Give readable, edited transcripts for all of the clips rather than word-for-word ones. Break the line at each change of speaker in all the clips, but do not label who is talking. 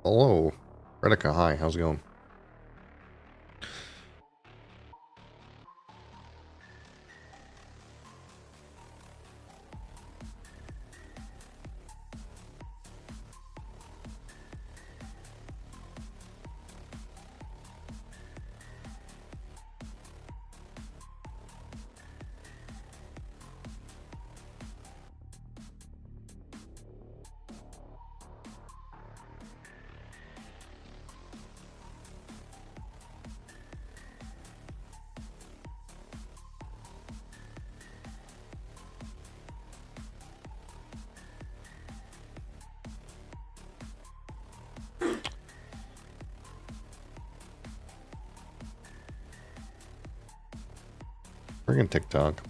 Hello, Redica. Hi, how's it going? Friggin' TikTok.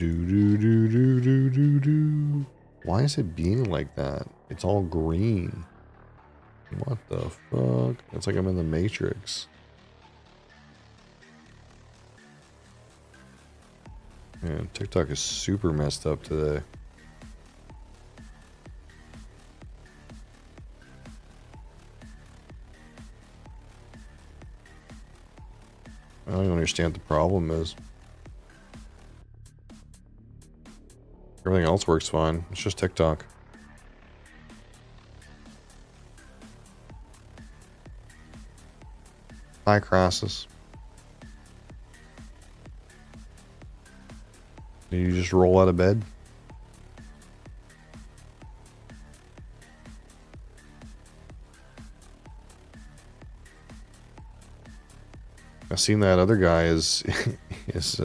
Do do do do do do do. Why is it being like that? It's all green. What the fuck? It's like I'm in the Matrix. Man, TikTok is super messed up today. I don't even understand what the problem is. Everything else works fine. It's just TikTok. Hi, Crassus. Did you just roll out of bed? I seen that other guy is is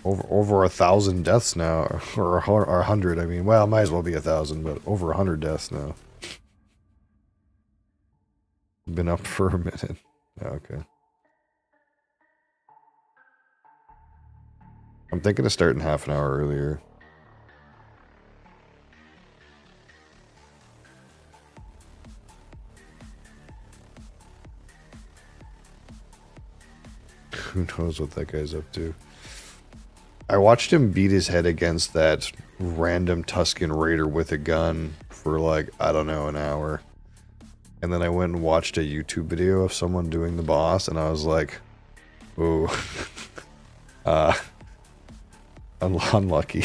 over 1,000 deaths now, or 100. I mean, well, might as well be 1,000, but over 100 deaths now. Been up for a minute. Yeah, okay. I'm thinking of starting half an hour earlier. Who knows what that guy's up to? I watched him beat his head against that random Tuscan raider with a gun for like, I don't know, an hour. And then I went and watched a YouTube video of someone doing the boss, and I was like, ooh. uh, unlucky.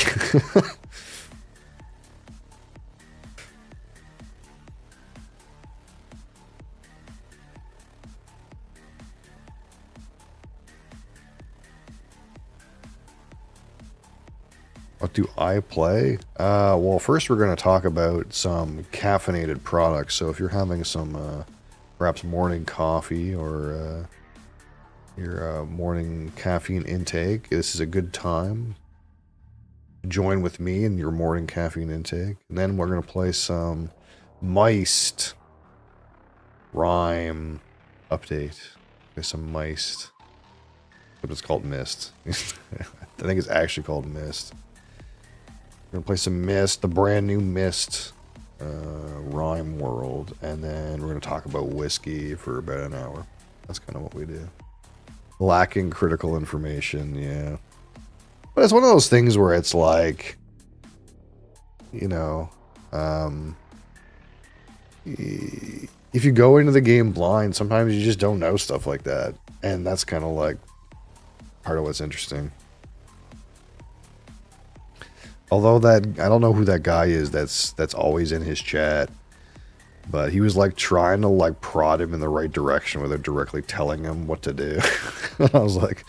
What do I play? Well, first we're going to talk about some caffeinated products. So if you're having some, perhaps morning coffee or your morning caffeine intake, this is a good time. Join with me in your morning caffeine intake. And then we're going to play some Myst Rime update. Play some Myst. But it's called Myst. I think it's actually called Myst. We're gonna play some Myst, the brand new Myst Rime World, and then we're gonna talk about whiskey for about an hour. That's kind of what we do. Lacking critical information, yeah. But it's one of those things where it's like, you know, if you go into the game blind, sometimes you just don't know stuff like that, and that's kind of like part of what's interesting. Although that, I don't know who that guy is that's always in his chat, but he was like trying to like prod him in the right direction without directly telling him what to do. I was like,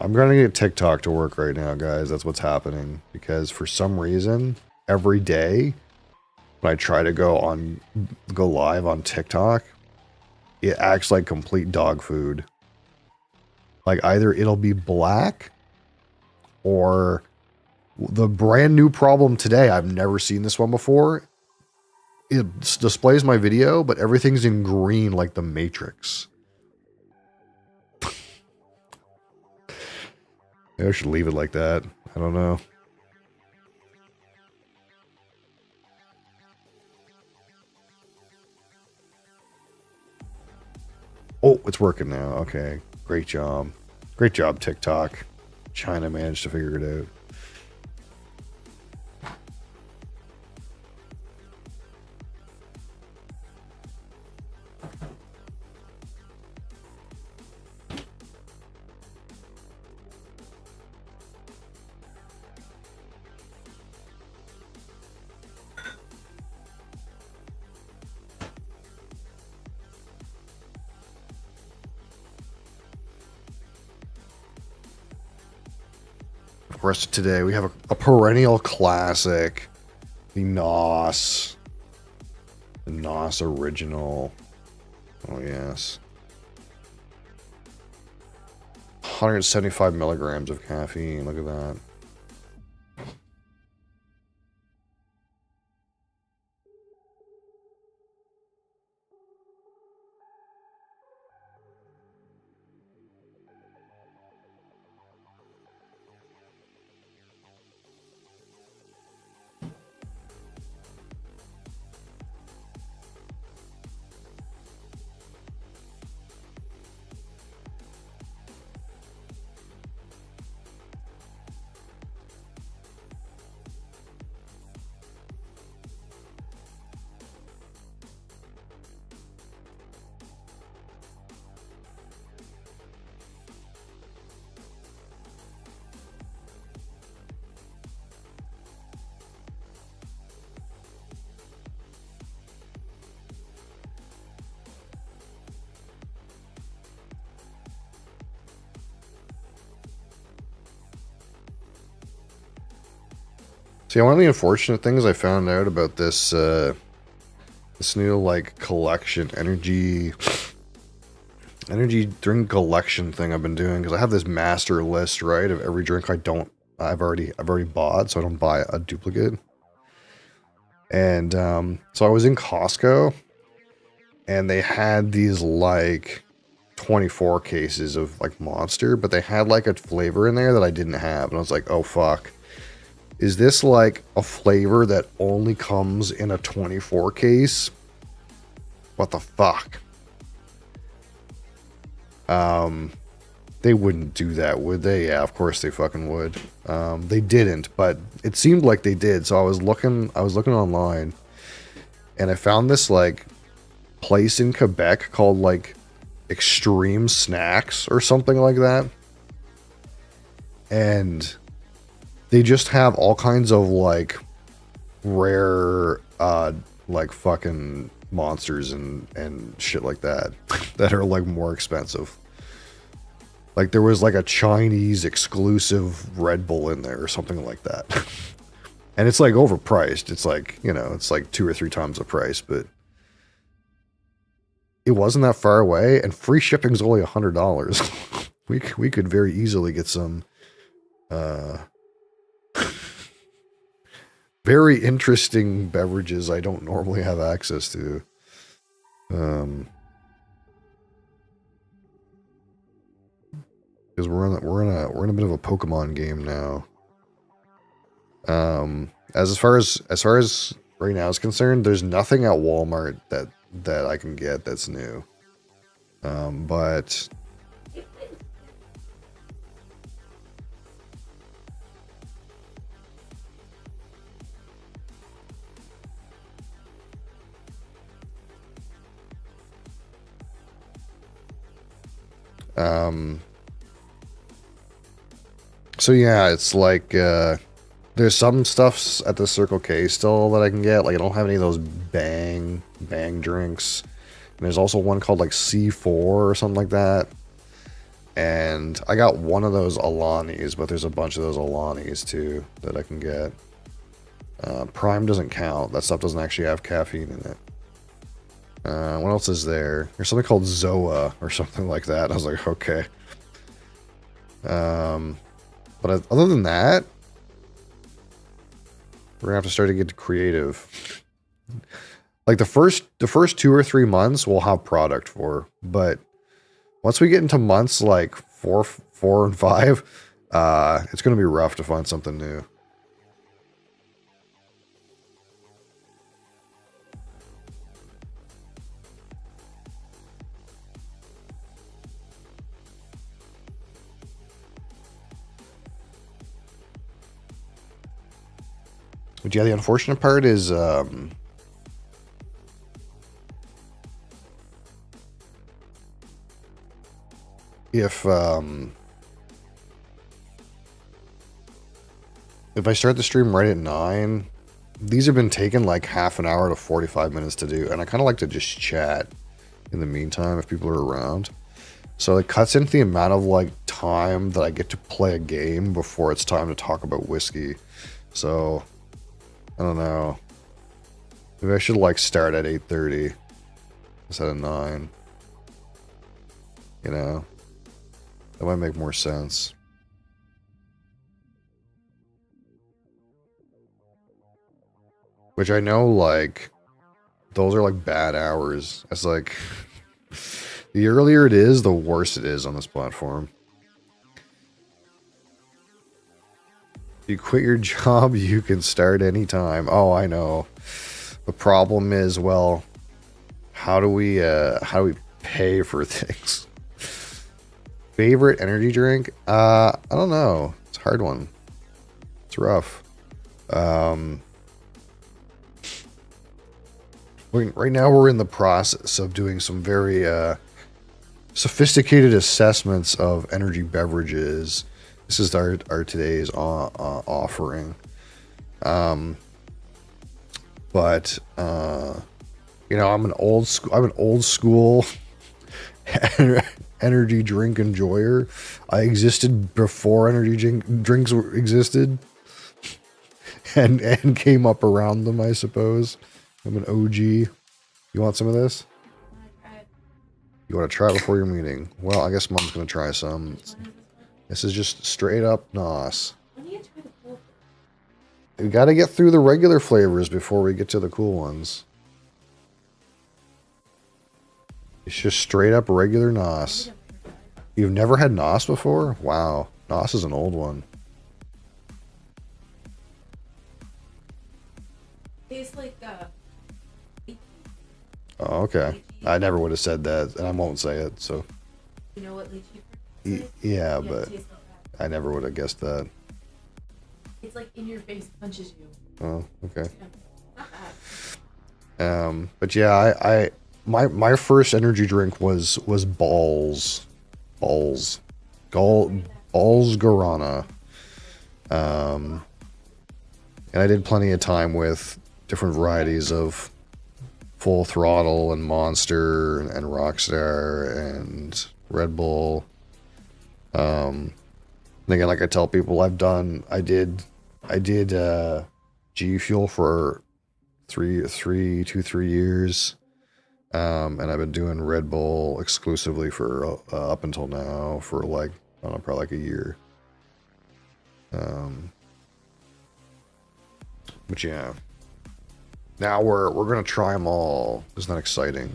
I'm gonna get TikTok to work right now, guys. That's what's happening, because for some reason, every day when I try to go live on TikTok, it acts like complete dog food. Like either it'll be black Or the brand new problem today, I've never seen this one before. It displays my video, but everything's in green like the Matrix. Maybe I should leave it like that. I don't know. Oh, it's working now. Okay. Great job. Great job, TikTok. China managed to figure it out. For us today, we have a perennial classic, the NOS. The NOS original. Oh, yes. 175 milligrams of caffeine. Look at that. See, one of the unfortunate things I found out about this this new like collection energy drink collection thing I've been doing, because I have this master list, right, of every drink I've already bought, so I don't buy a duplicate. And so I was in Costco, and they had these like 24 cases of like Monster, but they had like a flavor in there that I didn't have, and I was like, oh fuck. Is this like a flavor that only comes in a 24 case? What the fuck? They wouldn't do that, would they? Yeah, of course they fucking would. They didn't, but it seemed like they did. So I was looking online, and I found this like place in Quebec called like Extreme Snacks or something like that. And they just have all kinds of like rare like fucking monsters and shit like that that are like more expensive. Like there was like a Chinese exclusive Red Bull in there or something like that. And it's like overpriced. It's like, you know, it's like 2 or 3 times the price, but it wasn't that far away, and free shipping's only $100. we could very easily get some very interesting beverages I don't normally have access to. Because we're in a bit of a Pokemon game now. As far as right now is concerned, there's nothing at Walmart that I can get that's new. But so yeah, it's like there's some stuffs at the Circle K still that I can get. Like I don't have any of those bang drinks. And there's also one called like C4 or something like that. And I got one of those Alanis, but there's a bunch of those Alanis too that I can get. Prime doesn't count. That stuff doesn't actually have caffeine in it. What else is there? There's something called Zoa or something like that. I was like, okay. But other than that, we're gonna have to start to get creative. Like the first 2 or 3 months, we'll have product for, but once we get into months like 4 and 5, it's gonna be rough to find something new. But yeah, the unfortunate part is if I start the stream right at 9, these have been taking like half an hour to 45 minutes to do, and I kind of like to just chat in the meantime if people are around. So it cuts into the amount of like time that I get to play a game before it's time to talk about whiskey. So I don't know. Maybe I should like start at 8:30 instead of 9. You know, that might make more sense. Which I know, like, those are like bad hours. It's like, the earlier it is, the worse it is on this platform. If you quit your job, you can start anytime. Oh, I know. The problem is, well, how do we pay for things? Favorite energy drink? I don't know. It's a hard one. It's rough. Right now we're in the process of doing some very sophisticated assessments of energy beverages. This is our today's offering. But you know, I'm an old school energy drink enjoyer. I existed before energy drinks existed, and came up around them, I suppose. I'm an OG. You want some of this? You want to try it before your meeting? Well, I guess Mom's going to try some. This is just straight up NOS. We got to get through the regular flavors before we get to the cool ones. It's just straight up regular NOS. You've never had NOS before? Wow. NOS is an old one.
Tastes like
Oh, okay. I never would have said that, and I won't say it, so.
You know what lychee?
Yeah, but I never would have guessed that.
It's like in your face, punches you.
Oh, okay.
Not bad.
But yeah, my first energy drink was Balls Guarana. And I did plenty of time with different varieties of Full Throttle and Monster and Rockstar and Red Bull. And again, like I tell people, I did G Fuel for 3 years. And I've been doing Red Bull exclusively for up until now for like, I don't know, probably like a year. But yeah, now we're gonna try them all. Isn't that exciting?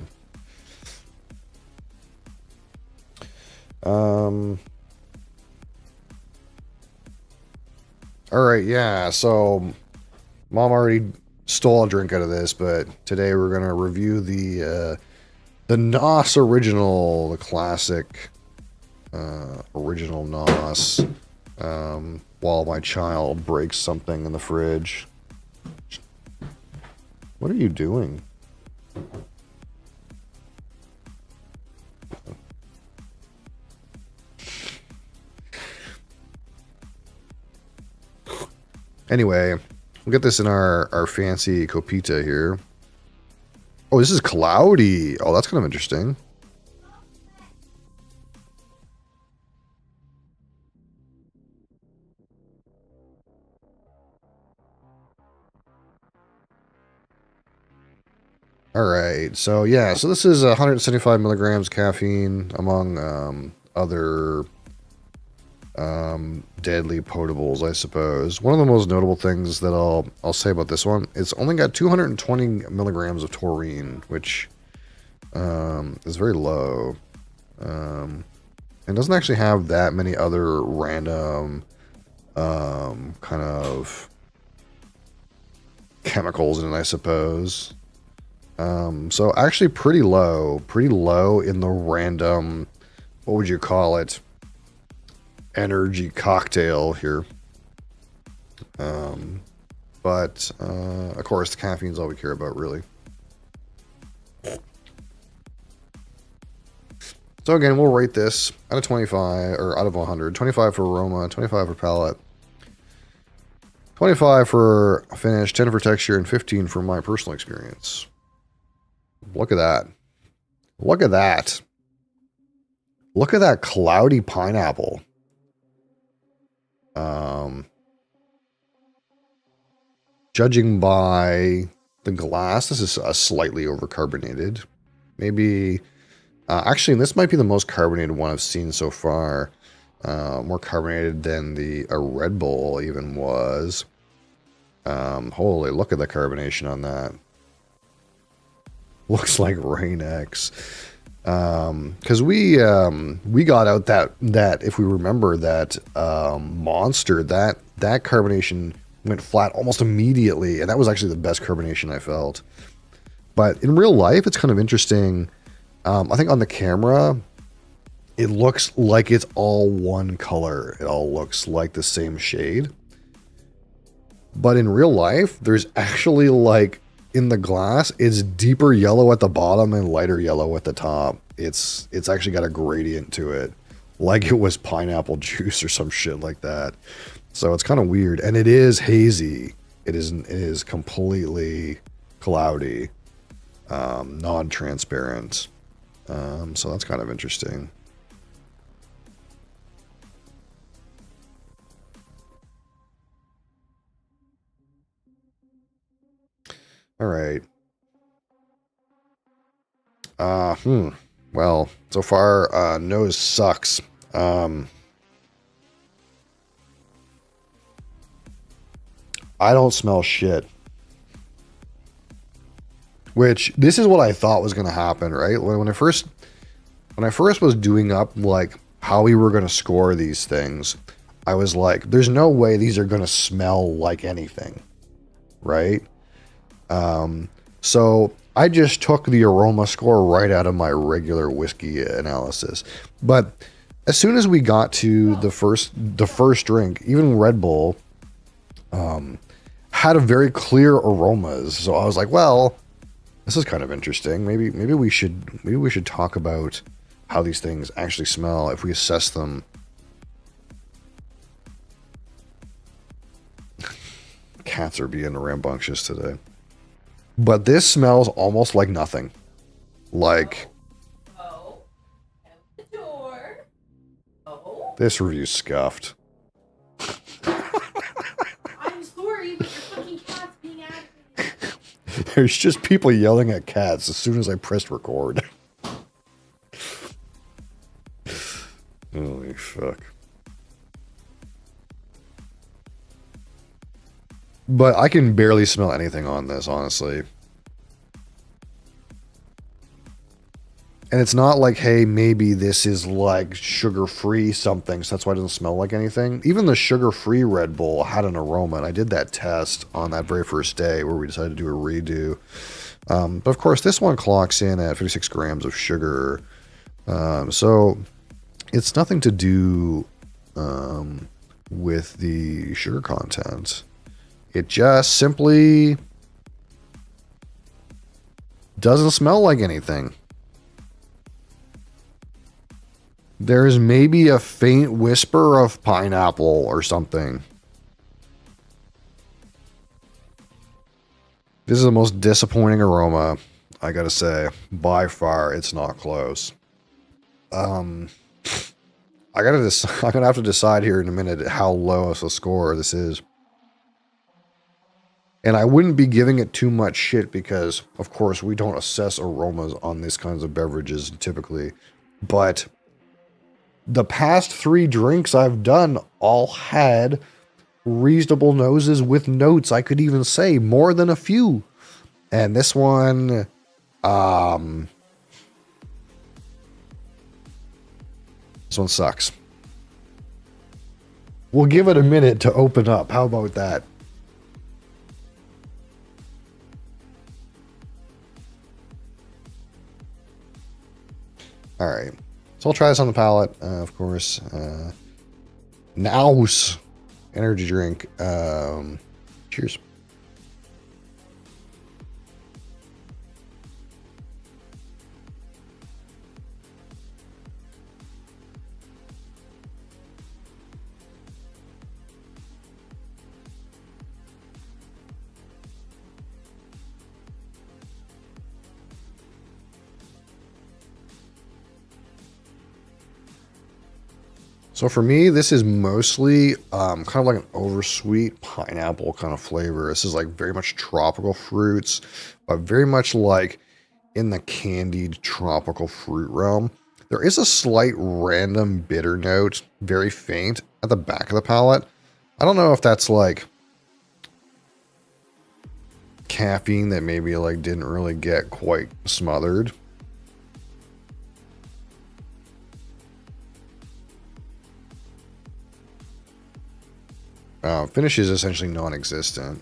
All right, yeah. So, Mom already stole a drink out of this, but today we're gonna review the NOS original, the classic original NOS. While my child breaks something in the fridge. What are you doing? Anyway, we'll get this in our fancy copita here. Oh, this is cloudy. Oh, that's kind of interesting. All right, so yeah, so this is 175 milligrams caffeine among other deadly potables, I suppose. One of the most notable things that I'll say about this one, it's only got 220 milligrams of taurine, which is very low. And doesn't actually have that many other random kind of chemicals in it, I suppose. So actually pretty low in the random, what would you call it, energy cocktail here. But of course the caffeine's all we care about, really. So again, we'll rate this out of 25, or out of 100. 25 for aroma, 25 for palate, 25 for finish, 10 for texture, and 15 for my personal experience. Look at that. Look at that. Look at that cloudy pineapple. Judging by the glass, this is slightly overcarbonated. Maybe, actually, this might be the most carbonated one I've seen so far. More carbonated than the Red Bull even was. Holy, look at the carbonation on that. Looks like Rain X. Because we got out that if we remember that monster, that carbonation went flat almost immediately, and that was actually the best carbonation I felt. But in real life, it's kind of interesting. I think on the camera, it looks like it's all one color. It all looks like the same shade. But in real life, there's actually, like, in the glass, it's deeper yellow at the bottom and lighter yellow at the top. It's actually got a gradient to it, like it was pineapple juice or some shit like that. So it's kind of weird, and it is hazy. It is completely cloudy, non-transparent. So that's kind of interesting. All right. Well, so far, nose sucks. I don't smell shit. Which, this is what I thought was going to happen, right? When I first was doing up, like, how we were going to score these things, I was like, there's no way these are going to smell like anything, right? So I just took the aroma score right out of my regular whiskey analysis. But as soon as we got to the first drink, even Red Bull, had a very clear aromas. So I was like, well, this is kind of interesting. Maybe we should talk about how these things actually smell if we assess them. Cats are being rambunctious today. But this smells almost like nothing. Like,
Oh. Open the door. Oh.
This review's scuffed.
I'm sorry, but your fucking cat's being activated.
There's just people yelling at cats as soon as I pressed record. Holy fuck. But I can barely smell anything on this, honestly. And it's not like, hey, maybe this is like sugar-free something, so that's why it doesn't smell like anything. Even the sugar-free Red Bull had an aroma, and I did that test on that very first day where we decided to do a redo. But of course, this one clocks in at 56 grams of sugar. So it's nothing to do with the sugar content. It just simply doesn't smell like anything. There's maybe a faint whisper of pineapple or something. This is the most disappointing aroma, I gotta say. By far, it's not close. I'm gonna have to decide here in a minute how low of a score this is. And I wouldn't be giving it too much shit because, of course, we don't assess aromas on these kinds of beverages typically. But the past 3 drinks I've done all had reasonable noses with notes. I could even say more than a few. And this one, this one sucks. We'll give it a minute to open up. How about that? All right. So I'll try this on the palate, of course. Naus energy drink. Cheers. So for me, this is mostly kind of like an oversweet pineapple kind of flavor. This is like very much tropical fruits, but very much like in the candied tropical fruit realm. There is a slight random bitter note, very faint, at the back of the palate. I don't know if that's like caffeine that maybe like didn't really get quite smothered. Finish is essentially non-existent.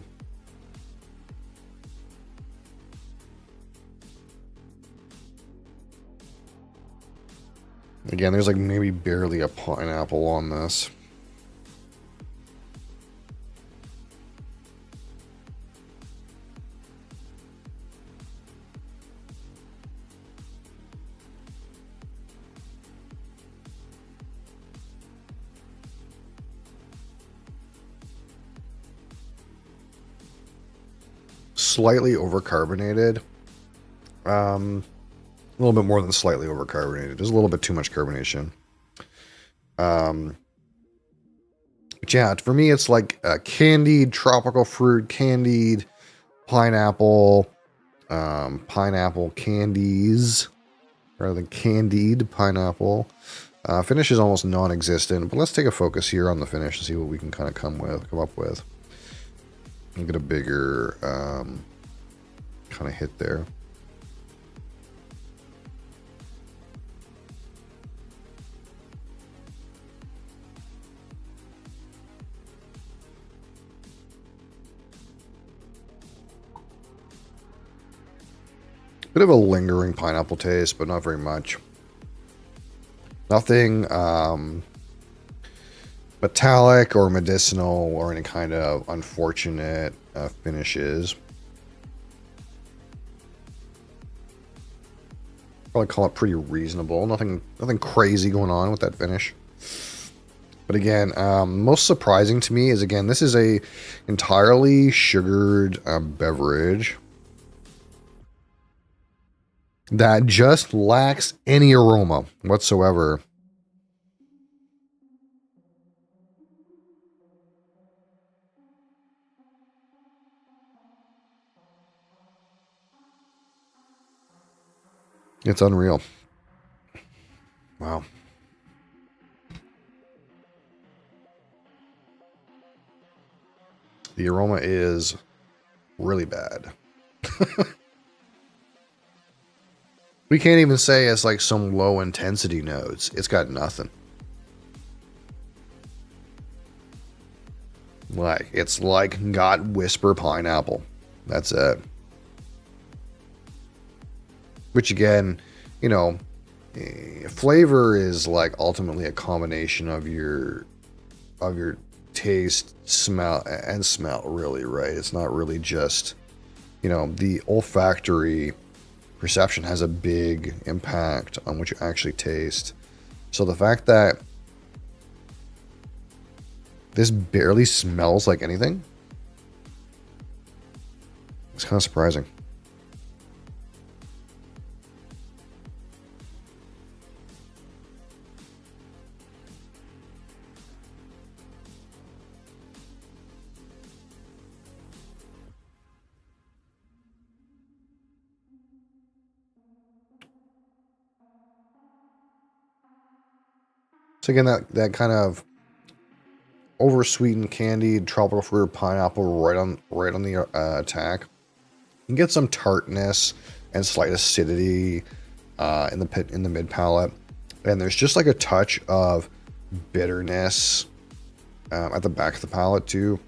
Again, there's like maybe barely a pineapple on this. Slightly overcarbonated. A little bit more than slightly overcarbonated. There's a little bit too much carbonation. But yeah, for me, it's like candied tropical fruit, candied pineapple, pineapple candies, rather than candied pineapple. Finish is almost non-existent, but let's take a focus here on the finish and see what we can kind of come up with. And get a bigger kind of hit there. Bit of a lingering pineapple taste, but not very much. Nothing metallic or medicinal or any kind of unfortunate finishes. Probably call it pretty reasonable. Nothing crazy going on with that finish. But again, most surprising to me is, again, this is a entirely sugared beverage that just lacks any aroma whatsoever. It's unreal. Wow. The aroma is really bad. We can't even say it's like some low intensity notes. It's got nothing. Like, it's like got whisper pineapple. That's it. Which again, you know, flavor is like ultimately a combination of your taste, smell, really, right? It's not really just, you know, the olfactory perception has a big impact on what you actually taste. So the fact that this barely smells like anything, it's kind of surprising. So again, that kind of over-sweetened candied tropical fruit pineapple right on the attack. You can get some tartness and slight acidity in the mid palate, and there's just like a touch of bitterness at the back of the palate too.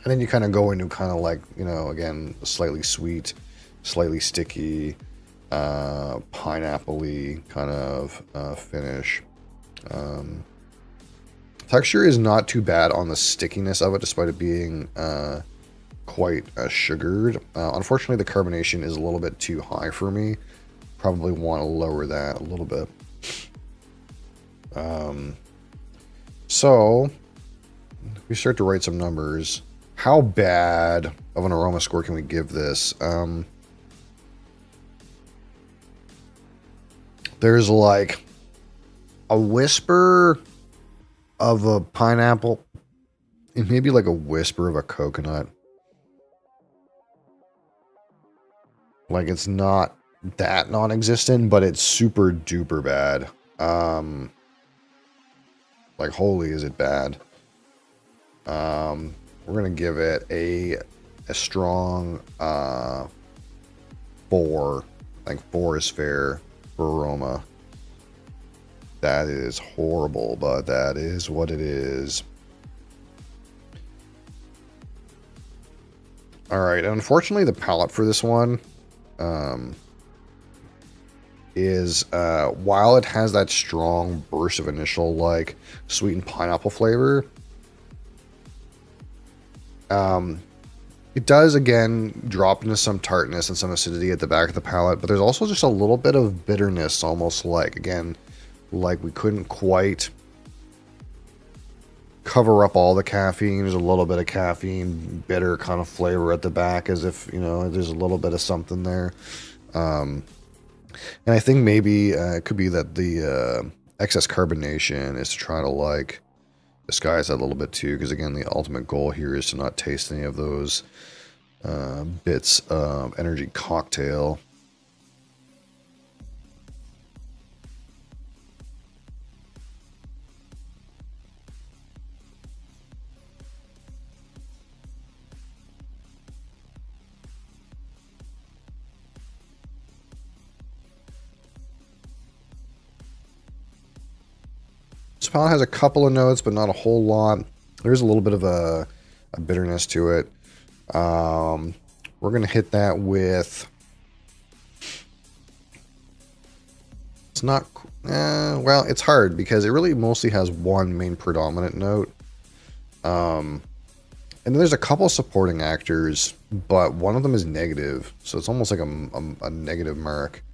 And then you kind of go into kind of like, you know, again, slightly sweet, slightly sticky, pineapple-y kind of finish. Texture is not too bad on the stickiness of it, despite it being quite sugared. Unfortunately, the carbonation is a little bit too high for me. Probably want to lower that a little bit. So, if we start to write some numbers, how bad of an aroma score can we give this? There's like a whisper of a pineapple and maybe like a whisper of a coconut. Like it's not that non-existent, but it's super duper bad. Like holy is it bad. We're gonna give it a strong 4. I think 4 is fair for aroma. That is horrible, but that is what it is. Alright, unfortunately the palette for this one is while it has that strong burst of initial like sweetened pineapple flavor, it does again drop into some tartness and some acidity at the back of the palate, but there's also just a little bit of bitterness, almost like, again, like we couldn't quite cover up all the caffeine. There's a little bit of caffeine, bitter kind of flavor at the back, as if, you know, there's a little bit of something there. And I think maybe it could be that the excess carbonation is to try to like disguise that a little bit too, because again, the ultimate goal here is to not taste any of those bits of energy cocktail. This palette has a couple of notes, but not a whole lot. There's a little bit of a bitterness to it. We're going to hit that with... It's not... well, it's hard because it really mostly has one main predominant note. And then there's a couple supporting actors, but one of them is negative. So it's almost like a negative mark.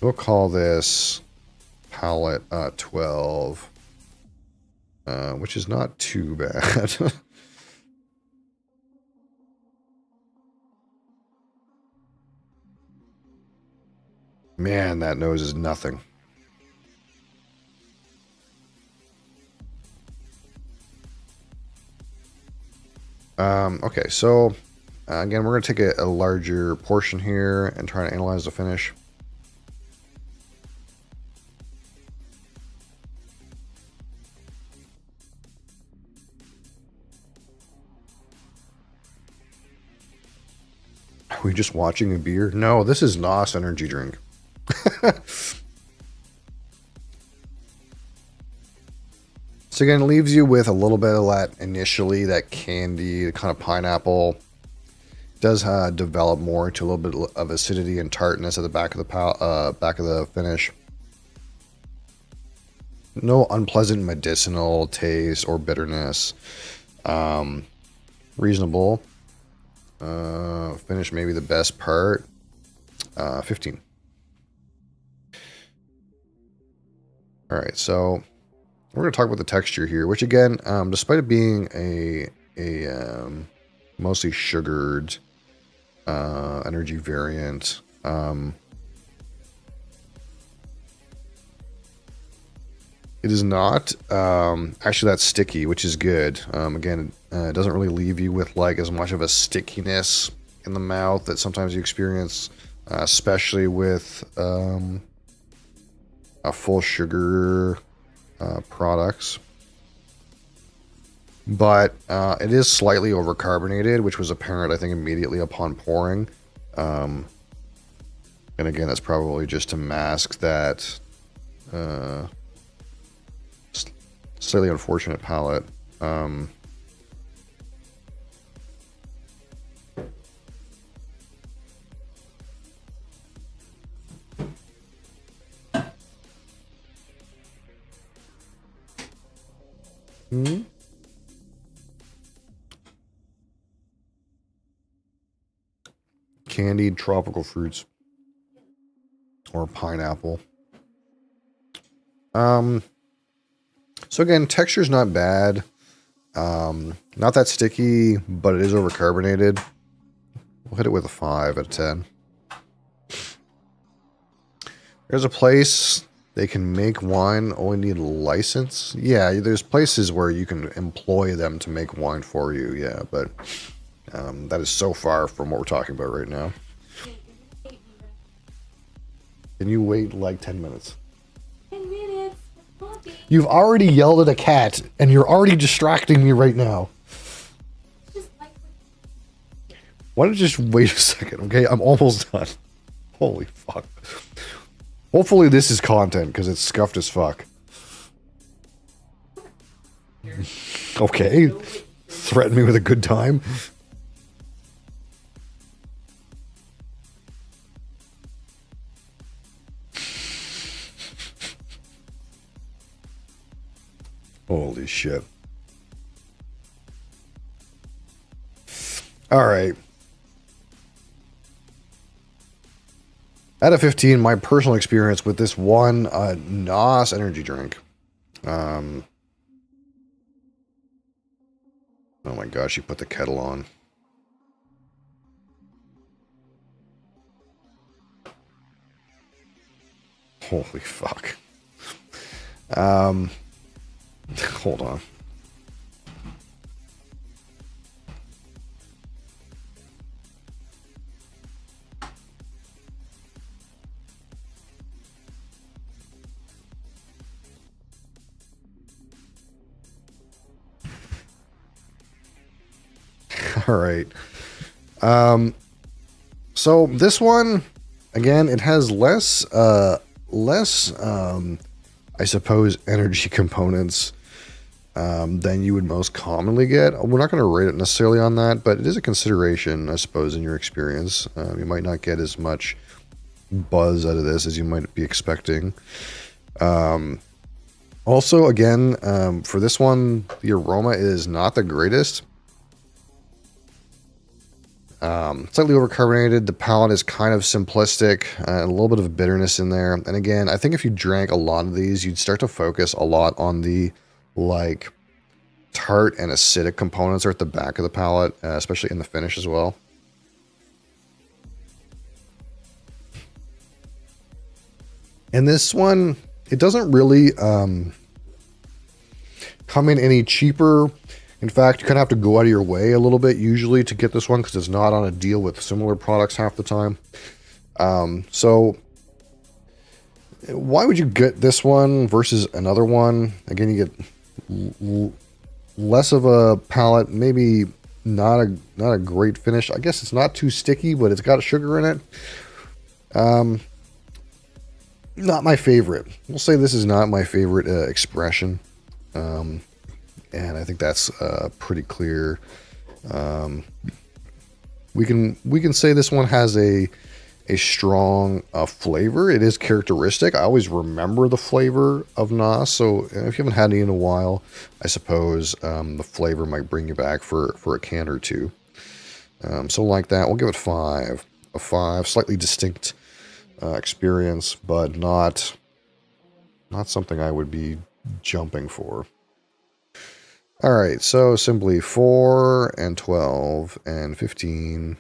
We'll call this palette 12, which is not too bad. Man, that nose is nothing. Okay, so again, we're going to take a larger portion here and try to analyze the finish. Are we just watching a beer? No, this is NOS energy drink. So again, it leaves you with a little bit of that initially, that candy, kind of pineapple. It does develop more into a little bit of acidity and tartness at the back of the finish. No unpleasant medicinal taste or bitterness. Reasonable. Finish maybe the best part. 15. All right, so we're going to talk about the texture here, which again, despite it being a mostly sugared energy variant, it is not actually that sticky, which is good. Again, it doesn't really leave you with like as much of a stickiness in the mouth that sometimes you experience especially with full sugar products. But it is slightly overcarbonated, which was apparent, I think, immediately upon pouring. And again, that's probably just to mask that slightly unfortunate palate. Candied tropical fruits or pineapple. So again, texture's not bad. Not that sticky, but it is overcarbonated. We'll hit it with a 5 out of 10. There's a place they can make wine, only need a license. Yeah, there's places where you can employ them to make wine for you, yeah, but that is so far from what we're talking about right now. Can you wait like 10 minutes?
10 minutes.
You've already yelled at a cat, and you're already distracting me right now.
Just like
Why don't you just wait a second, okay? I'm almost done. Holy fuck. Hopefully this is content, because it's scuffed as fuck. Okay. Threaten me with a good time. Holy shit. All right. Out of 15, my personal experience with this one NOS energy drink. Oh my gosh, she put the kettle on. Holy fuck. Hold on. All right. So this one, again, it has less, I suppose, energy components than you would most commonly get. We're not going to rate it necessarily on that, but it is a consideration, I suppose, in your experience. You might not get as much buzz out of this as you might be expecting. Also, again, for this one, the aroma is not the greatest. Slightly overcarbonated. The palate is kind of simplistic, a little bit of bitterness in there. And again, I think if you drank a lot of these, you'd start to focus a lot on the like tart and acidic components are at the back of the palate, especially in the finish as well. And this one, it doesn't really come in any cheaper. In fact, you kind of have to go out of your way a little bit usually to get this one because it's not on a deal with similar products half the time. So why would you get this one versus another one? Again, you get less of a palate, maybe not a great finish. I guess it's not too sticky, but it's got sugar in it. Not my favorite. We'll say this is not my favorite expression. And I think that's pretty clear. We can say this one has a strong flavor. It is characteristic. I always remember the flavor of NOS. So if you haven't had any in a while, I suppose the flavor might bring you back for a can or two. So like that, we'll give it 5. A 5, slightly distinct experience, but not something I would be jumping for. All right, so simply 4 and 12 and 15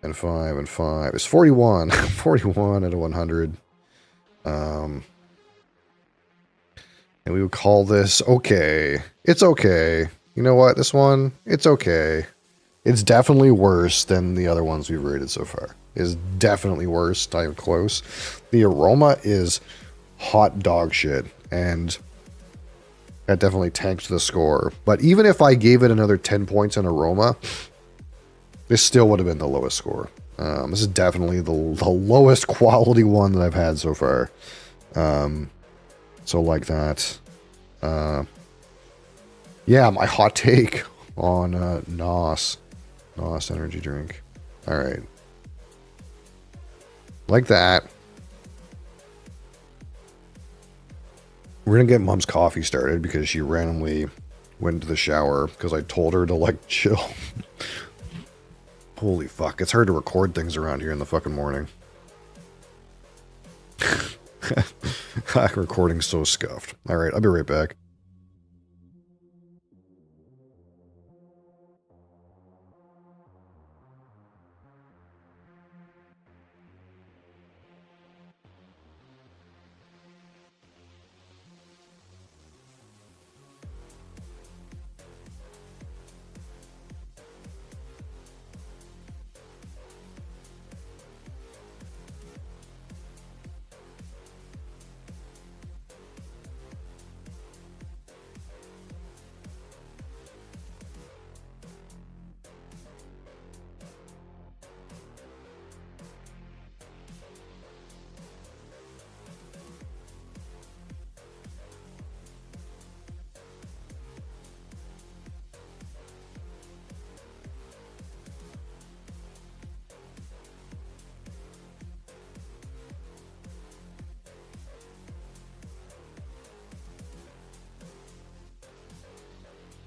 and 5 and 5 is 41. 41 out of 100. And we would call this okay. It's okay. You know what? This one, it's okay. It's definitely worse than the other ones we've rated so far. is definitely worse. Not even close. The aroma is hot dog shit, and that definitely tanks the score. But even if I gave it another 10 points in aroma, this still would have been the lowest score. This is definitely the lowest quality one that I've had so far. So like that. Yeah, my hot take on NOS energy drink. All right. Like that. We're going to get Mom's coffee started because she randomly went to the shower because I told her to, like, chill. Holy fuck. It's hard to record things around here in the fucking morning. Recording's so scuffed. All right, I'll be right back.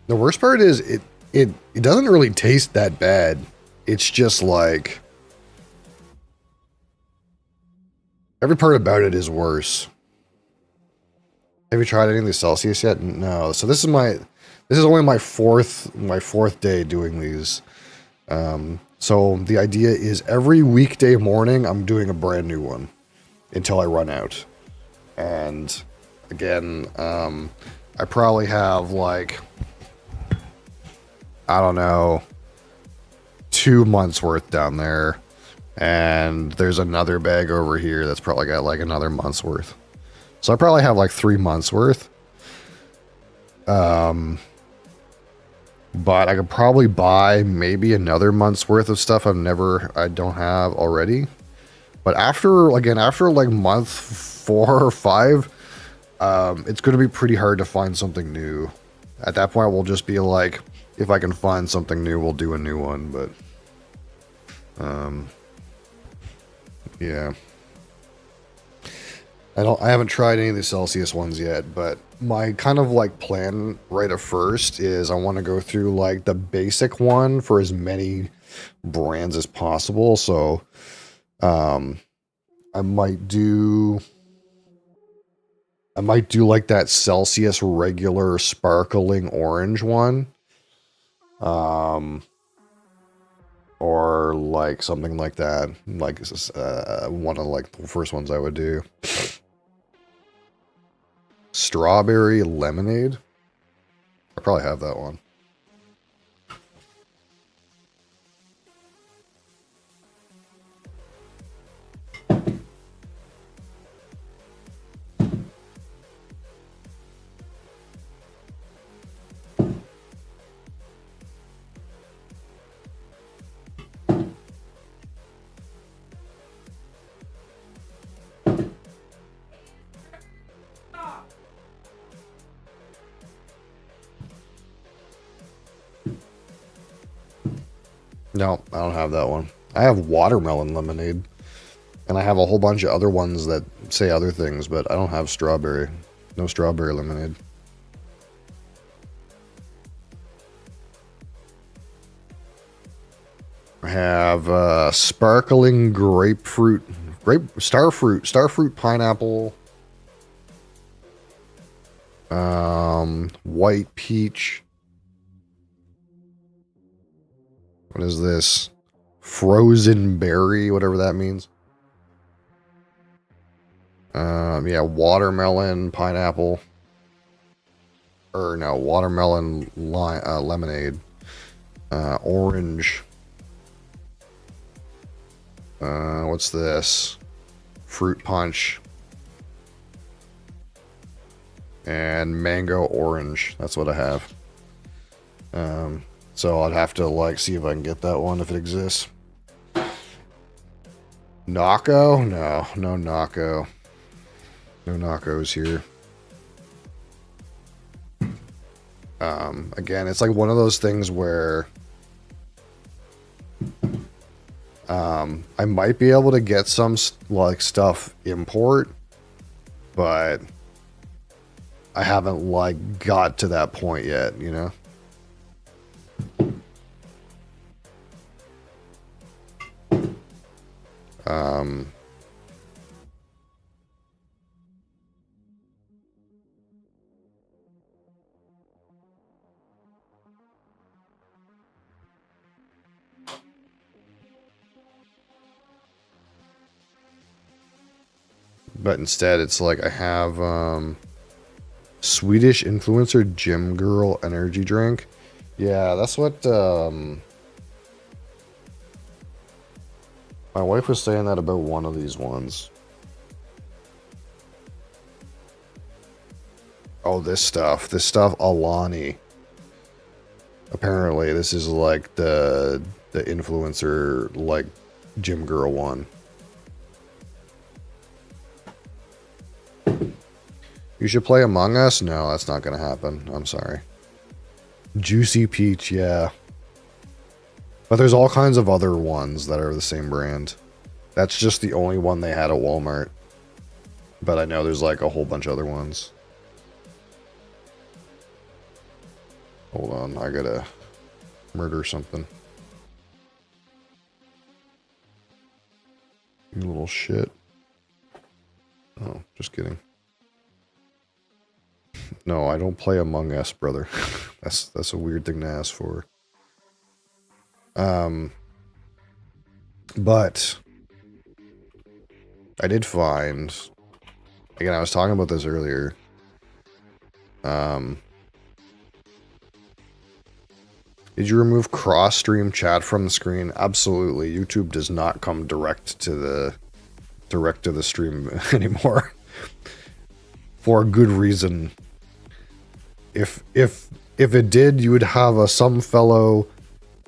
The worst part is it doesn't really taste that bad. It's just like every part about it is worse. Have you tried any of the Celsius yet? No. So this is only my fourth day doing these. So the idea is every weekday morning I'm doing a brand new one until I run out. And again, I probably have like, I don't know, 2 months worth down there. And there's another bag over here that's probably got like another month's worth. So I probably have like 3 months worth. But I could probably buy maybe another month's worth of stuff I don't have already. But after like month 4 or 5, it's going to be pretty hard to find something new. At that point, we'll just be like, if I can find something new, we'll do a new one. But, yeah. I haven't tried any of the Celsius ones yet, but my kind of like plan right at first is I want to go through like the basic one for as many brands as possible. So, I might do like that Celsius regular sparkling orange one. Or like something like that. Like one of like the first ones I would do. Strawberry lemonade. I probably have that one. No, I don't have that one. I have watermelon lemonade. And I have a whole bunch of other ones that say other things, but I don't have strawberry. No strawberry lemonade. I have sparkling starfruit pineapple, white peach. What is this? Frozen berry, whatever that means. Yeah, watermelon, pineapple. Or no, watermelon lemonade. Orange. What's this? Fruit punch. And mango orange. That's what I have. So I'd have to like see if I can get that one if it exists. Nocco? No, no Nocco. No Noccos here. Again, it's like one of those things where I might be able to get some like stuff import, but I haven't like got to that point yet, you know? But instead it's like I have Swedish influencer gym girl energy drink. Yeah, that's what my wife was saying that about one of these ones. Oh, this stuff, Alani. Apparently, this is like the influencer like gym girl one. You should play Among Us? No, that's not gonna happen. I'm sorry. Juicy Peach, yeah. But there's all kinds of other ones that are the same brand. That's just the only one they had at Walmart. But I know there's like a whole bunch of other ones. Hold on, I gotta murder something. You little shit. Oh, just kidding. No, I don't play Among Us, brother. that's a weird thing to ask for. But I did find, again, I was talking about this earlier. Did you remove cross-stream chat from the screen? Absolutely. YouTube does not come direct to the stream anymore. For a good reason. If it did, you would have some fellow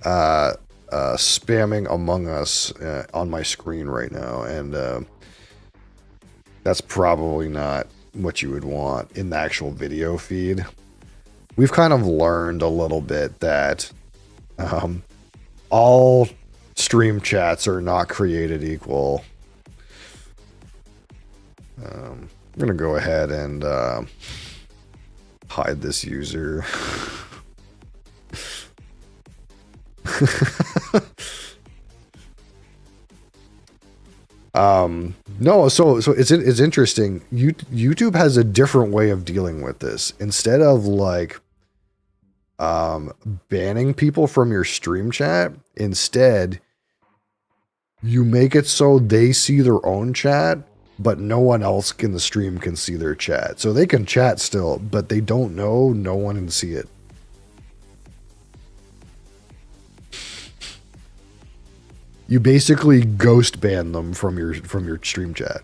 spamming Among Us on my screen right now, and that's probably not what you would want in the actual video feed. We've kind of learned a little bit that all stream chats are not created equal. I'm gonna go ahead and hide this user. No, so it's interesting. YouTube has a different way of dealing with this. Instead of like banning people from your stream chat, instead you make it so they see their own chat, but no one else in the stream can see their chat. So they can chat still, but they don't know, no one can see it. You basically ghost ban them from your stream chat.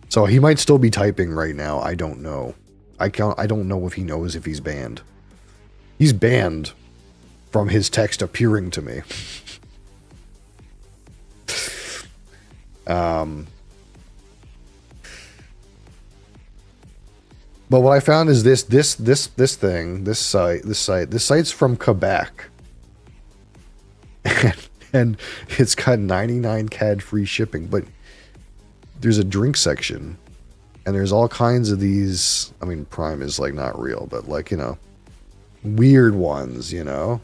So he might still be typing right now. I don't know. I don't know if he knows if he's banned. He's banned from his text appearing to me. But what I found is this site's from Quebec. And it's got 99 CAD free shipping, but there's a drink section and there's all kinds of these. I mean, Prime is like not real, but like, you know, weird ones, you know?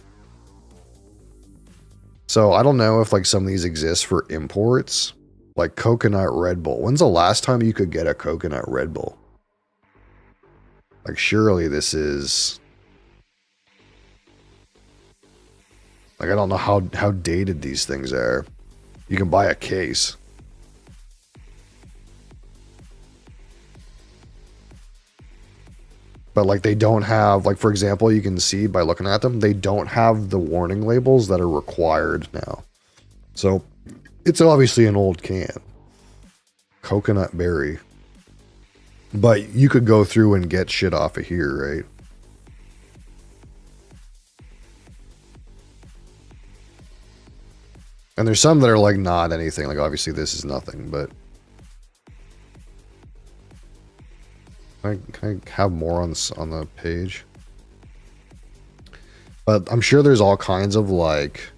So I don't know if like some of these exist for imports, like coconut Red Bull. When's the last time you could get a coconut Red Bull? Like, surely this is... Like, I don't know how dated these things are. You can buy a case. But like they don't have, like for example, you can see by looking at them, they don't have the warning labels that are required now. So it's obviously an old can. Coconut berry. But you could go through and get shit off of here, right? And there's some that are like not anything. Like obviously this is nothing, but can I have more on this, on the page? But I'm sure there's all kinds of like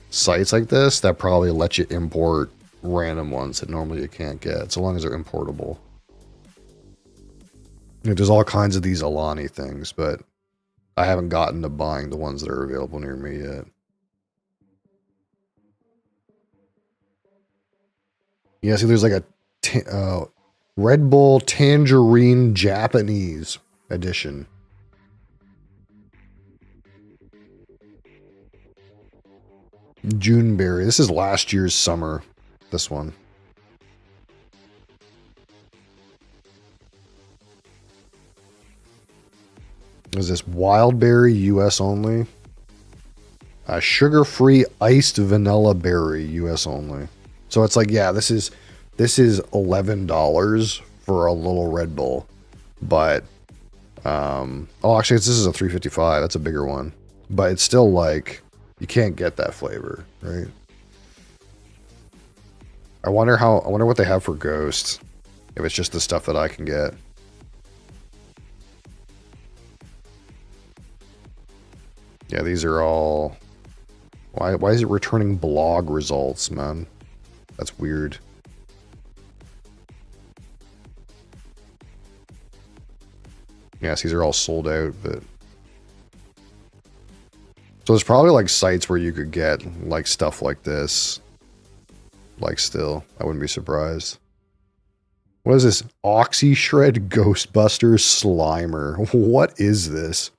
sites like this that probably let you import random ones that normally you can't get, so long as they're importable. There's all kinds of these Alani things, but I haven't gotten to buying the ones that are available near me yet. Yeah, see, there's like a Red Bull Tangerine Japanese edition. Juneberry. This is last year's summer. This one. Is this Wildberry US only? Sugar-free iced vanilla berry US only. So it's like, yeah, this is $11 for a little Red Bull, but oh, actually, this is a 355. That's a bigger one, but it's still like you can't get that flavor, right? I wonder what they have for Ghost, if it's just the stuff that I can get. Yeah, these are all. Why is it returning blog results, man? That's weird. Yes, these are all sold out, but so there's probably like sites where you could get like stuff like this. Like still, I wouldn't be surprised. What is this? Oxy Shred Ghostbusters Slimer. What is this?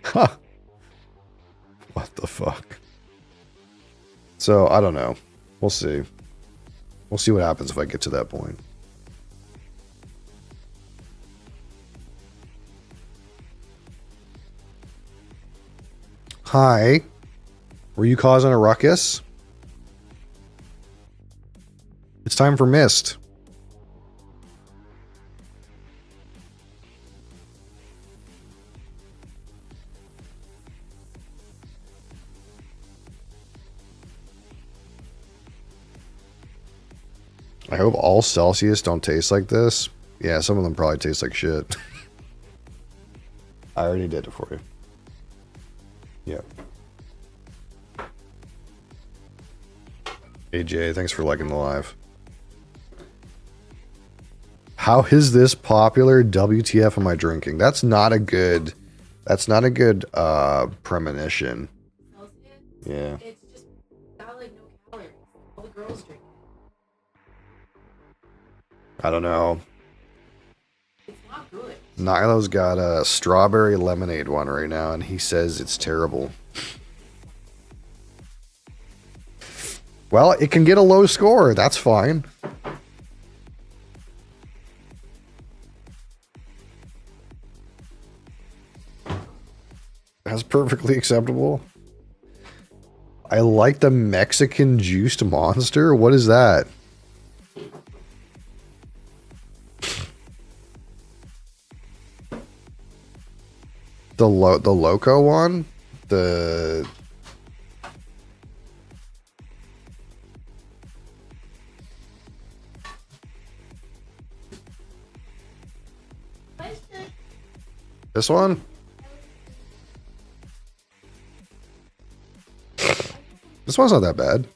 Huh. What the fuck? So, I don't know. We'll see. We'll see what happens if I get to that point. Hi. Were you causing a ruckus? It's time for Myst. I hope all Celsius don't taste like this. Yeah, some of them probably taste like shit. I already did it for you. Yep. AJ, thanks for liking the live. How is this popular? WTF am I drinking? That's not a good premonition. Yeah.
It's just got like no calories. All the girls drink it.
I don't know.
It's not good.
Nilo's got a strawberry lemonade one right now, and he says it's terrible. Well, it can get a low score. That's fine. That's perfectly acceptable. I like the Mexican juiced monster. What is that? The Loco one? The... This one? This one's not that bad.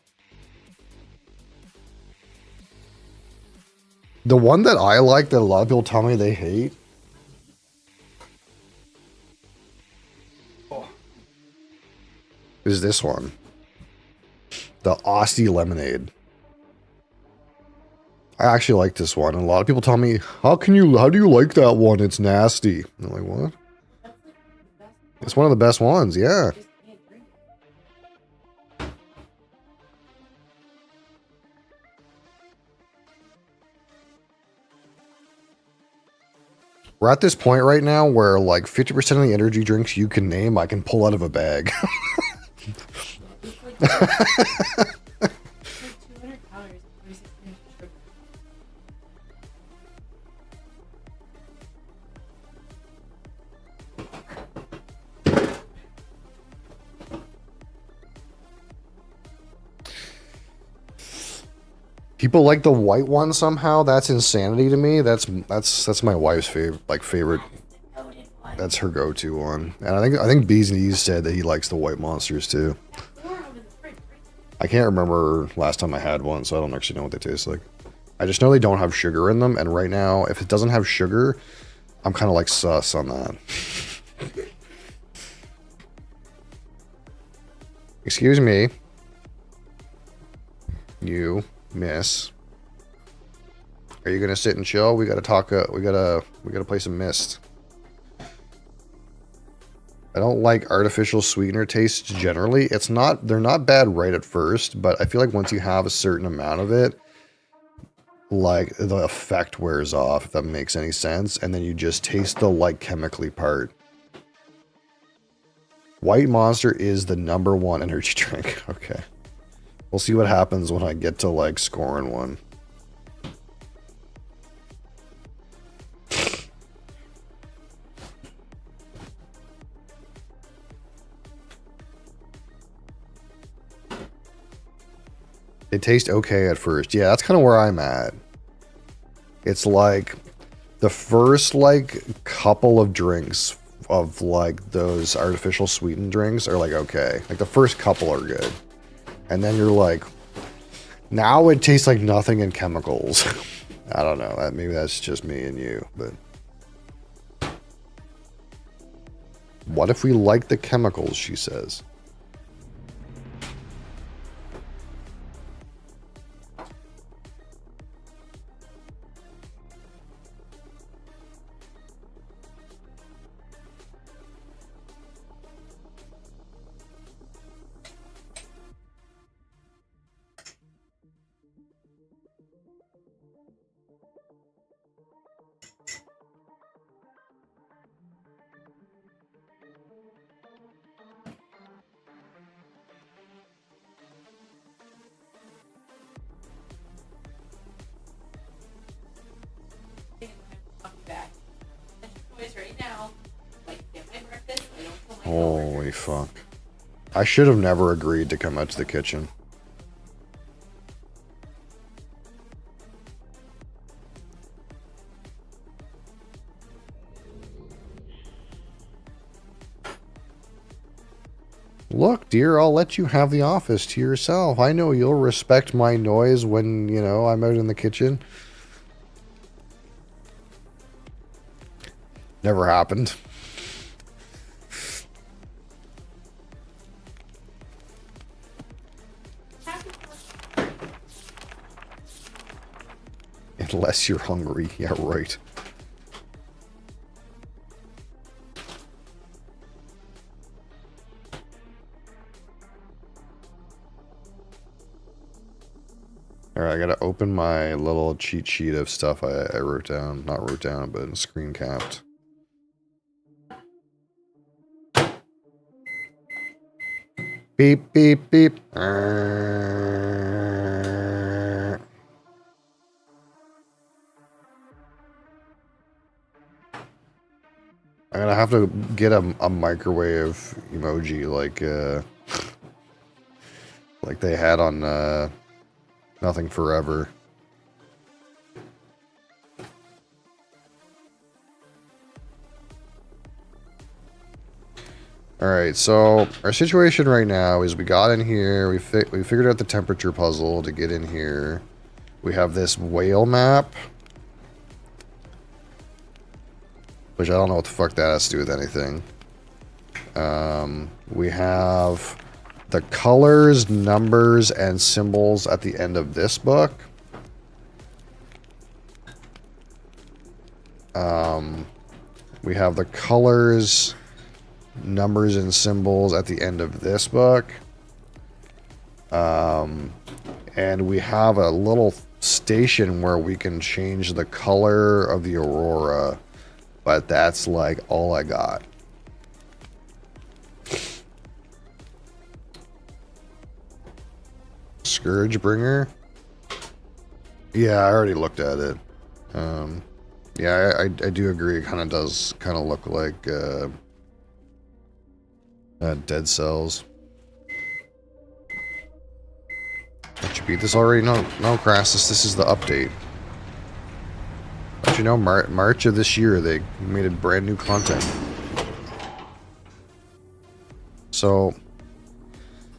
The one that I like that a lot of people tell me they hate is this one. The Aussie Lemonade. I actually like this one. And a lot of people tell me, how do you like that one? It's nasty. And I'm like, what? It's one of the best ones, yeah. We're at this point right now where like 50% of the energy drinks you can name, I can pull out of a bag.
It's like, it's like 200 calories and 46 grams of sugar.
People like the white one somehow. That's insanity to me. That's my wife's favorite.
Loaded one.
That's her go-to one. And I think Bees and E's said that he likes the white monsters too.
Got 4 of them in the fridge.
I can't remember last time I had one, so I don't actually know what they taste like. I just know they don't have sugar in them, and right now, if it doesn't have sugar, I'm kind of like sus on that. Excuse me. You, miss. Are you gonna sit and chill? We gotta talk. We gotta play some Myst. I don't like artificial sweetener tastes generally. They're not bad right at first, but I feel like once you have a certain amount of it, like the effect wears off, if that makes any sense, and then you just taste the like chemically part. White Monster is the #1 energy drink. Okay. We'll see what happens when I get to like scoring one. They taste okay at first. Yeah, that's kind of where I'm at. It's like the first like couple of drinks of like those artificial sweetened drinks are like okay. Like the first couple are good. And then you're like, now it tastes like nothing in chemicals. I don't know. Maybe that's just me and you, but what if we like the chemicals, she says.
Back. That's your choice right now. Like, get my breakfast. I don't kill my
Holy
coworkers.
fuck. I should have never agreed to come out to the kitchen. Look, dear, I'll let you have the office to yourself. I know you'll respect my noise when, you know, I'm out in the kitchen. Never happened. Unless you're hungry. Yeah, right. Alright, I gotta open my little cheat sheet of stuff I wrote down. Not wrote down, but screen capped. Beep, beep, beep. I'm gonna have to get a microwave emoji like they had on Nothing Forever. Alright, so our situation right now is we got in here, we figured out the temperature puzzle to get in here. We have this whale map, which I don't know what the fuck that has to do with anything. We have the colors, numbers, and symbols at the end of this book. We have the colors, numbers, and symbols at the end of this book. And we have a little station where we can change the color of the aurora but that's like all I got. Scourgebringer? Yeah, I already looked at it. Yeah, I do agree. It kind of does kind of look like dead cells. Don't you beat this already? No, no, Crassus, this is the update. Don't you know, March of this year, they made a brand new content. So,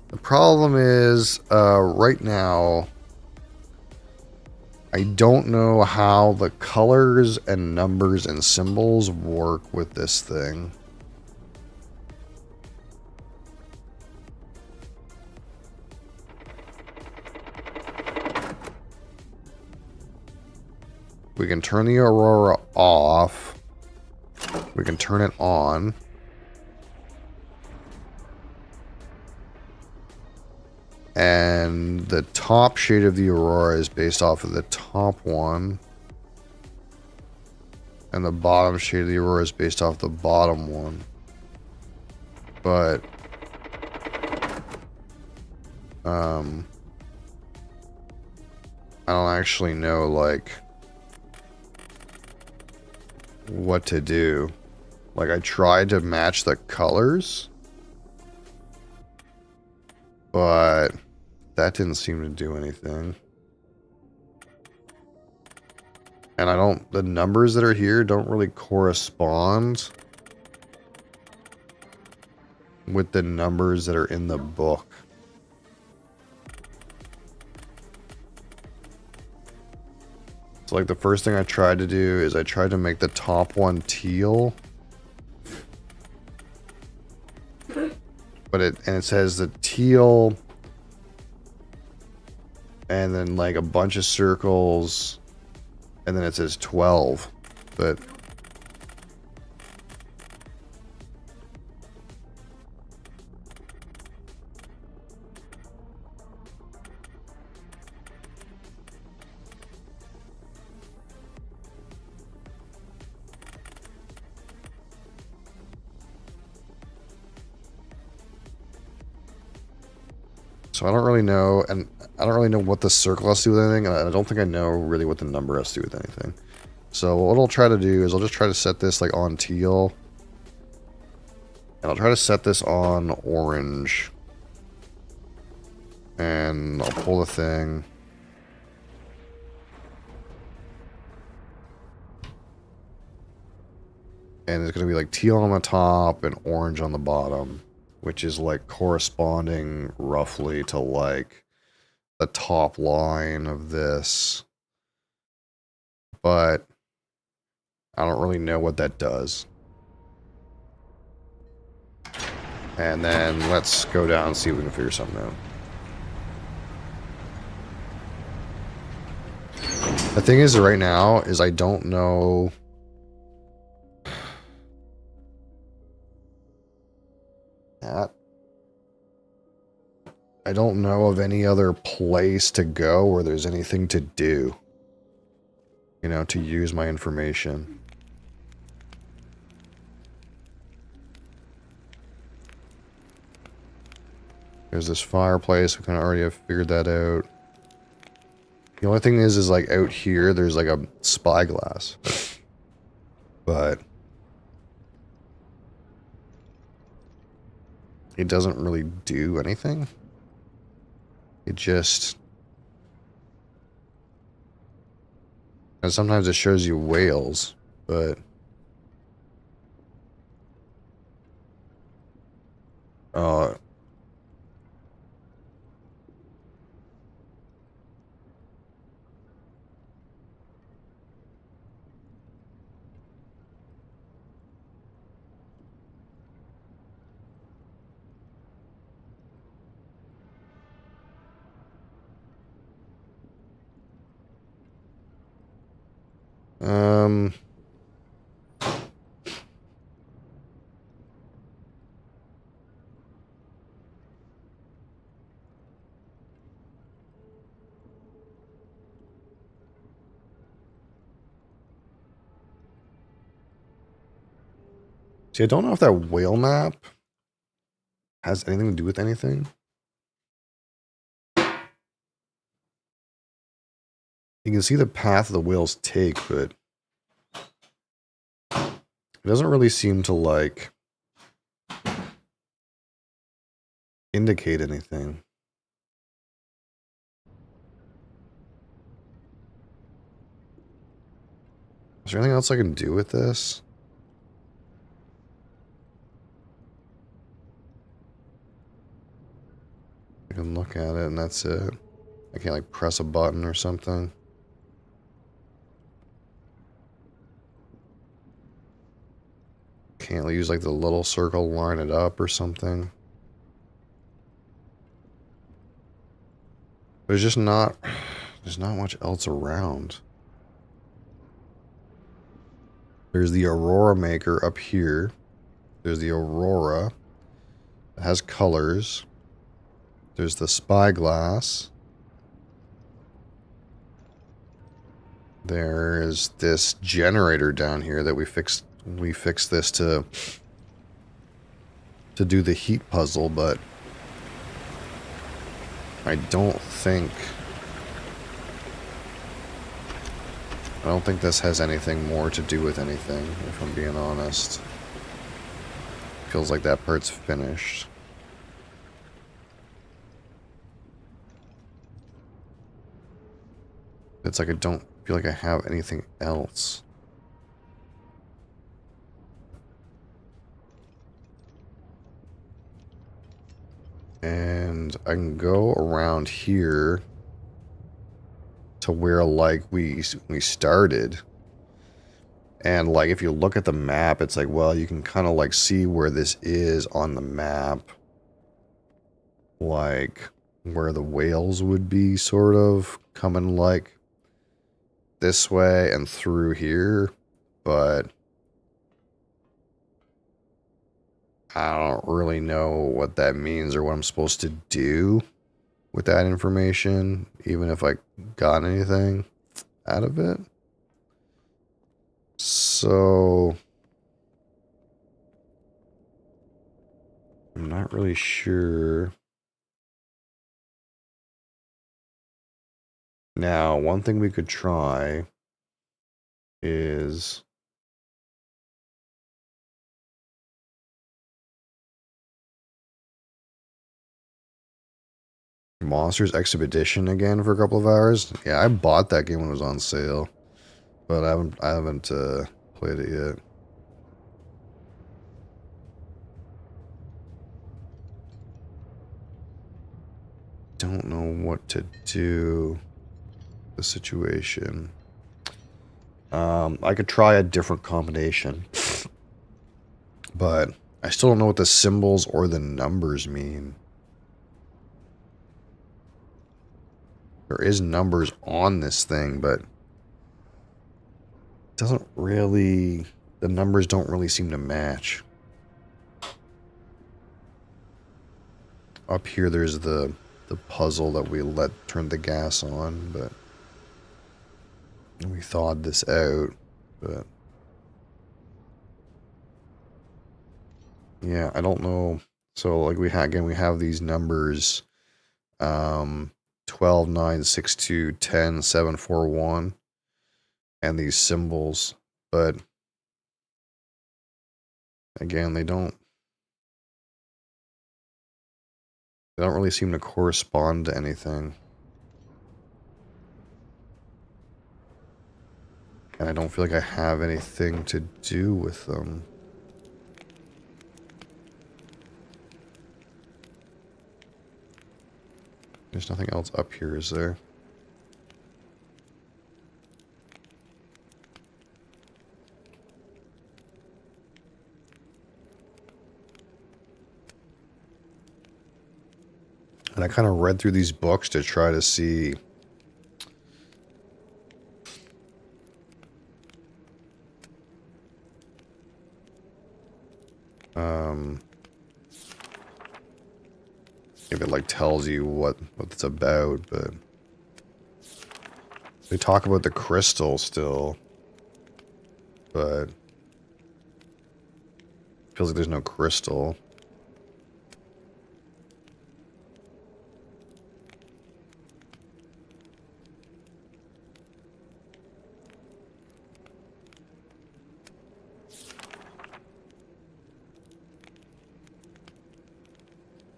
the problem is, right now, I don't know how the colors and numbers and symbols work with this thing. We can turn the aurora off. We can turn it on. And the top shade of the aurora is based off of the top one. And the bottom shade of the aurora is based off the bottom one. But I don't actually know, like, what to do. Like, I tried to match the colors, but that didn't seem to do anything. And the numbers that are here don't really correspond with the numbers that are in the book. So like the first thing I tried to do is I tried to make the top one teal. But it says the teal and then like a bunch of circles and then it says 12. But so I don't really know, and I don't really know what the circle has to do with anything, and I don't think I know really what the number has to do with anything. So what I'll try to do is I'll just try to set this like on teal. And I'll try to set this on orange. And I'll pull the thing. And it's going to be like teal on the top and orange on the bottom. Which is like corresponding roughly to like the top line of this. But I don't really know what that does. And then let's go down and see if we can figure something out. The thing is right now is I don't know. I don't know of any other place to go where there's anything to do. You know, to use my information. There's this fireplace. We kind of already have figured that out. The only thing is like out here, there's like a spyglass. But it doesn't really do anything. It just... And sometimes it shows you whales, but... Um... See, I don't know if that whale map has anything to do with anything. You can see the path the whales take, but it doesn't really seem to, like, indicate anything. Is there anything else I can do with this? I can look at it and that's it. I can't, like, press a button or something. Can't use, like, the little circle, line it up or something. There's just not... There's not much else around. There's the Aurora Maker up here. There's the Aurora. It has colors. There's the Spyglass. There's this generator down here that we fixed. We fixed this to do the heat puzzle, but I don't think this has anything more to do with anything, if I'm being honest. Feels like that part's finished. It's like I don't feel like I have anything else. And I can go around here to where, like, we started. And, like, if you look at the map, it's like, well, you can kind of, like, see where this is on the map. Like, where the whales would be, sort of, coming, like, this way and through here. But I don't really know what that means or what I'm supposed to do with that information, even if I got anything out of it. So I'm not really sure. Now, one thing we could try is Monsters Expedition again for a couple of hours. Yeah, I bought that game when it was on sale, but I haven't played it yet. Don't know what to do. The situation. I could try a different combination, but I still don't know what the symbols or the numbers mean. There is numbers on this thing, but it doesn't really... The numbers don't really seem to match. Up here there's the puzzle that we turned the gas on, but we thawed this out, but yeah, I don't know. So, like, we have these numbers, 12, 9, 6, 2, 10, 7, 4, 1, and these symbols, but again, they don't really seem to correspond to anything. And I don't feel like I have anything to do with them. There's nothing else up here, is there? And I kind of read through these books to try to see if it, like, tells you what it's about, but they talk about the crystal still, but Feels like there's no crystal.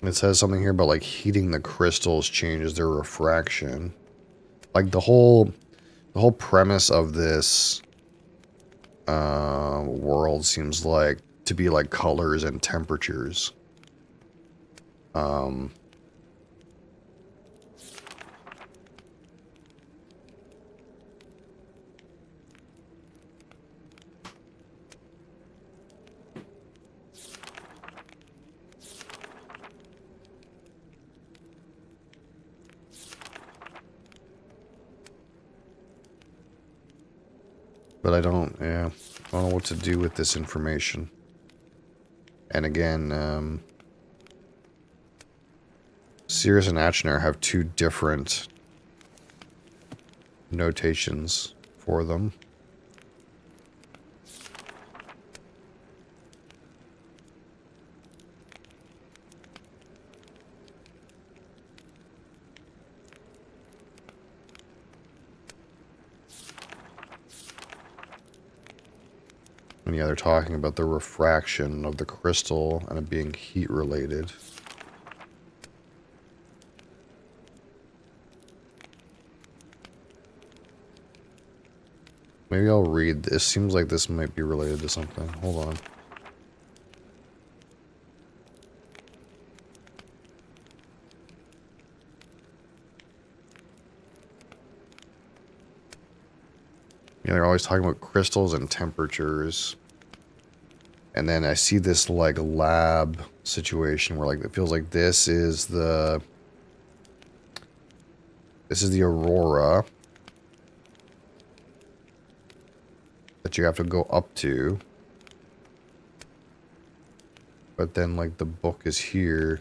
It says something here about like heating the crystals changes their refraction. Like the whole premise of this world seems like to be like colors and temperatures. But I don't know what to do with this information. And again, Sirius and Achenar have two different notations for them. And yeah, they're talking about the refraction of the crystal and it being heat related. Maybe I'll read this. Seems like this might be related to something. Hold on. Yeah, they're always talking about crystals and temperatures. And then I see this like lab situation where like it feels like this is the aurora that you have to go up to. But then like the book is here.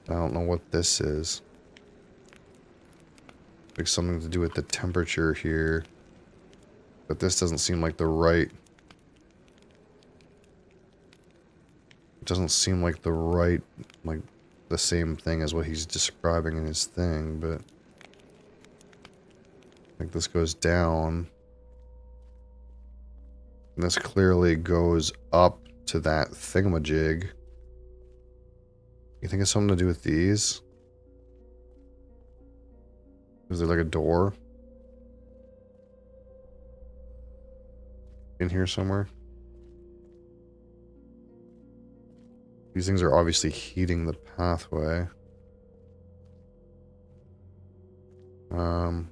I don't know what this is. Like something to do with the temperature here. But this doesn't seem like the right... It doesn't seem like the right, like, the same thing as what he's describing in his thing, but... Like, this goes down. And this clearly goes up to that thingamajig. You think it's something to do with these? Is there like a door? In here somewhere? These things are obviously heating the pathway. Oh,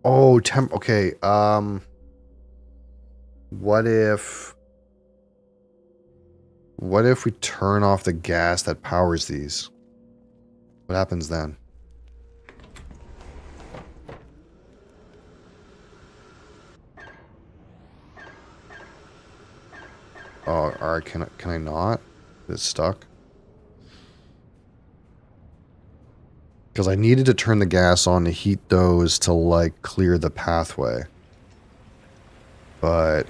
okay, what if we turn off the gas that powers these? What happens then? Oh, alright, can I not? Is it stuck? Because I needed to turn the gas on to heat those to, like, clear the pathway. But...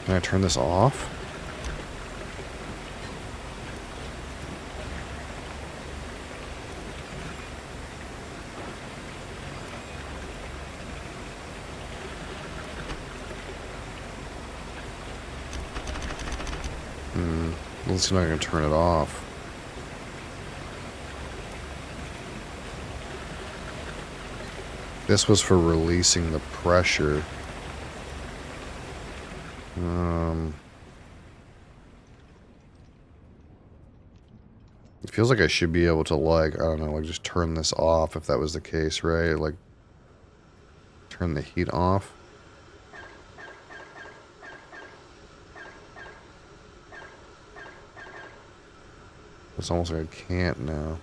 Can I turn this off? Let's see if I can turn it off. This was for releasing the pressure. It feels like I should be able to, like, I don't know, like just turn this off if that was the case, right? Like, turn the heat off. It's almost like I can't now.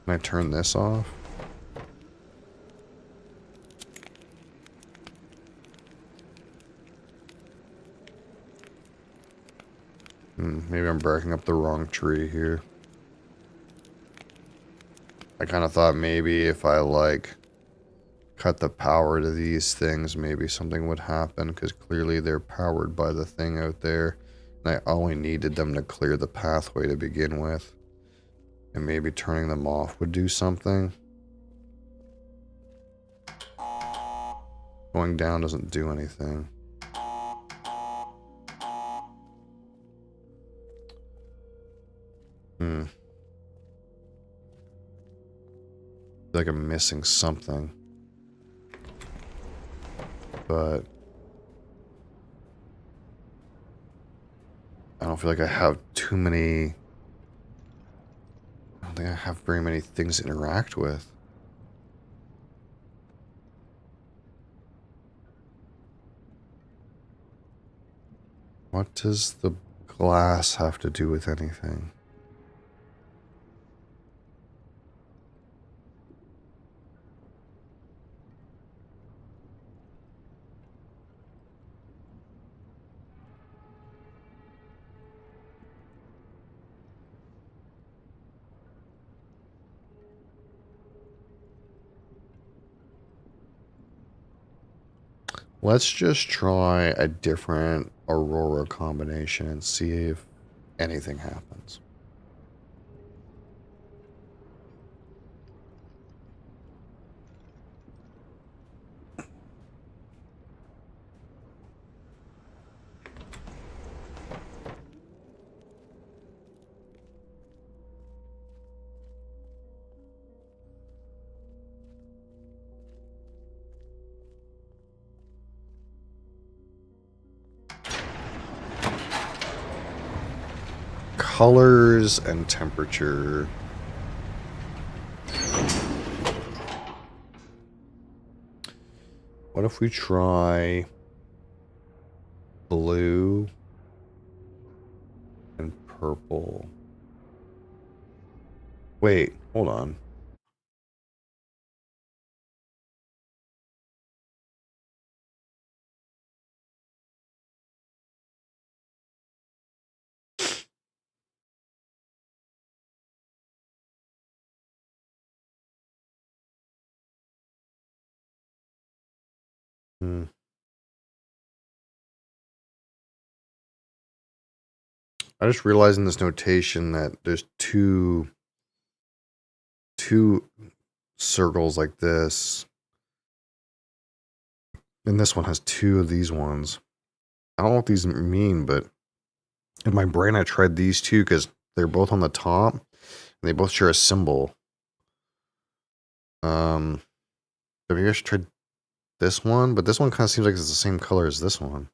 Can I turn this off? Maybe I'm barking up the wrong tree here. I kind of thought maybe if I like cut the power to these things, maybe something would happen, because clearly they're powered by the thing out there. And I only needed them to clear the pathway to begin with. And maybe turning them off would do something. Going down doesn't do anything. I feel like I'm missing something. But I don't feel like I have too many... I don't think I have very many things to interact with. What does the glass have to do with anything? Let's just try a different Aurora combination and see if anything happens. Colors and temperature. What if we try blue and purple? Wait, hold on. Hmm. I just realized in this notation that there's two circles like this. And this one has two of these ones. I don't know what these mean, but in my brain I tried these two because they're both on the top. And they both share a symbol. Maybe I should try this one, but this one kind of seems like it's the same color as this one.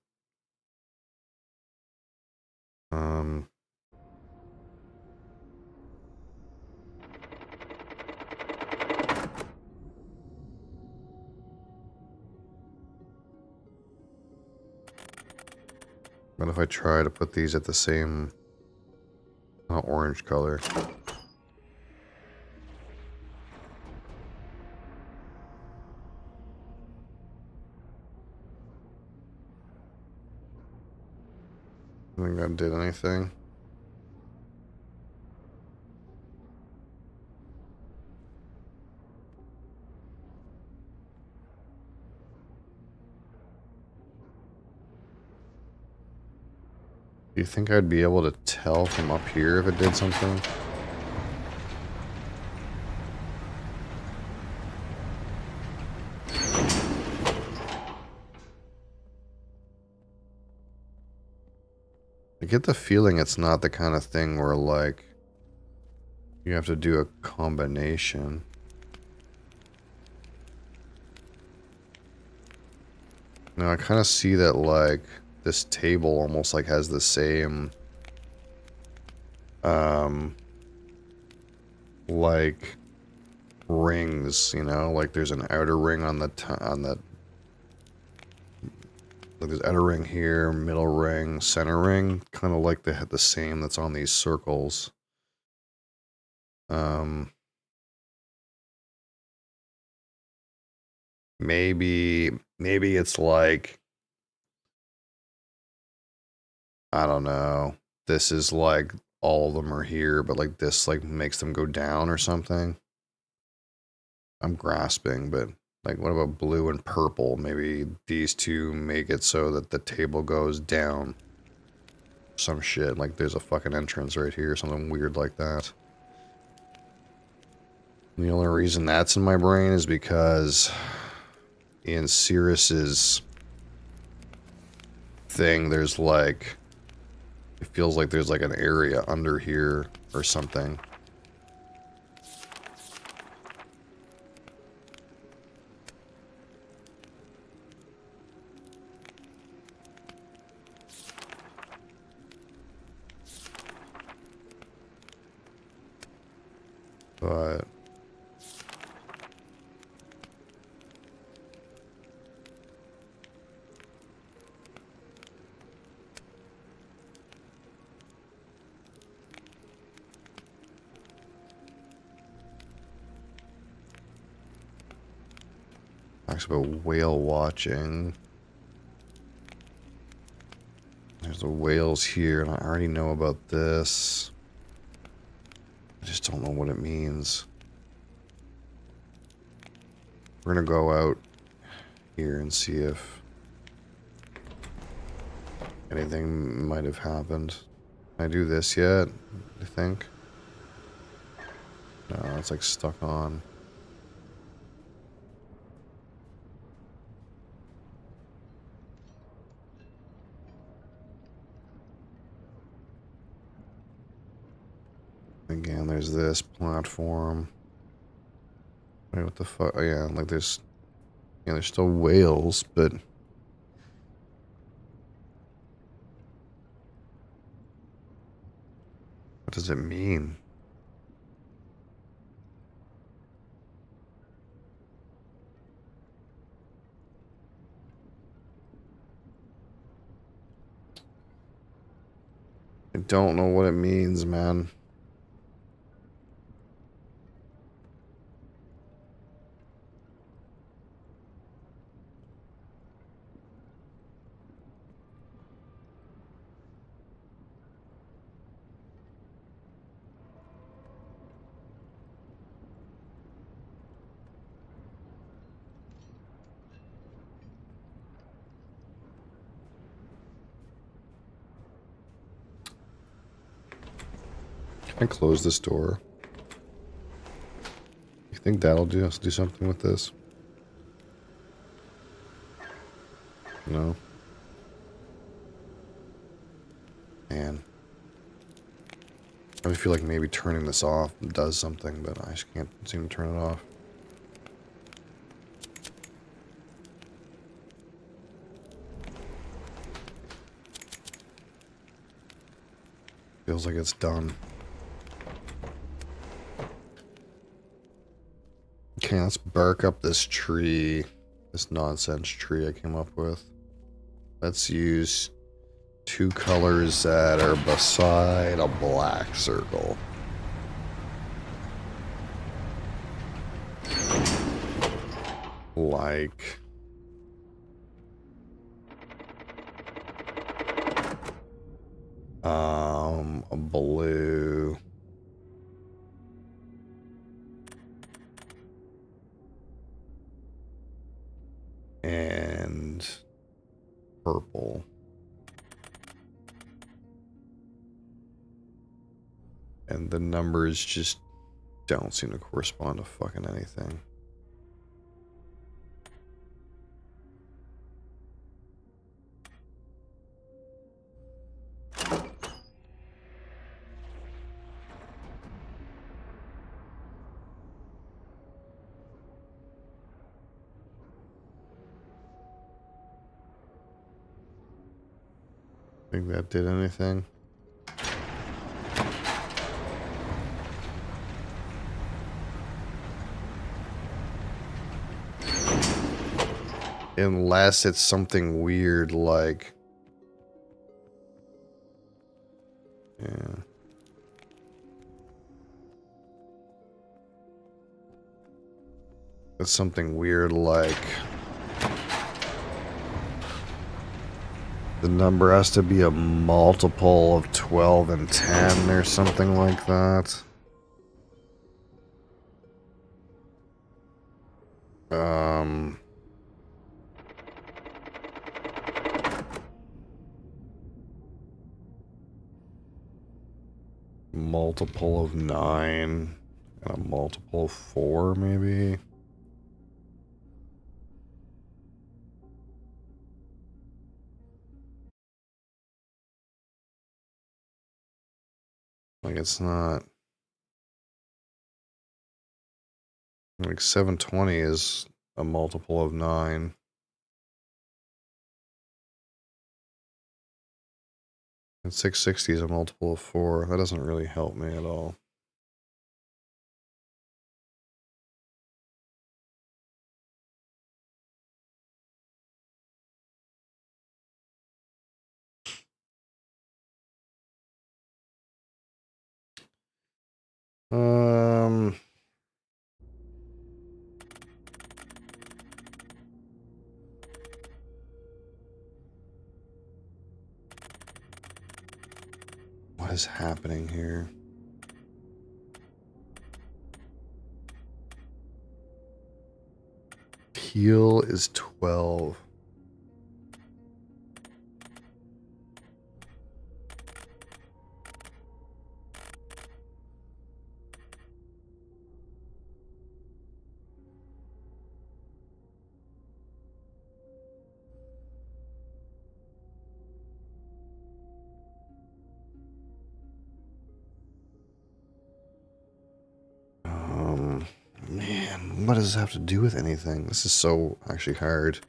What if I try to put these at the same orange color? I think that did anything. Do you think I'd be able to tell from up here if it did something? I get the feeling it's not the kind of thing where, like, you have to do a combination. Now I kind of see that, like, this table almost like has the same like rings, you know, like there's an outer ring on the like there's outer ring here, middle ring, center ring, kind of like they had the same that's on these circles. Maybe it's like, I don't know. This is like all of them are here, but like this like makes them go down or something. I'm grasping, but like, what about blue and purple? Maybe these two make it so that the table goes down. Some shit, like there's a fucking entrance right here, something weird like that. The only reason that's in my brain is because in Cirrus's thing, there's like, it feels like there's like an area under here or something. But talks about whale watching. There's the whales here, and I already know about this. I just don't know what it means. We're gonna go out here and see if anything might have happened. Can I do this yet? I think. No, it's like stuck on. Again, there's this platform. Wait, what the fuck? Oh, yeah, like there's still whales, but what does it mean? I don't know what it means, man. Can I close this door? You think that'll do something with this? No. Man. I feel like maybe turning this off does something, but I just can't seem to turn it off. Feels like it's done. Okay, let's bark up this tree. This nonsense tree I came up with. Let's use 2 colors that are beside a black circle. Like a blue. And purple. And the numbers just don't seem to correspond to fucking anything. Think that did anything? Unless it's something weird like... Yeah. It's something weird like... The number has to be a multiple of 12 and 10 or something like that. Um, multiple of 9 and a multiple of 4, maybe. Like, it's not... Like, 720 is a multiple of 9. And 660 is a multiple of 4. That doesn't really help me at all. Um... What is happening here? Heal is 12. Man, what does this have to do with anything? This is so actually hard.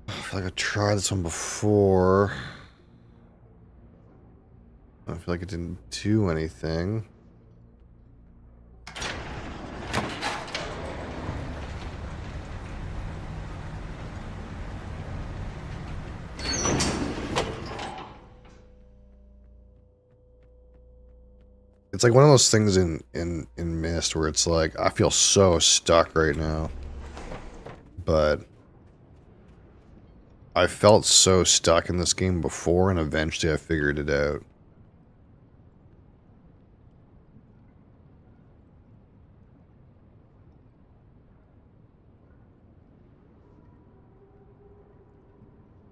I feel like I tried this one before. I feel like it didn't do anything. It's like one of those things in Myst where it's like, I feel so stuck right now. But I felt so stuck in this game before, and eventually I figured it out.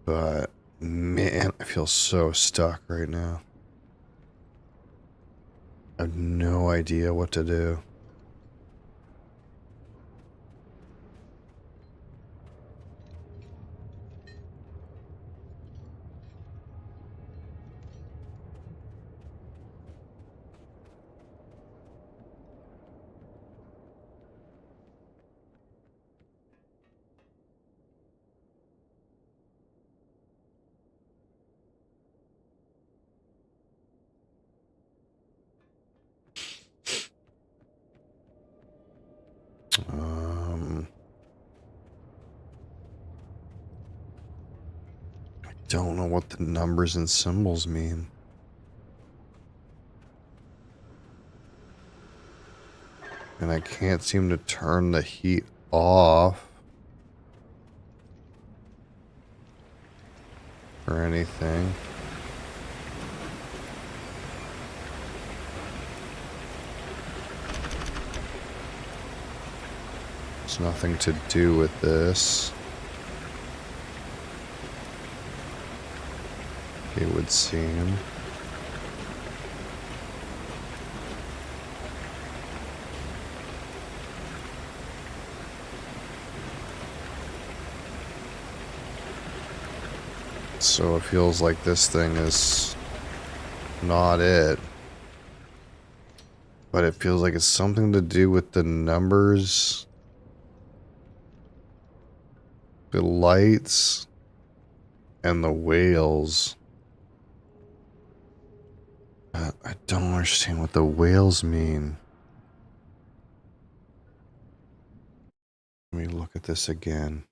But, man, I feel so stuck right now. I have no idea what to do. I don't know what the numbers and symbols mean. And I can't seem to turn the heat off. Or anything. There's nothing to do with this. It would seem. So it feels like this thing is not it. But it feels like it's something to do with the numbers, the lights, and the whales. I don't understand what the whales mean. Let me look at this again.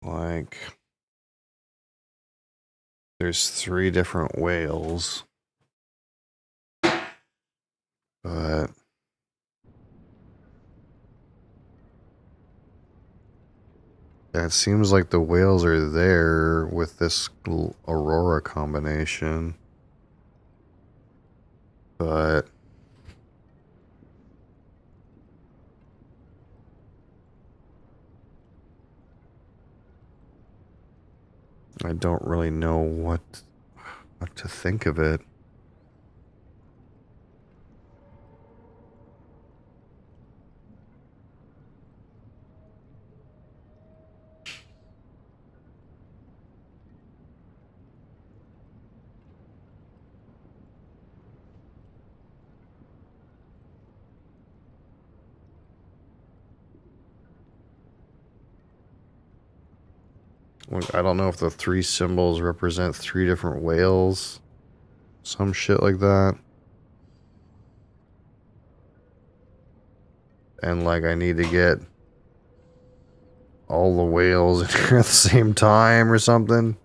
Like, there's 3 different whales, but it seems like the whales are there with this Aurora combination, but I don't really know what to think of it. Like, I don't know if the 3 symbols represent 3 different whales. Some shit like that. And like I need to get all the whales in here at the same time or something.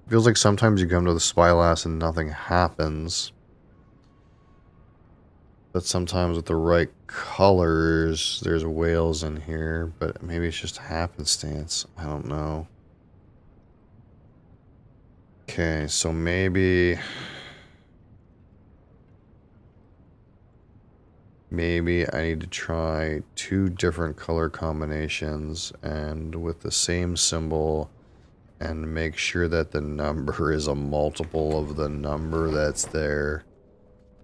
Feels like sometimes you come to the spyglass and nothing happens. But sometimes with the right colors, there's whales in here. But maybe it's just happenstance. I don't know. Okay, so maybe I need to try 2 different color combinations and with the same symbol and make sure that the number is a multiple of the number that's there.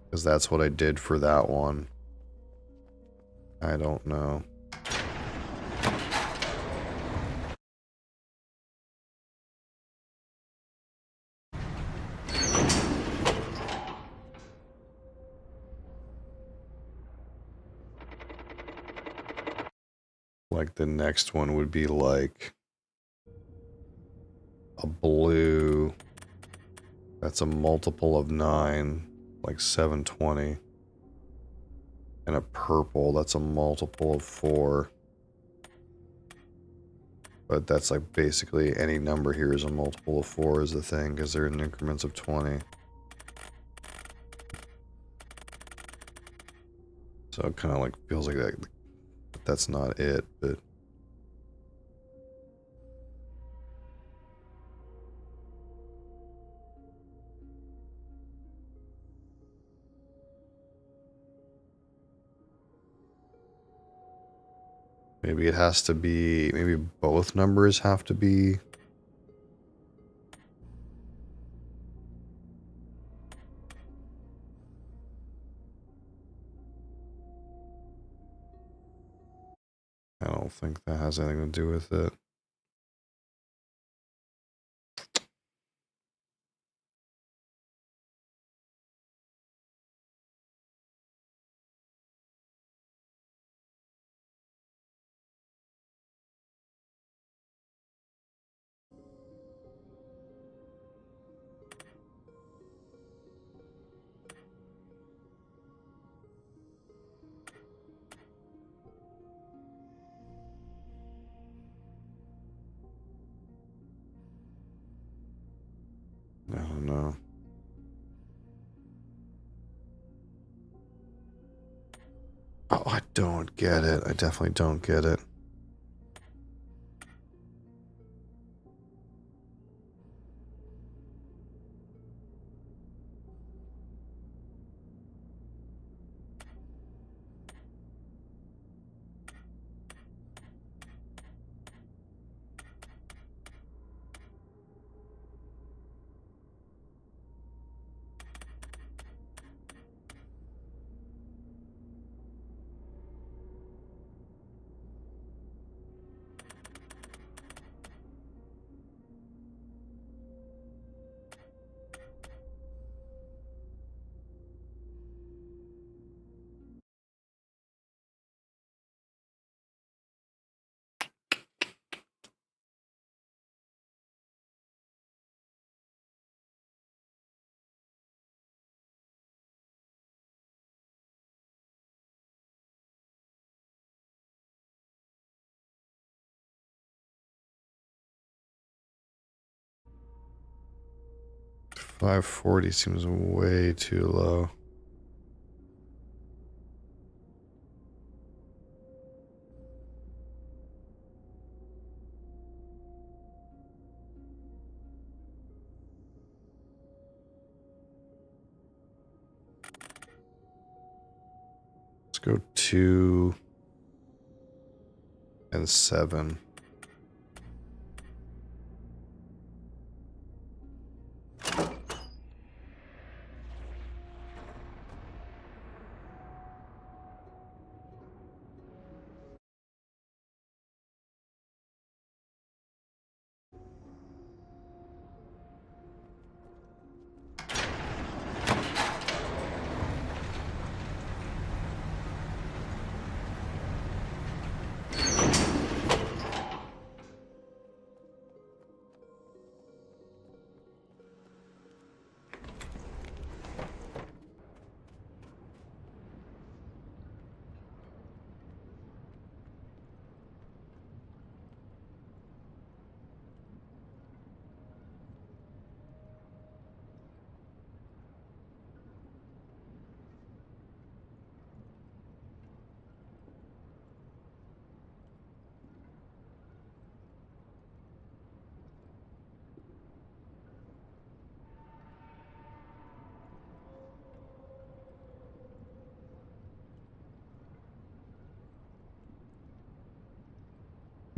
Because that's what I did for that one. I don't know. Like the next one would be like a blue that's a multiple of 9, like 720. And a purple that's a multiple of 4. But that's like basically any number here is a multiple of 4 is the thing, because they're in increments of 20. So it kind of like feels like that's not it, but maybe it has to be, maybe both numbers have to be. I don't think that has anything to do with it. I don't know. Oh, I don't get it. I definitely don't get it. 540 seems way too low. Let's go 2 and 7.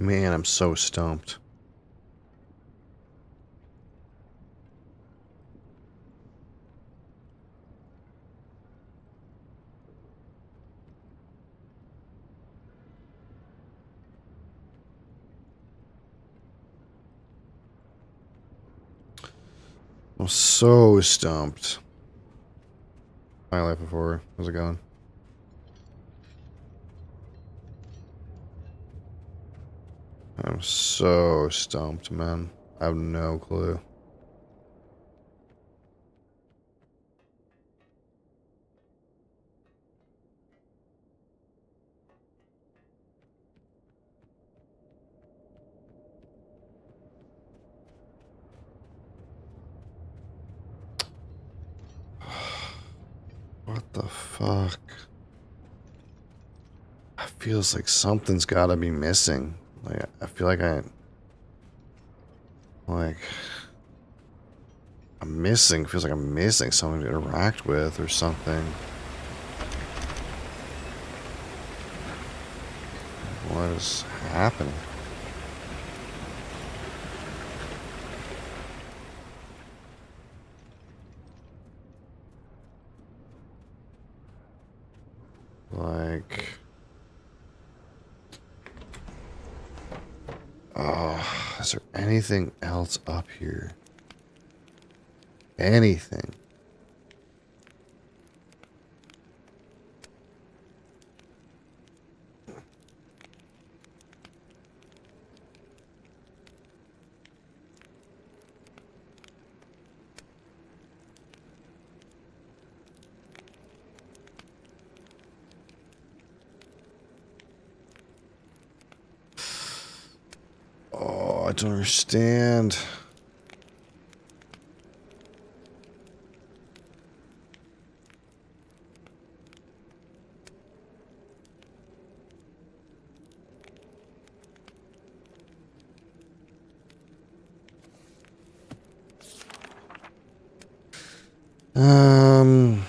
Man, I'm so stumped. I'm so stumped. My life before. How's it going? I'm so stumped, man. I have no clue. What the fuck? It feels like something's gotta be missing. Like, I feel like I'm missing. Feels like I'm missing something to interact with or something. What is happening? Like, oh, is there anything else up here? Anything? Oh, I don't understand. Um,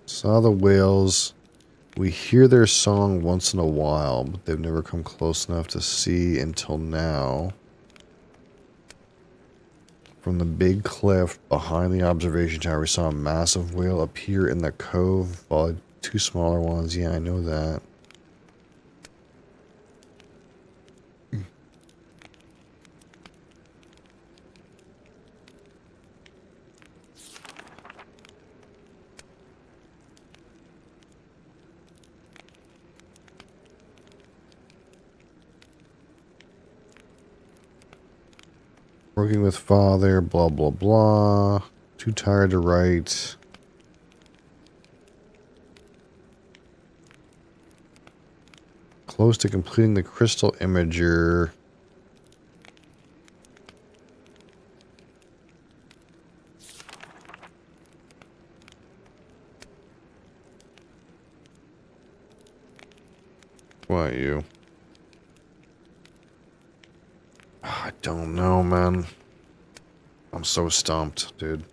saw the whales. We hear their song once in a while, but they've never come close enough to see until now. From the big cliff behind the observation tower, we saw a massive whale appear in the cove, followed two smaller ones. Yeah, I know that. Working with father, blah, blah, blah. Too tired to write. Close to completing the crystal imager. What, you? I don't know, man. I'm so stumped, dude.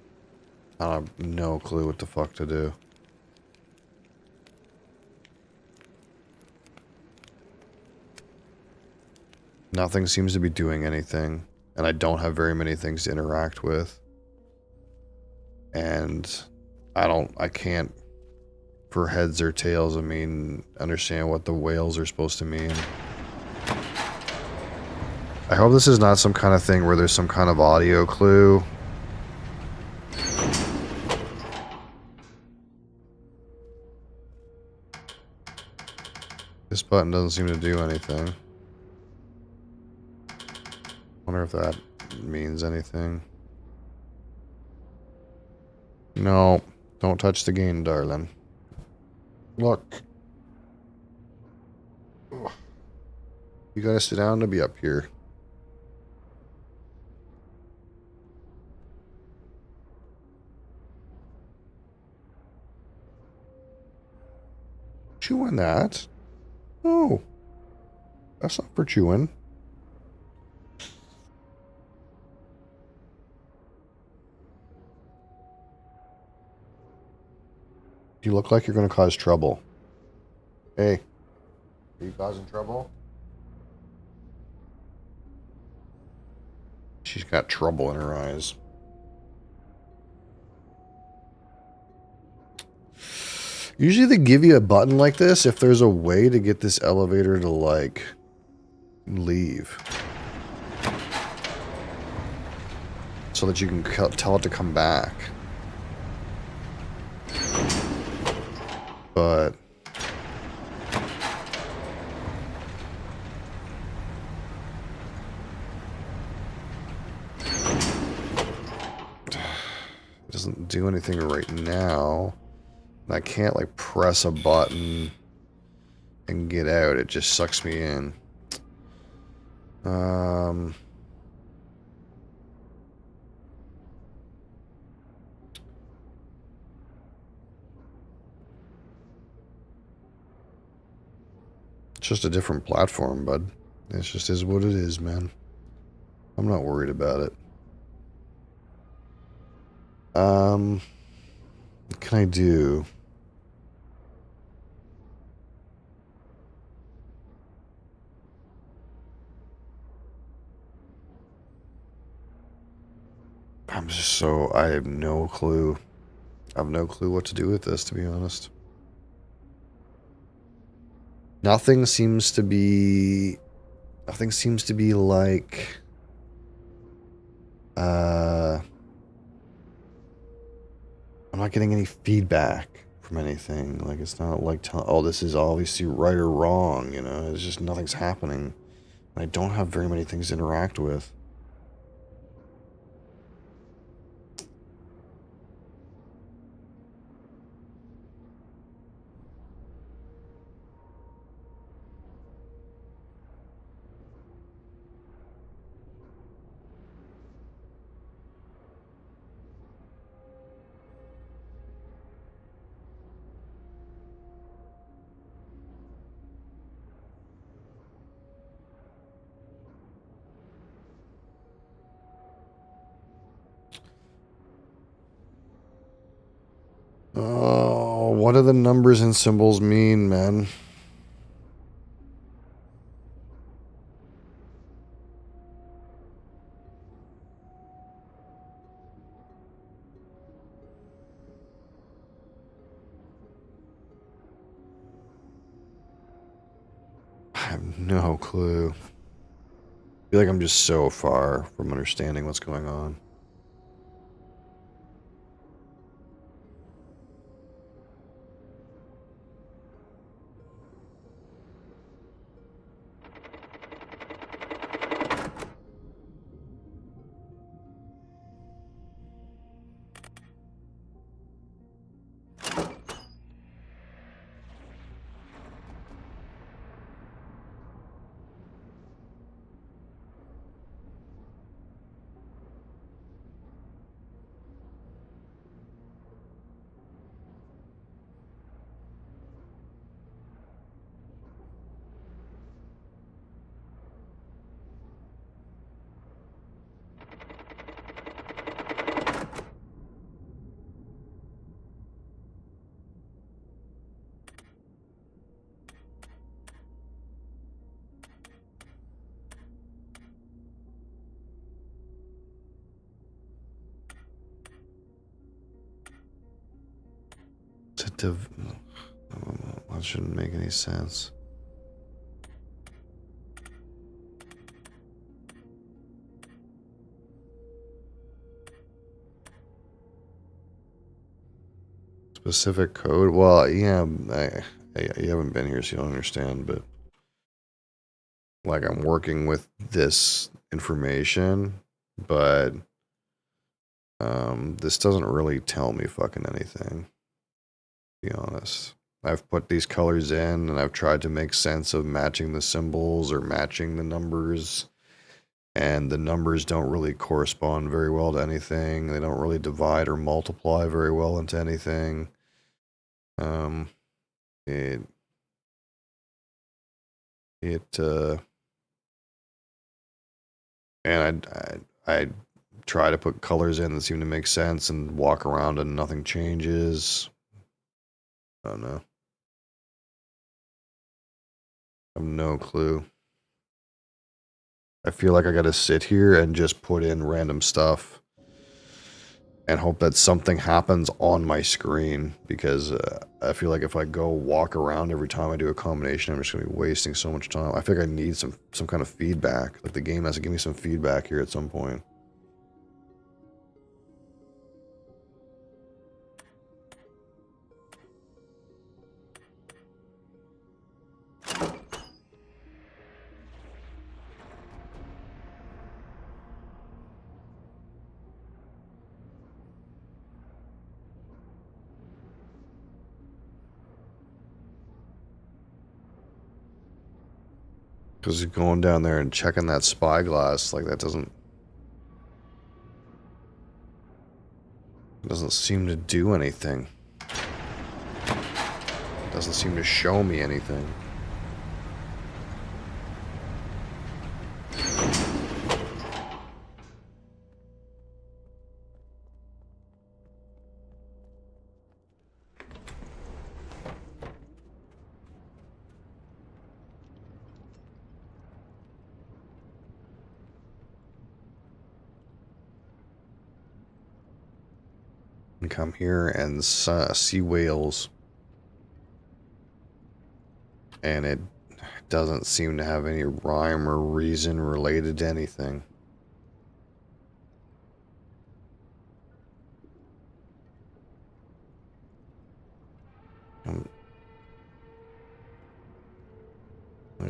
I have no clue what the fuck to do. Nothing seems to be doing anything, and I don't have very many things to interact with. And I can't, for heads or tails, understand what the whales are supposed to mean. I hope this is not some kind of thing where there's some kind of audio clue. This button doesn't seem to do anything. Wonder if that means anything. No, don't touch the game, darling. Look. You gotta sit down to be up here. Chewing that? Oh. That's not for chewing. You look like you're gonna cause trouble. Hey. Are you causing trouble? She's got trouble in her eyes. Usually they give you a button like this if there's a way to get this elevator to, like, leave. So that you can tell it to come back. But... it doesn't do anything right now. I can't, like, press a button and get out. It just sucks me in. It's just a different platform, bud. It just is what it is, man. I'm not worried about it. What can I do? I have no clue. I have no clue what to do with this, to be honest. Nothing seems to be like, I'm not getting any feedback from anything. Like, it's not like, oh, this is obviously right or wrong, you know? It's just nothing's happening. I don't have very many things to interact with. Oh, what do the numbers and symbols mean, man? I have no clue. I feel like I'm just so far from understanding what's going on. That shouldn't make any sense. Specific code? Well, yeah, you haven't been here, so you don't understand, but like I'm working with this information, but this doesn't really tell me fucking anything, to be honest. I've put these colors in and I've tried to make sense of matching the symbols or matching the numbers, and the numbers don't really correspond very well to anything. They don't really divide or multiply very well into anything. Um, it, and I try to put colors in that seem to make sense and walk around and nothing changes. I don't know. I have no clue. I feel like I gotta sit here and just put in random stuff and hope that something happens on my screen, because I feel like if I go walk around every time I do a combination, I'm just gonna be wasting so much time. I feel like I need some kind of feedback. Like the game has to give me some feedback here at some point. Because going down there and checking that spyglass, like that doesn't seem to do anything. It doesn't seem to show me anything. And come here and see whales, and it doesn't seem to have any rhyme or reason related to anything.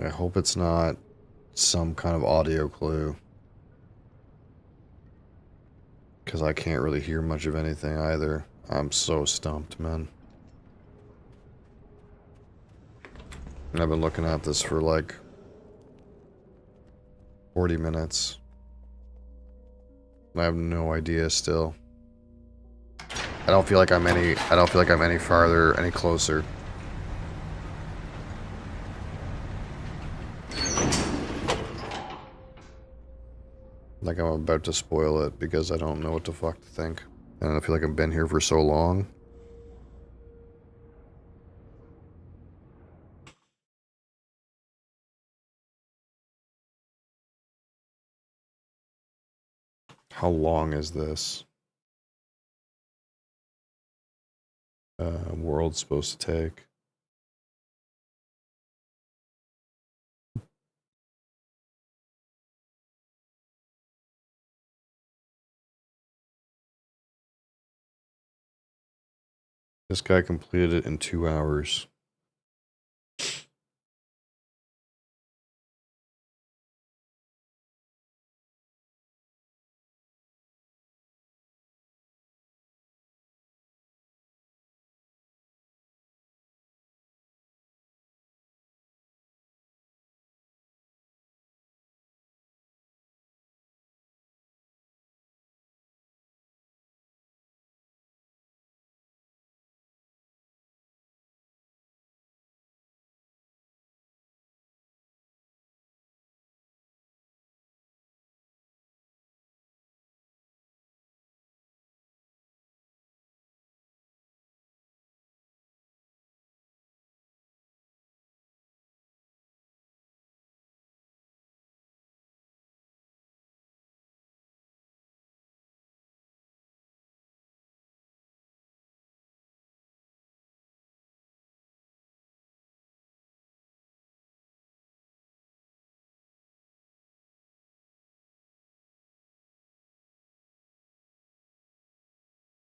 I hope it's not some kind of audio clue, because I can't really hear much of anything either. I'm so stumped, man. And I've been looking at this for like 40 minutes. I have no idea still. I don't feel like I'm any farther, any closer. Like I'm about to spoil it because I don't know what the fuck to think. And I feel like I've been here for so long. How long is this world supposed to take? This guy completed it in 2 hours.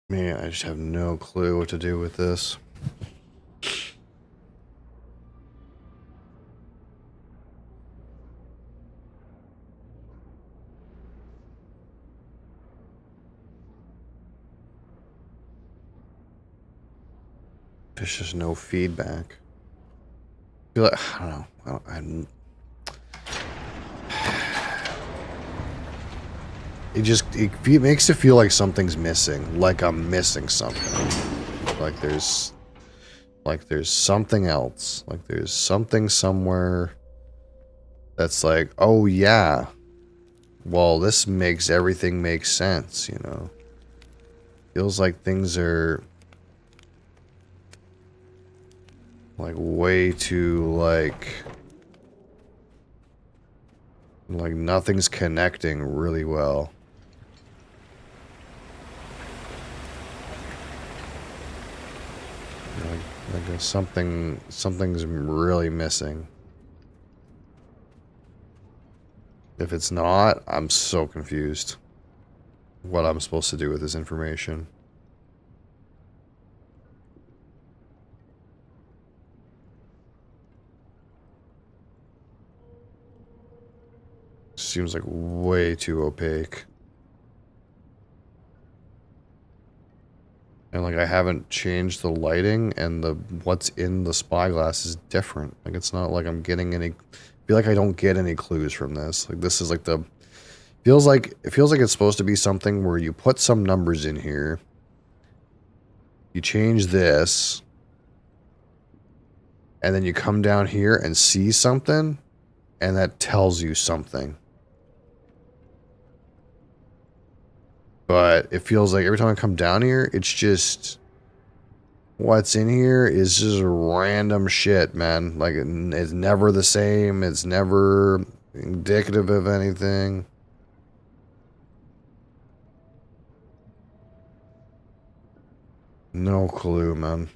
Man, I just have no clue what to do with this. There's just no feedback. I feel like, I don't know. It makes it feel like something's missing. Like I'm missing something. Like there's something else. Like there's something somewhere that's like, oh yeah. Well, this makes everything make sense, you know. Feels like things are like way too like nothing's connecting really well. Like something's really missing. If it's not, I'm so confused what I'm supposed to do with this information. Seems like way too opaque. And like I haven't changed the lighting and what's in the spyglass is different. Like it's not like I'm getting any, I feel like I don't get any clues from this. Like this is like it feels like it's supposed to be something where you put some numbers in here. You change this. And then you come down here and see something. And that tells you something. But it feels like every time I come down here, it's just... What's in here is just random shit, man. Like, it's never the same. It's never indicative of anything. No clue, man.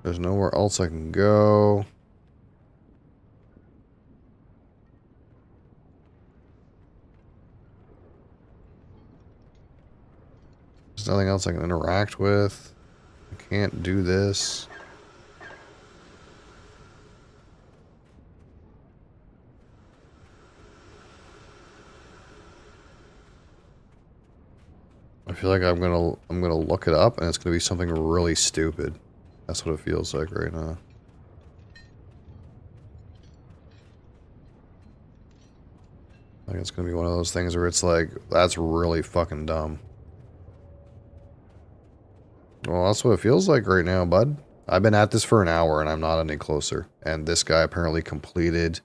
There's nowhere else I can go. There's nothing else I can interact with. I can't do this. I feel like I'm gonna look it up and it's gonna be something really stupid. That's what it feels like right now. Like it's gonna be one of those things where it's like, that's really fucking dumb. Well, that's what it feels like right now, bud. I've been at this for an hour and I'm not any closer. And this guy apparently completed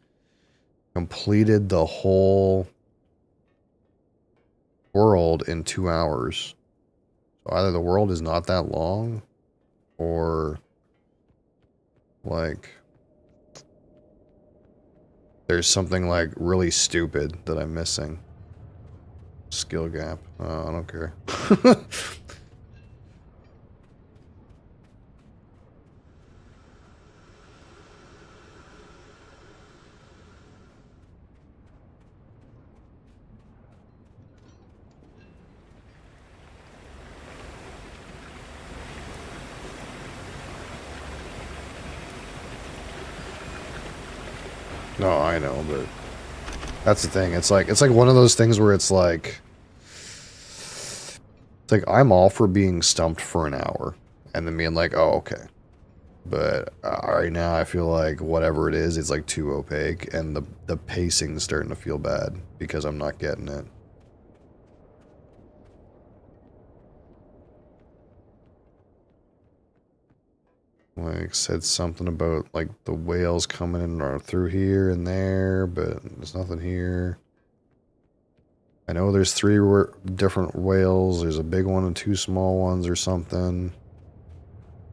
the whole world in 2 hours. So either the world is not that long, or like there's something like really stupid that I'm missing. Skill gap. I don't care. No, I know, but that's the thing. It's like one of those things where it's like I'm all for being stumped for an hour and then being like, oh, okay. But right now I feel like whatever it is, it's like too opaque and the pacing's starting to feel bad because I'm not getting it. Like said something about like the whales coming in or through here and there, but there's nothing here. I know there's 3 different whales. There's a big one and 2 small ones or something.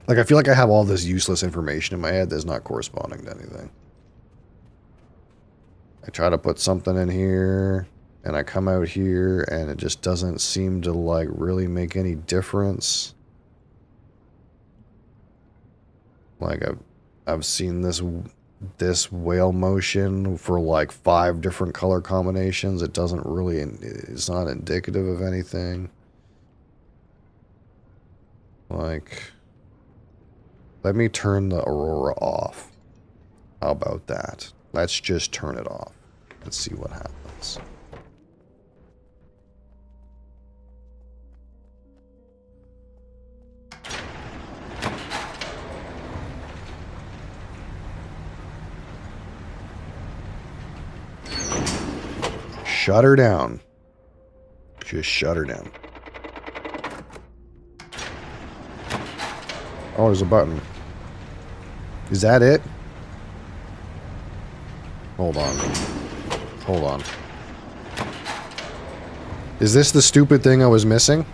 Like I feel like I have all this useless information in my head that's not corresponding to anything. I try to put something in here. and I come out here and it just doesn't seem to like really make any difference. Like I've seen this whale motion for like 5 different color combinations. It doesn't really, it's not indicative of anything. Like, let me turn the aurora off. How about that? Let's just turn it off and see what happens. Shut her down. Just shut her down. Oh, there's a button. Is that it? Hold on. Hold on. Is this the stupid thing I was missing?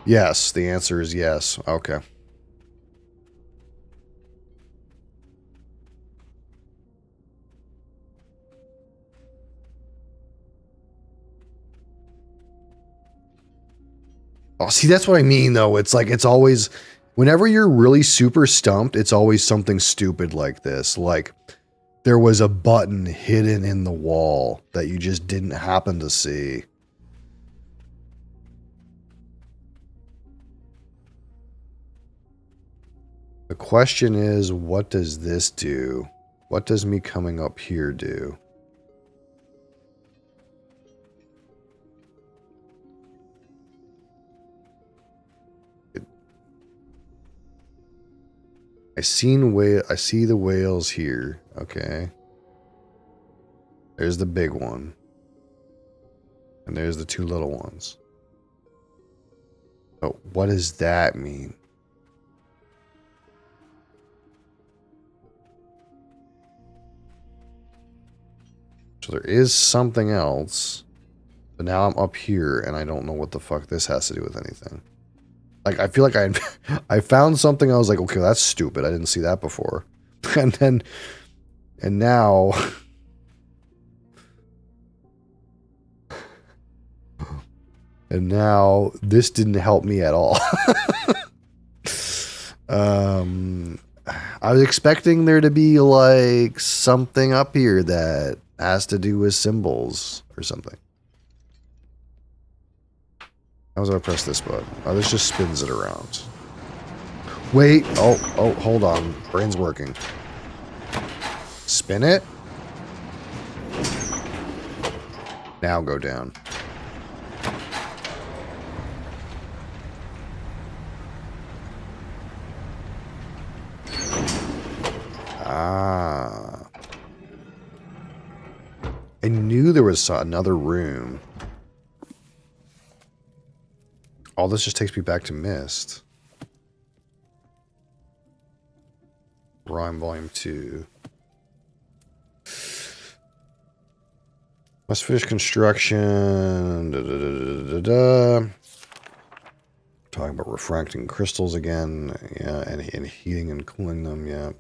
Yes, the answer is yes. Okay. Oh, see, that's what I mean, though. It's like, it's always, whenever you're really super stumped, it's always something stupid like this. Like, there was a button hidden in the wall that you just didn't happen to see. The question is, what does this do? What does me coming up here do? I see the whales here. Okay. There's the big one. And there's the 2 little ones. But what does that mean? So there is something else. But now I'm up here and I don't know what the fuck this has to do with anything. Like, I feel like I found something. I was like, okay, that's stupid. I didn't see that before. And now... And now this didn't help me at all. I was expecting there to be like something up here that has to do with symbols or something. How was I press this button? Oh, this just spins it around. Wait. Oh, hold on. Brain's working. Spin it. Now go down. Ah. I knew there was another room. All this just takes me back to Myst. Rime Volume 2. Must finish construction. Talking about refracting crystals again. Yeah, and heating and cooling them, yeah.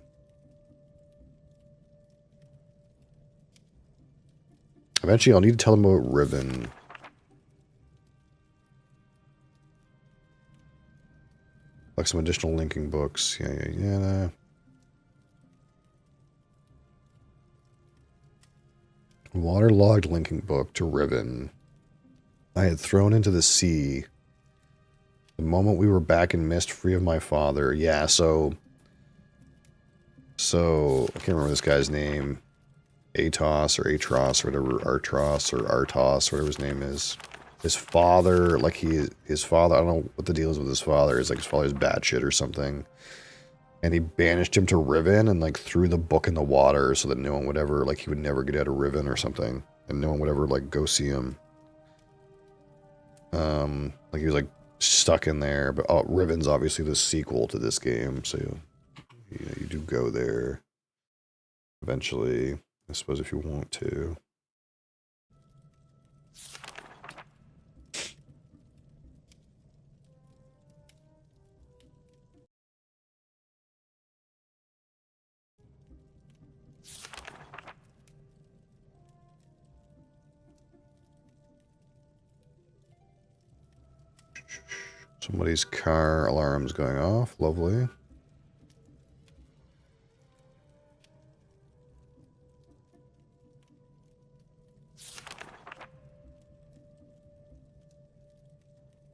Eventually, I'll need to tell them about Ribbon. Like some additional linking books. Yeah. Waterlogged linking book to Ribbon. I had thrown into the sea. The moment we were back in Myst, free of my father. Yeah, so I can't remember this guy's name. Atos or Atros or whatever, Artros or Artos, whatever his name is. His father, like his father, I don't know what the deal is with his father. It's like his father's batshit or something. And he banished him to Riven and like threw the book in the water so that no one would ever, like he would never get out of Riven or something. And no one would ever like go see him. Like he was like stuck in there. But Riven's obviously the sequel to this game. So you do go there eventually. I suppose if you want to. Somebody's car alarm's going off. Lovely.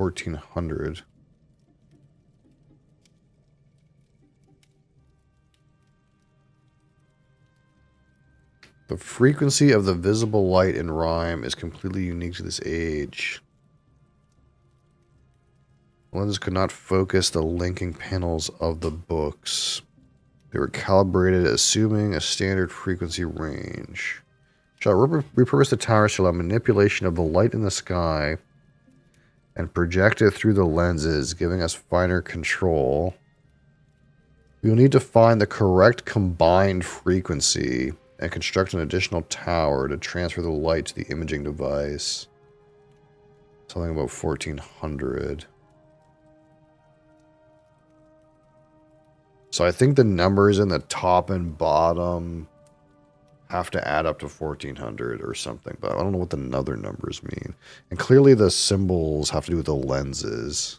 $1,400. The frequency of the visible light in Rime is completely unique to this age. Lenses could not focus the linking panels of the books. They were calibrated assuming a standard frequency range. Shall repurpose the towers to allow manipulation of the light in the sky and project it through the lenses, giving us finer control. We will need to find the correct combined frequency and construct an additional tower to transfer the light to the imaging device. Something about 1,400. So I think the numbers in the top and bottom have to add up to 1,400 or something, but I don't know what the other numbers mean. And clearly the symbols have to do with the lenses.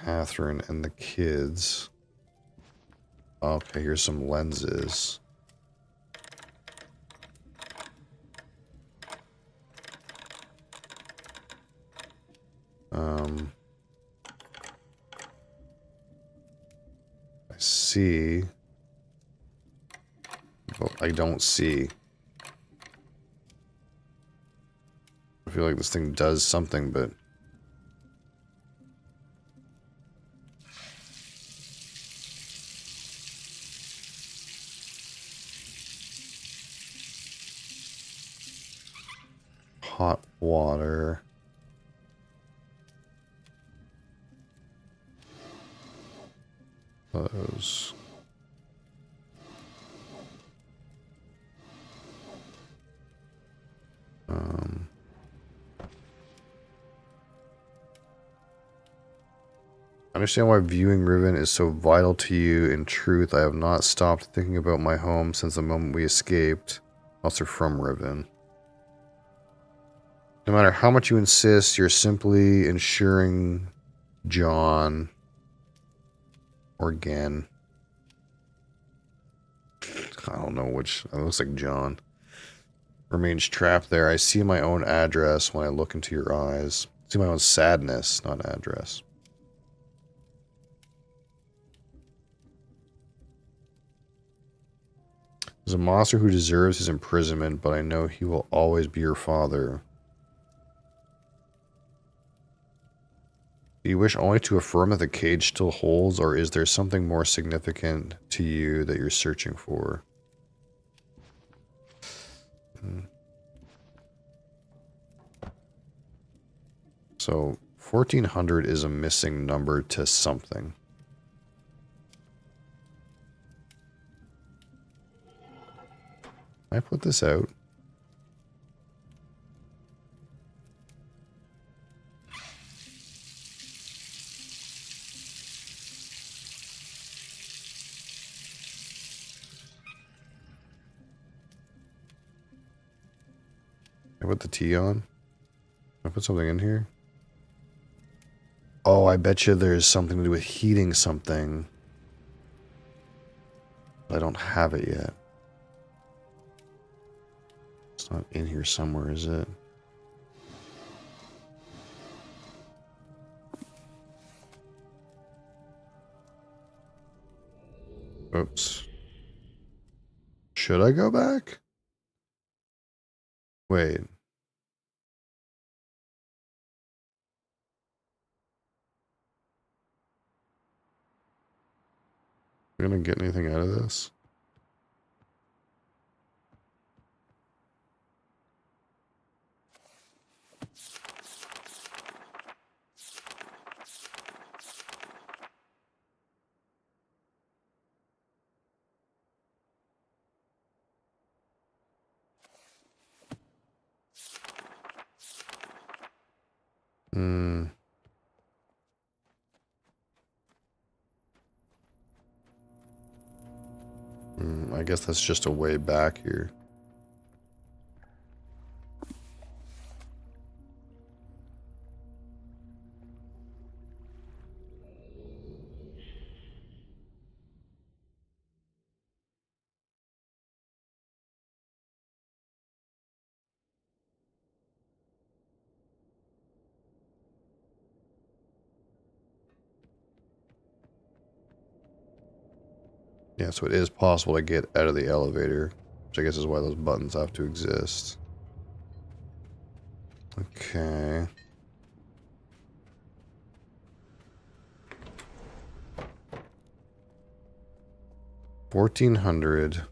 Catherine and the kids. Okay, here's some lenses. I see. But I don't see. I feel like this thing does something, but... Hot water. Those. I understand why viewing Riven is so vital to you. In truth, I have not stopped thinking about my home since the moment we escaped. Also from Riven. No matter how much you insist, you're simply ensuring John or Gen. I don't know which. It looks like John. Remains trapped there. I see my own address when I look into your eyes. I see my own sadness, not address. There's a monster who deserves his imprisonment, but I know he will always be your father. Do you wish only to affirm that the cage still holds, or is there something more significant to you that you're searching for? So, 1,400 is a missing number to something. Can I put this out? Can I put the T on? Can I put something in here? Oh, I bet you there's something to do with heating something. I don't have it yet. It's not in here somewhere, is it? Oops. Should I go back? Wait. Am I gonna get anything out of this? I guess that's just a way back here. Yeah, so it is possible to get out of the elevator, which I guess is why those buttons have to exist. Okay. $1,400.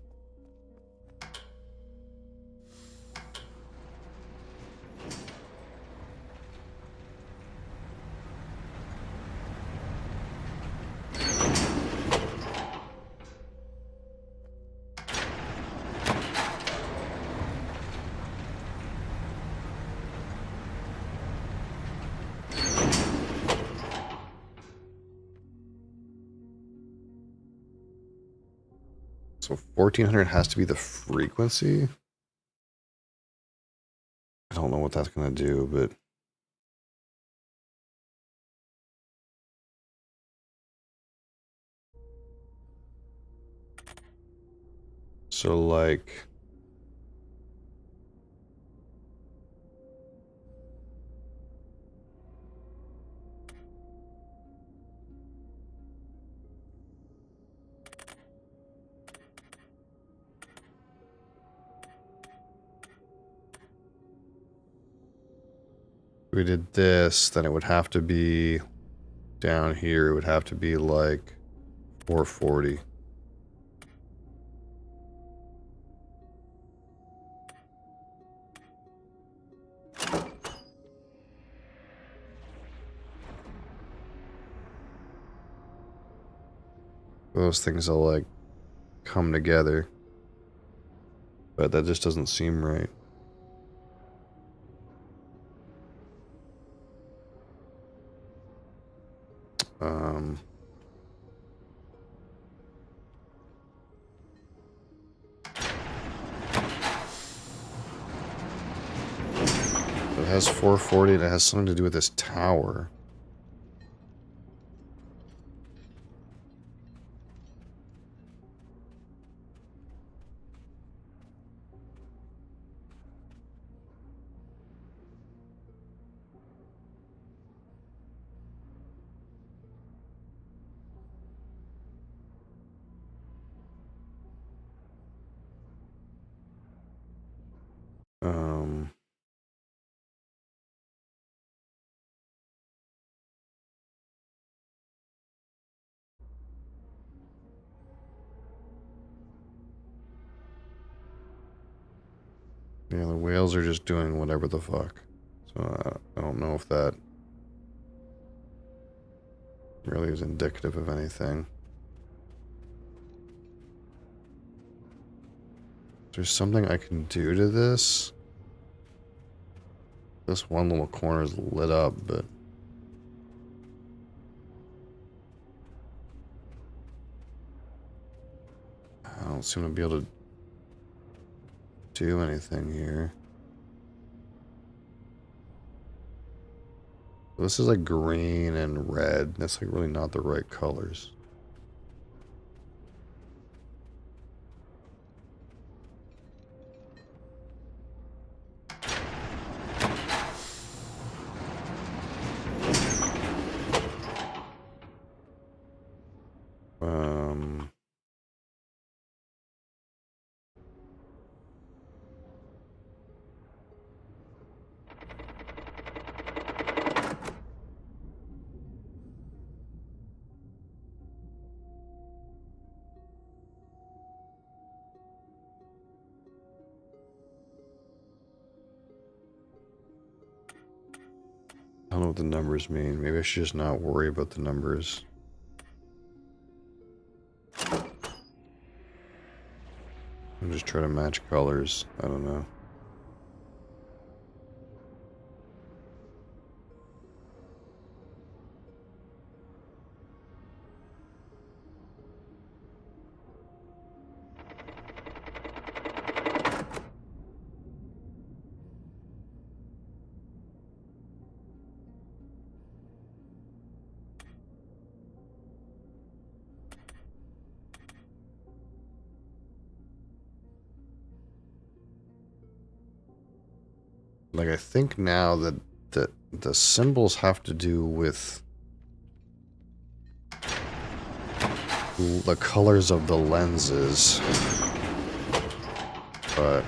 So 1,400 has to be the frequency. I don't know what that's going to do, but so like if we did this, then it would have to be down here. It would have to be like 440. Those things will like come together, but that just doesn't seem right. Um, it has 440 and it has something to do with this tower. Um, yeah, the whales are just doing whatever the fuck. So I don't know if that really is indicative of anything. There's something I can do to this. This one little corner is lit up, but I don't seem to be able to do anything here. This is like green and red. That's like really not the right colors. Um, I don't know what the numbers mean. Maybe I should just not worry about the numbers. I'm just trying to match colors. I don't know. Like, I think now that the symbols have to do with the colors of the lenses. But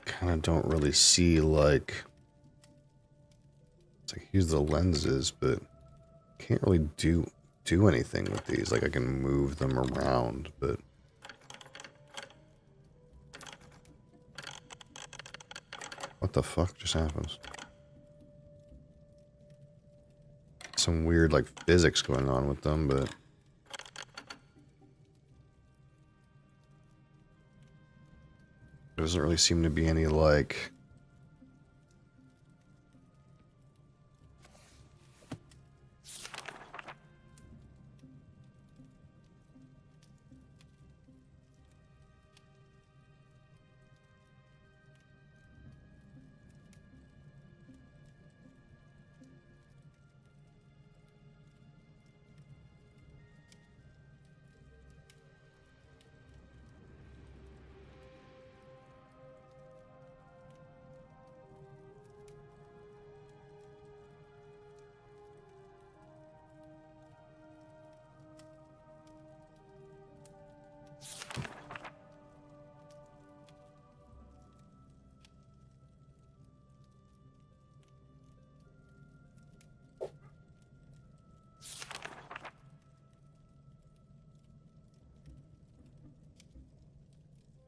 kind of don't really see, like, it's like here's the lenses, but can't really do anything with these. Like, I can move them around, but what the fuck just happens? Some weird, like, physics going on with them, but there doesn't really seem to be any, like,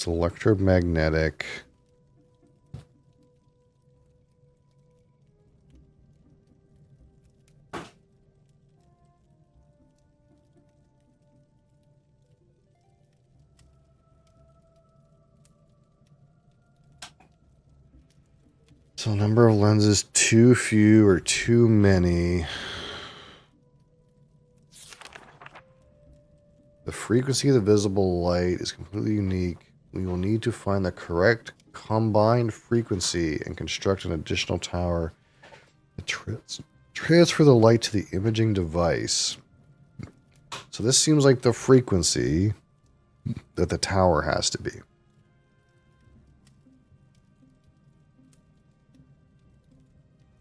it's electromagnetic. So number of lenses, too few or too many. The frequency of the visible light is completely unique. We will need to find the correct combined frequency and construct an additional tower to transfer the light to the imaging device. So this seems like the frequency that the tower has to be.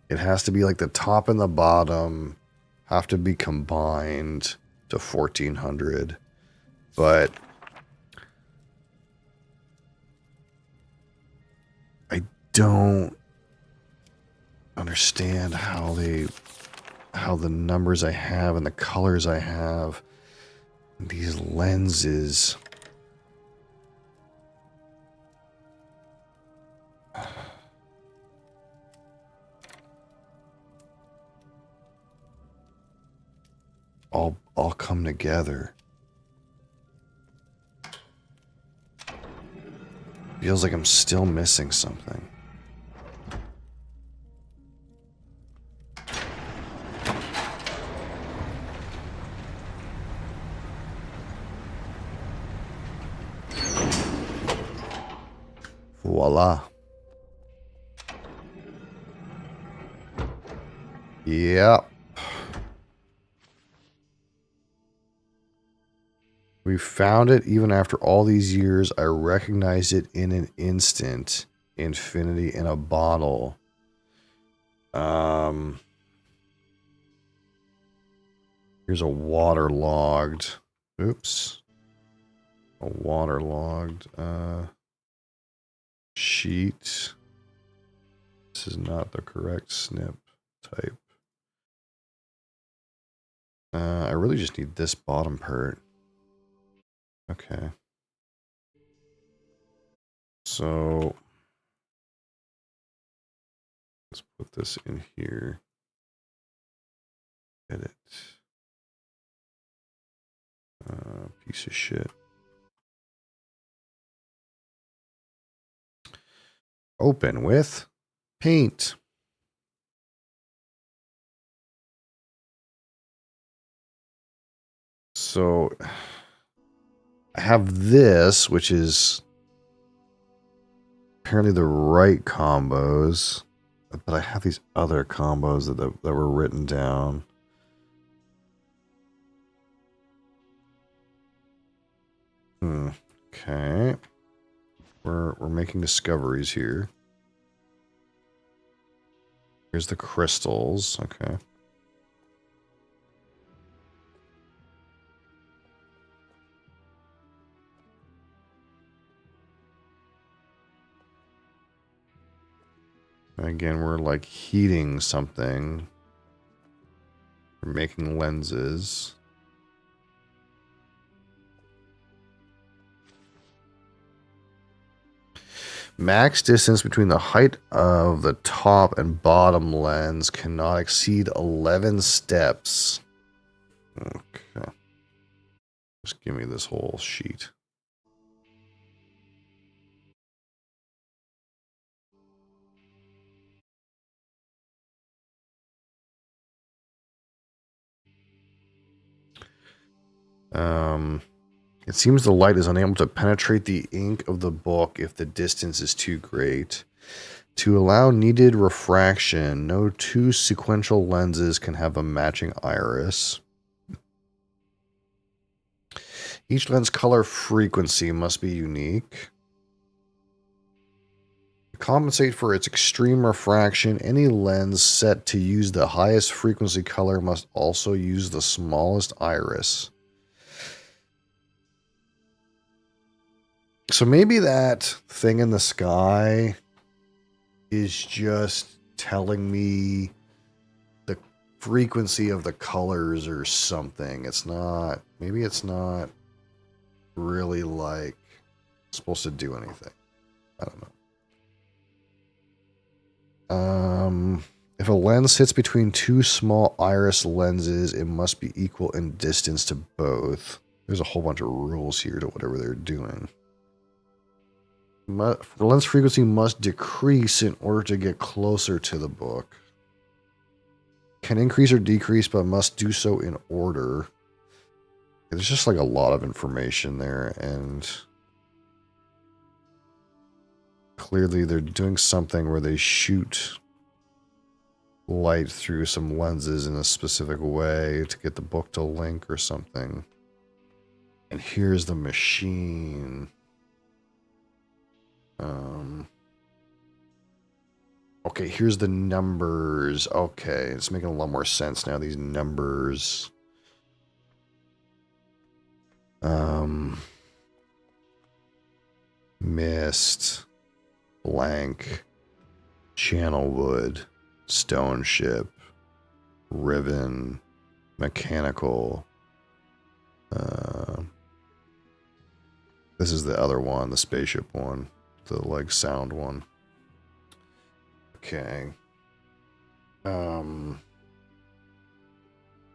It has to be like the top and the bottom have to be combined to 1400. But I don't understand how the numbers I have and the colors I have, these lenses, all come together. Feels like I'm still missing something. Voila. Yep. We found it even after all these years. I recognized it in an instant. Infinity in a bottle. Here's a waterlogged. Oops. A waterlogged sheet. This is not the correct snip type. I really just need this bottom part. Okay. So let's put this in here. Edit. Piece of shit. Open with paint. So I have this, which is apparently the right combos, but I have these other combos that were written down. Okay. We're making discoveries here. Here's the crystals. Okay. And again, we're like heating something. We're making lenses. Max distance between the height of the top and bottom lens cannot exceed 11 steps. Okay. Just give me this whole sheet. It seems the light is unable to penetrate the ink of the book if the distance is too great. To allow needed refraction, no two sequential lenses can have a matching iris. Each lens color frequency must be unique. To compensate for its extreme refraction, any lens set to use the highest frequency color must also use the smallest iris. So maybe that thing in the sky is just telling me the frequency of the colors or something. It's not, maybe it's not really like supposed to do anything. I don't know. If a lens sits between two small iris lenses, it must be equal in distance to both. There's a whole bunch of rules here to whatever they're doing. The lens frequency must decrease in order to get closer to the book. Can increase or decrease, but must do so in order. There's just like a lot of information there, and clearly they're doing something where they shoot light through some lenses in a specific way to get the book to link or something. And here's the machine. Okay, here's the numbers. Okay, it's making a lot more sense now, these numbers. Myst, blank, channel wood, stone ship, ribbon, mechanical. This is the other one, the spaceship one, the like sound one. Okay.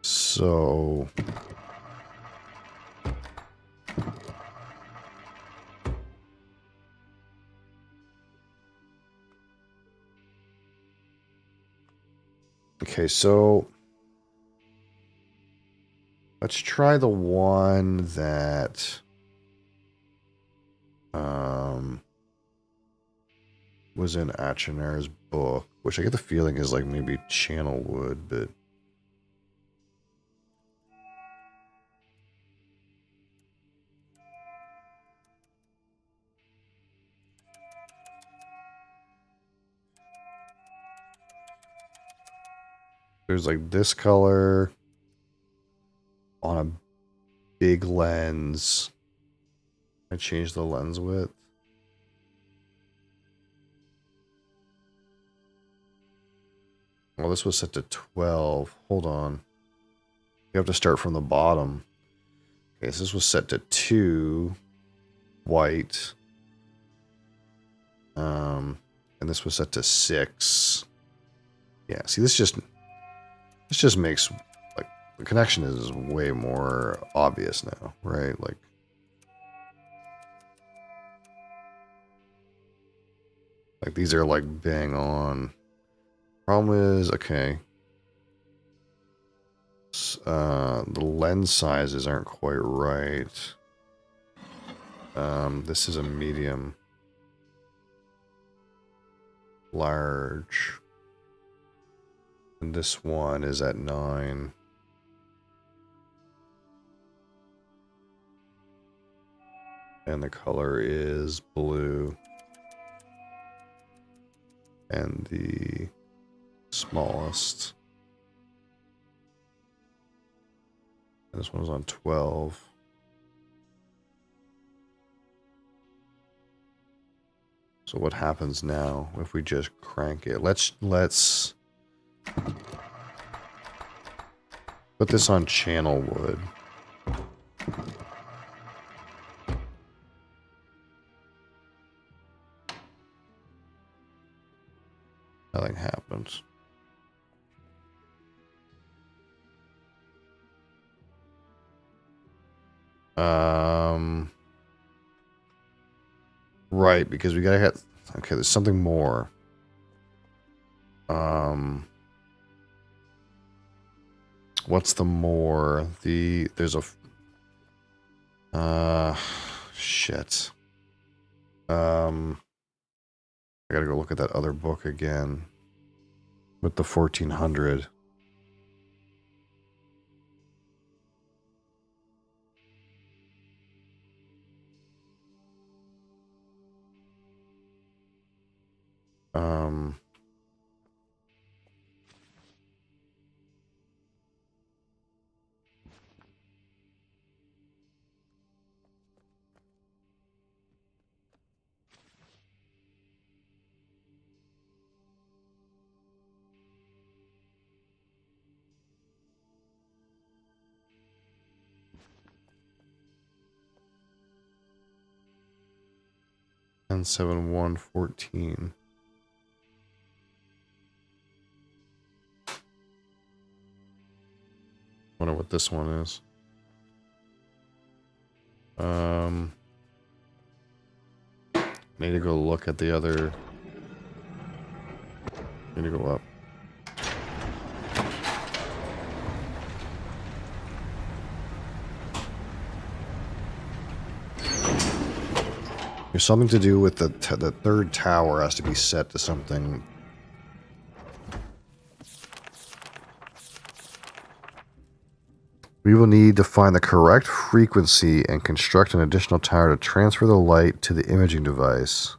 So okay, so let's try the one that was in Achinar's book, which I get the feeling is like maybe channel wood, but there's like this color on a big lens. I changed the lens width. Well, this was set to 12. Hold on. You have to start from the bottom. Okay, so this was set to 2 white. And this was set to 6. Yeah, see, this just makes like the connection is way more obvious now, right? Like these are like bang on. Problem is, okay. The lens sizes aren't quite right. This is a medium. Large. And this one is at 9. And the color is blue. And the smallest. And this one's on 12. So what happens now if we just crank it? Let's put this on channel wood. Nothing happens. Right, because we gotta get... Okay, there's something more. What's the more? There's a... shit. I gotta go look at that other book again. With the 1400. And 7114. Wonder what this one is. Need to go look at the other. Need to go up. There's something to do with the third tower has to be set to something. We will need to find the correct frequency and construct an additional tower to transfer the light to the imaging device.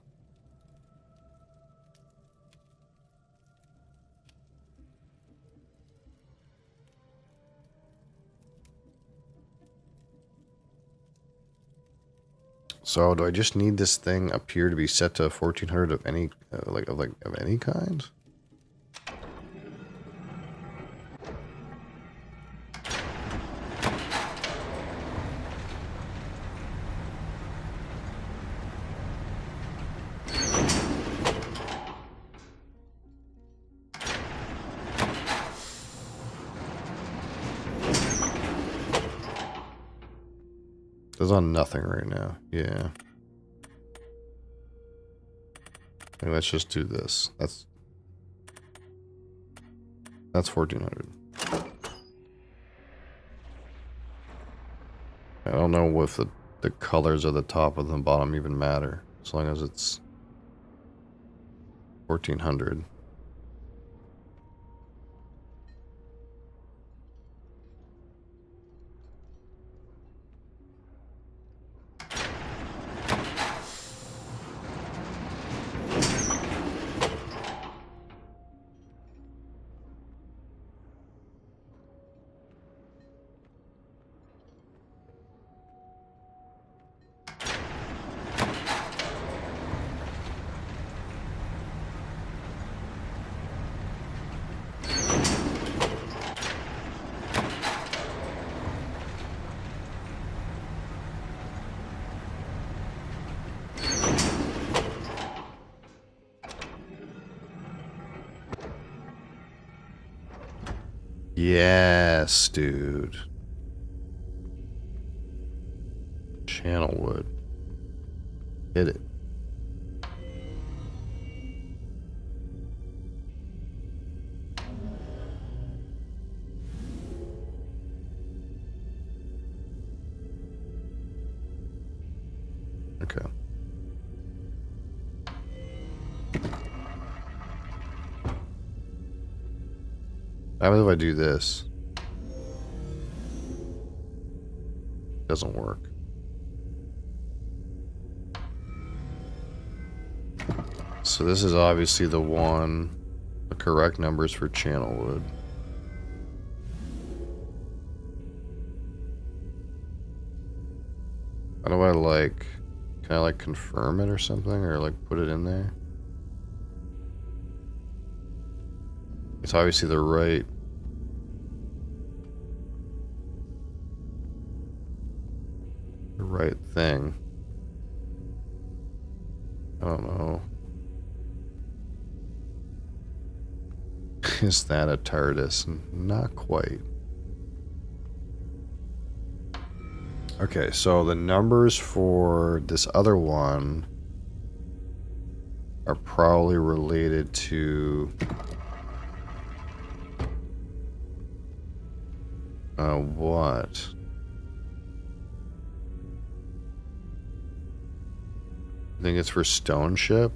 So, do I just need this thing up here to be set to 1400 of any of any kind? It's on nothing right now. Yeah. Okay, let's just do this. That's 1400. I don't know if the colors of the top and the bottom even matter, as long as it's 1400. Yes, dude. Channel wood. Hit it. Okay. How about if I do this? Doesn't work. So this is obviously the one, the correct numbers for channel wood. How do I like, can I like confirm it or something, or like put it in there? It's obviously the right thing. I don't know. Is that a TARDIS? Not quite. Okay, so the numbers for this other one are probably related to what? I think it's for Stone Ship.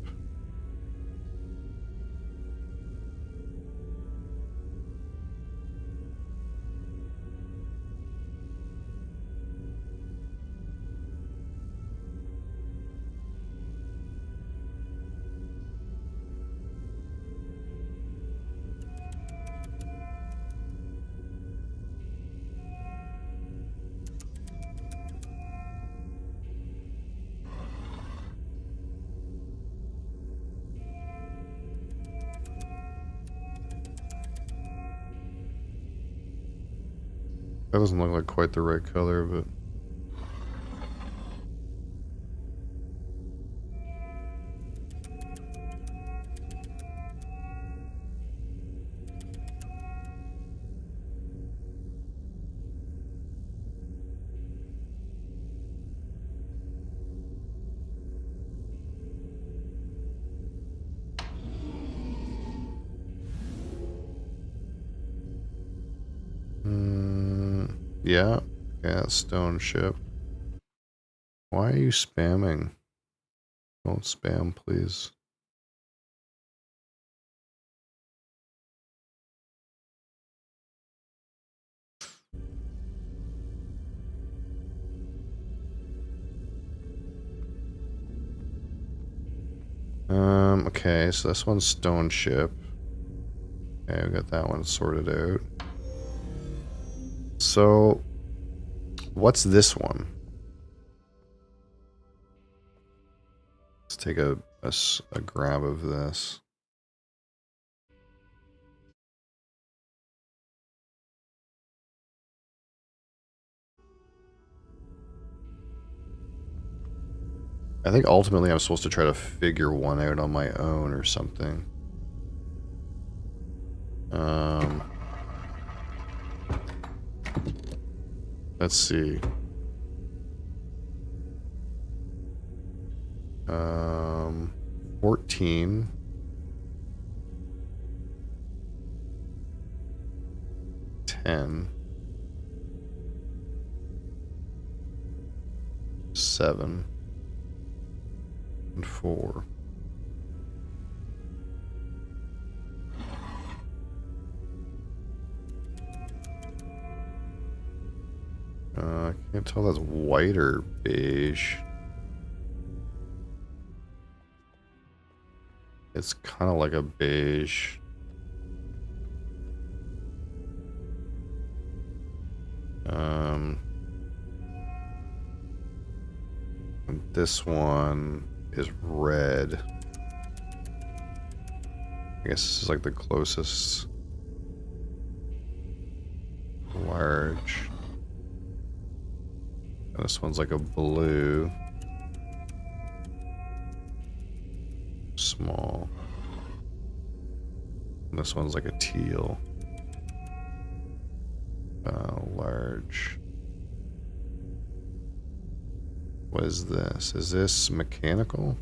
That doesn't look like quite the right color, but... yeah. Yeah, Stone Ship. Why are you spamming? Don't spam, please. Okay, so this one's Stone Ship. Okay, we got that one sorted out. So, what's this one? Let's take a grab of this. I think ultimately I'm supposed to try to figure one out on my own or something. Let's see. 14. 10. 7. And 4. I can't tell if that's white or beige. It's kind of like a beige. And this one is red. I guess this is like the closest. Large. And this one's like a blue. Small. And this one's like a teal. Large. What is this? Is this mechanical?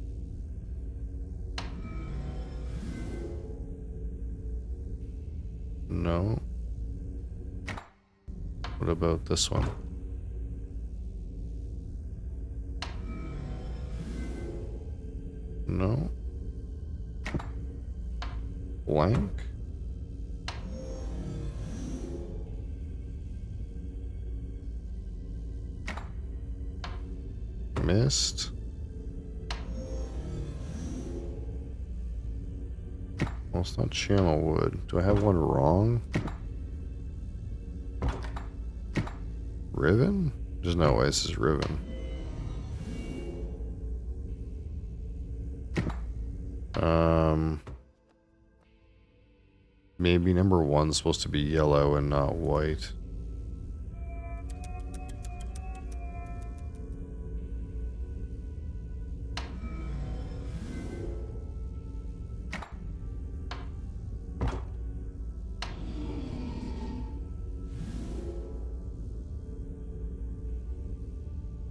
No. What about this one? No. Blank. Myst. Well, it's not channel wood. Do I have one wrong? Riven? There's no way this is Riven. Maybe number one's supposed to be yellow and not white.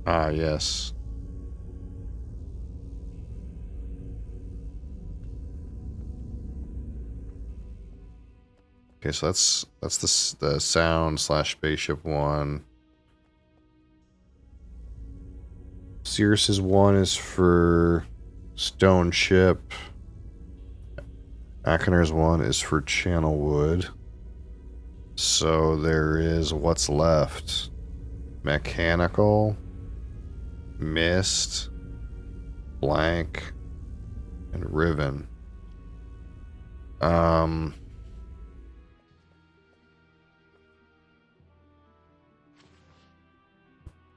Ah, yes. Okay, so that's the sound / spaceship one. Cirrus's one is for stone ship. Akiner's one is for channel wood. So there is what's left. Mechanical, Myst, blank, and Riven.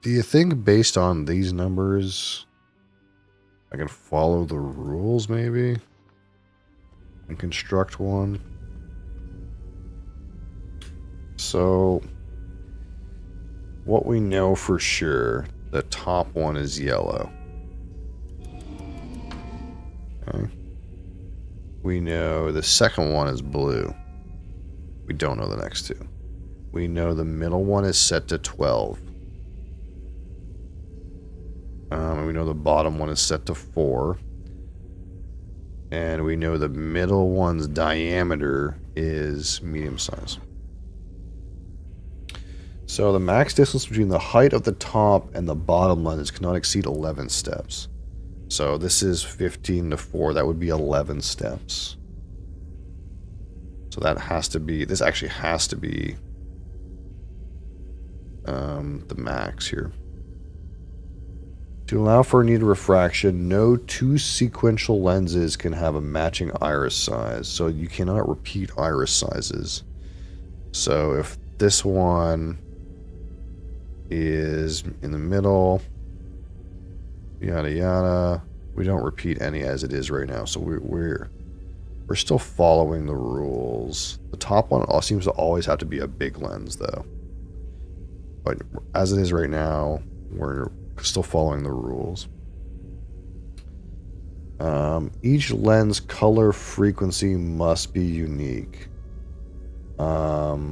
Do you think based on these numbers I can follow the rules maybe and construct one? So what we know for sure, the top one is yellow. Okay. We know the second one is blue. We don't know the next two. We know the middle one is set to 12. We know the bottom one is set to 4. And we know the middle one's diameter is medium size. So the max distance between the height of the top and the bottom lens cannot exceed 11 steps. So this is 15 to 4. That would be 11 steps. So that has to be, this actually has to be the max here. To allow for needed refraction, no two sequential lenses can have a matching iris size. So you cannot repeat iris sizes. So if this one is in the middle, yada yada, we don't repeat any as it is right now. So we're still following the rules. The top one seems to always have to be a big lens though. But as it is right now, we're still following the rules. Each lens color frequency must be unique. So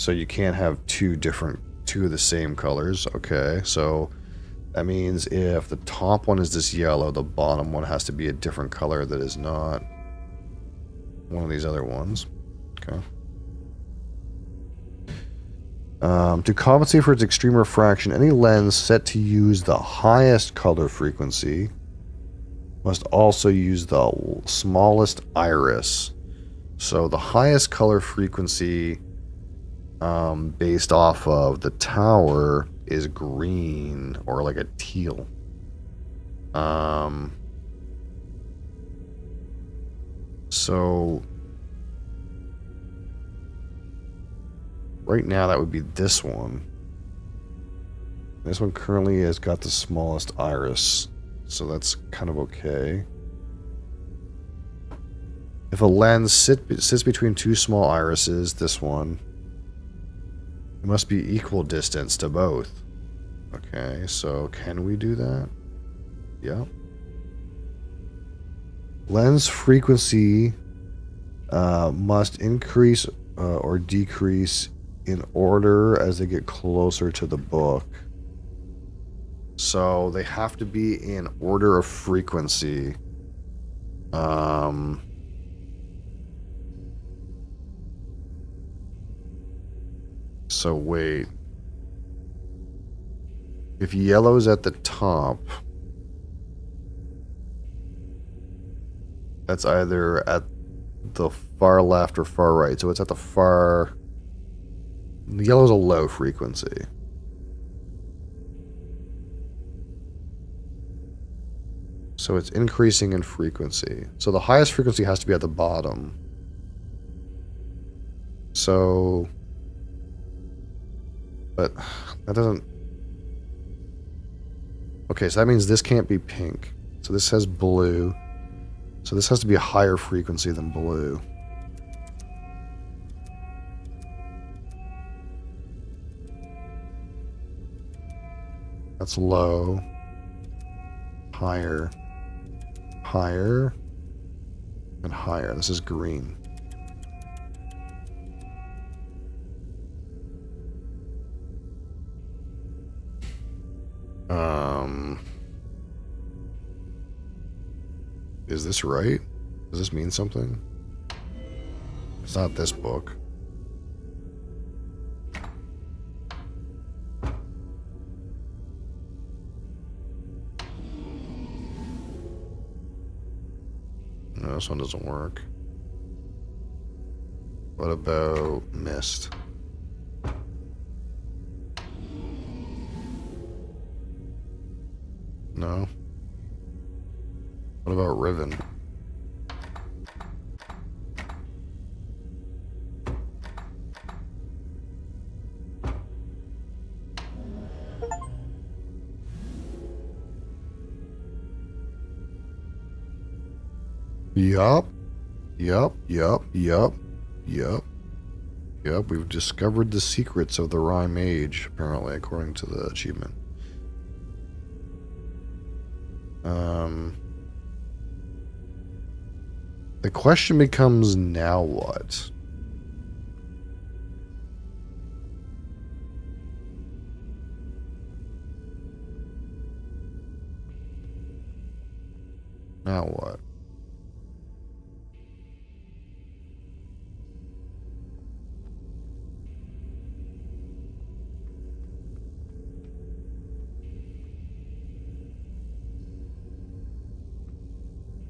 you can't have two of the same colors. Okay, so that means if the top one is this yellow, the bottom one has to be a different color that is not one of these other ones. Okay. To compensate for its extreme refraction, any lens set to use the highest color frequency must also use the smallest iris. So the highest color frequency based off of the tower is green or like a teal. So right now that would be this one. This one currently has got the smallest iris, so that's kind of okay. If a lens sits between two small irises, this one, it must be equal distance to both. Okay, so can we do that? Yeah. Lens frequency must increase or decrease in order as they get closer to the book. So they have to be in order of frequency. So wait. If yellow's at the top, That's either at the far left or far right. So it's at the far... The yellow is a low frequency. So it's increasing in frequency. So the highest frequency has to be at the bottom. So... But that doesn't... Okay, so that means this can't be pink. So this says blue. So this has to be a higher frequency than blue. That's low. Higher. Higher. And higher. This is green. Is this right? Does this mean something? It's not this book. No, this one doesn't work. What about Myst? No. What about Riven? Yup. Yup, yup, yup, yup. Yup, we've discovered the secrets of the Rime Age, apparently, according to the achievement. The question becomes, now what? Now what?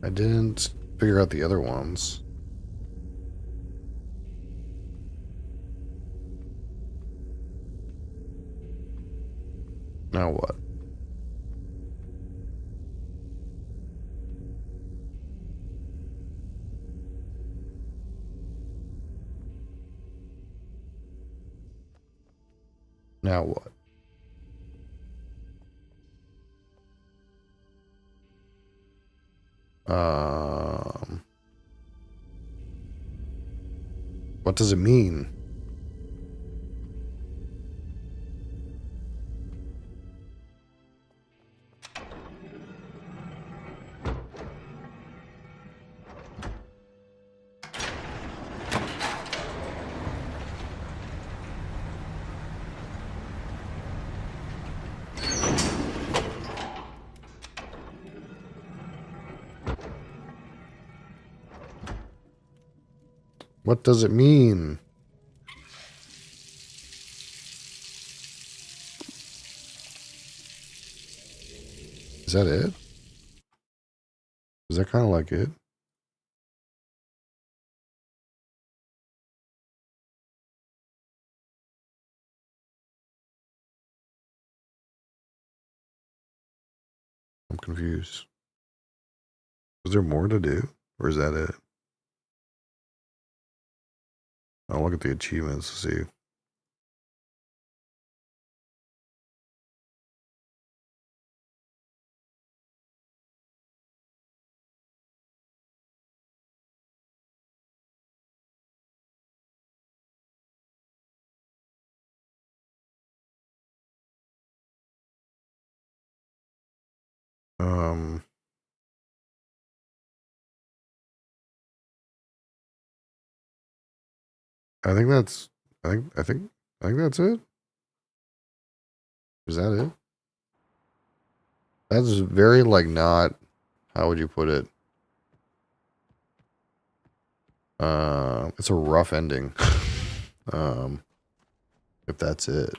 I didn't figure out the other ones. Now what? Now what? What does it mean? What does it mean? Is that it? Is that kind of like it? I'm confused. Is there more to do? Or is that it? I'll look at the achievements to see. Um, I think that's, I think that's it. Is that it? That's very, like, not, how would you put it? It's a rough ending. If that's it.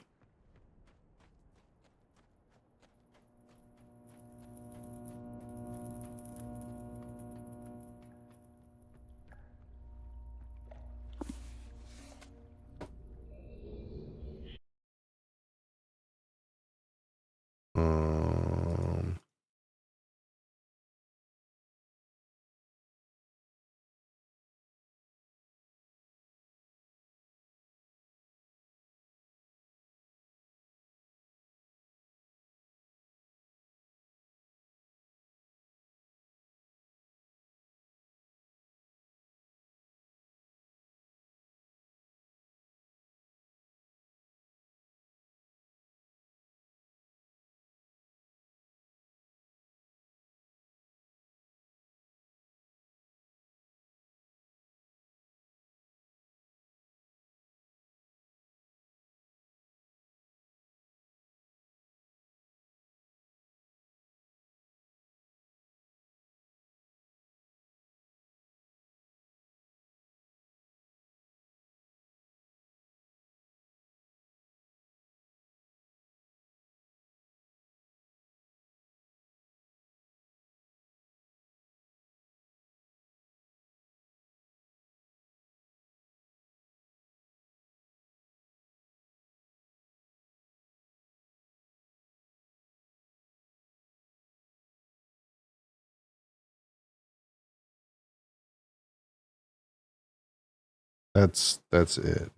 That's it.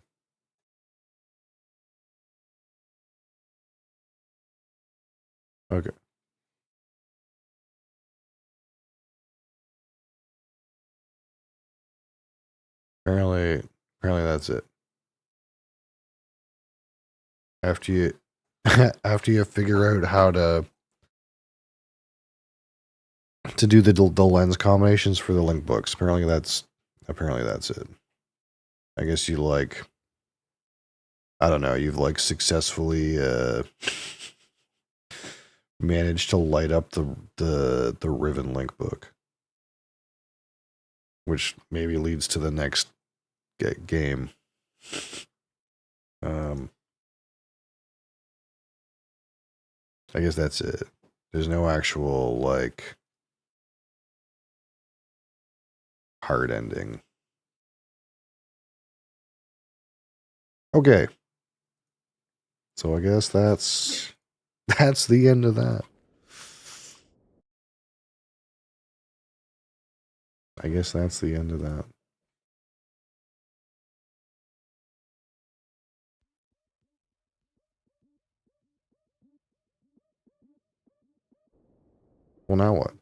Okay. Apparently that's it. After you after you figure out how to do the lens combinations for the link books, apparently that's it. I guess you like, I don't know, you've like successfully managed to light up the Riven link book, which maybe leads to the next game. I guess that's it. There's no actual like hard ending. Okay. So I guess that's the end of that. I guess that's the end of that. Well, now what?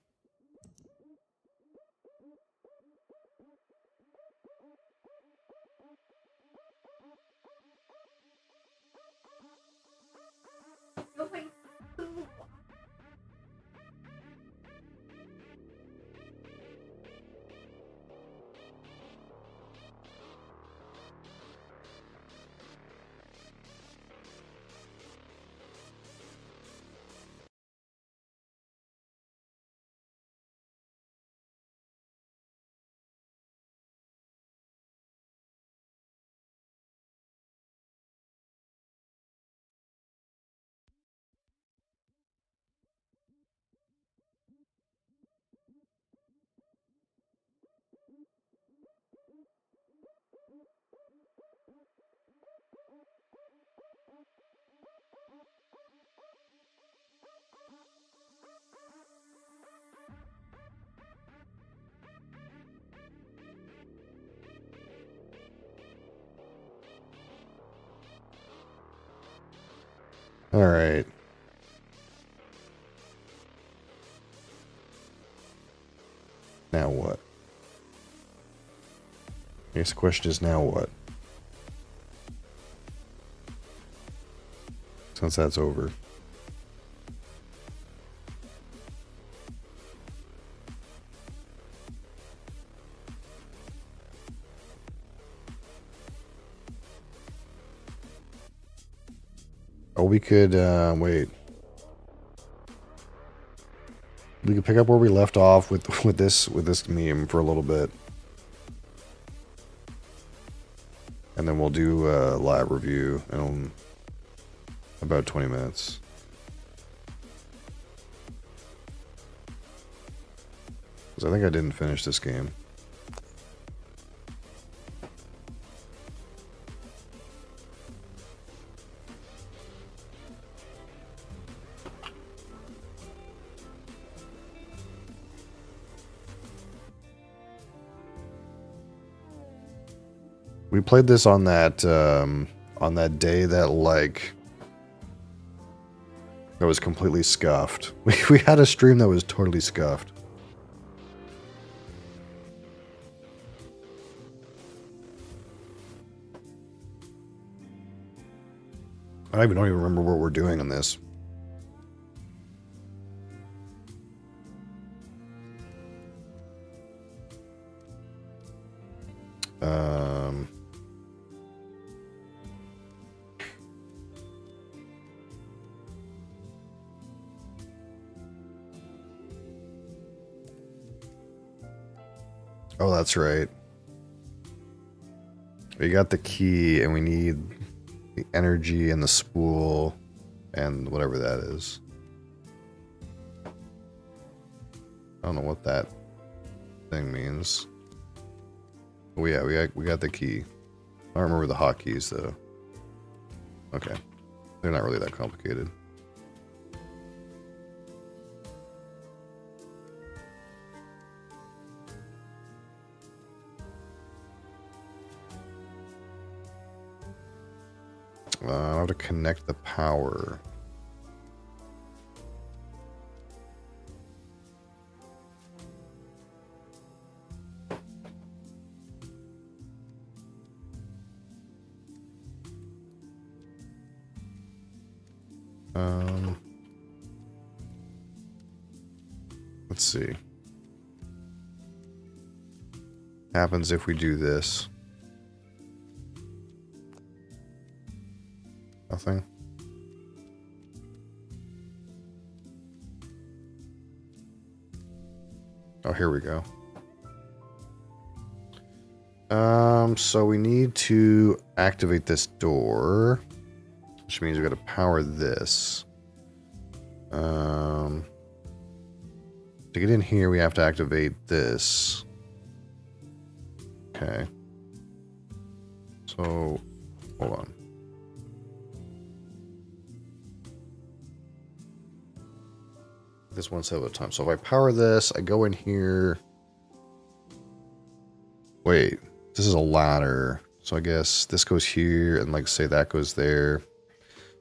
All right. Now what? I guess the question is now what? Since that's over. Oh, we could wait. We could pick up where we left off with this meme for a little bit, and then we'll do a live review in about 20 minutes. Because I think I didn't finish this game. We played this on that day that like that was completely scuffed. We had a stream that was totally scuffed. I don't even remember what we're doing on this. Oh, that's right. We got the key and we need the energy and the spool and whatever that is. I don't know what that thing means. Oh yeah, we got the key. I don't remember the hotkeys though. Okay. They're not really that complicated. How to connect the power. Let's see. Happens if we do this. Nothing. Oh, here we go. So we need to activate this door, which means we got to power this. To get in here, we have to activate this. Okay. So, hold on. This one step at a time. So if I power this, I go in here. Wait, this is a ladder. So I guess this goes here, and like say that goes there.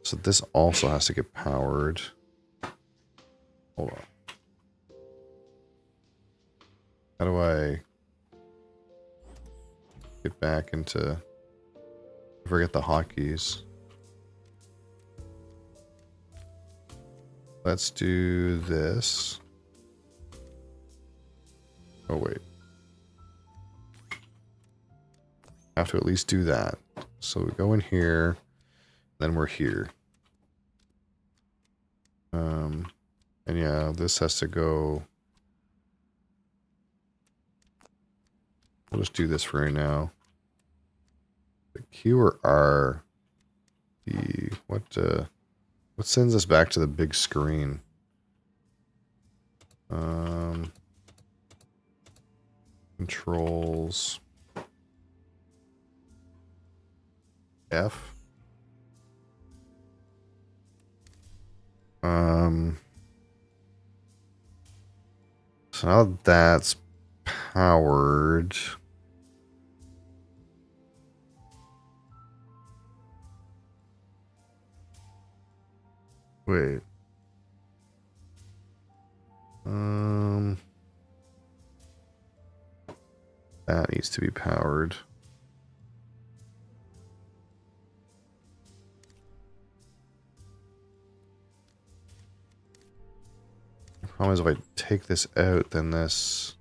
So this also has to get powered. Hold on. How do I get back into... I forget the hotkeys. Let's do this. Oh, wait. I have to at least do that. So we go in here, then we're here. And yeah, this has to go... We'll just do this for right now. The Q or R? What sends us back to the big screen? Controls. F. So now that that's powered. Wait. That needs to be powered. The problem is if I take this out, then this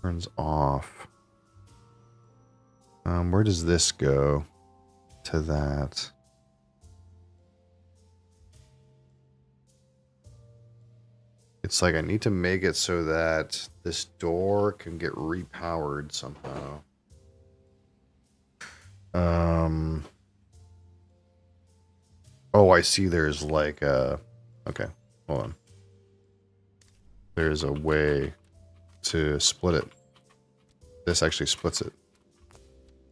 turns off. Where does this go to that? It's like I need to make it so that this door can get repowered somehow. Oh, I see there's like a... Okay, hold on. There's a way to split it. This actually splits it.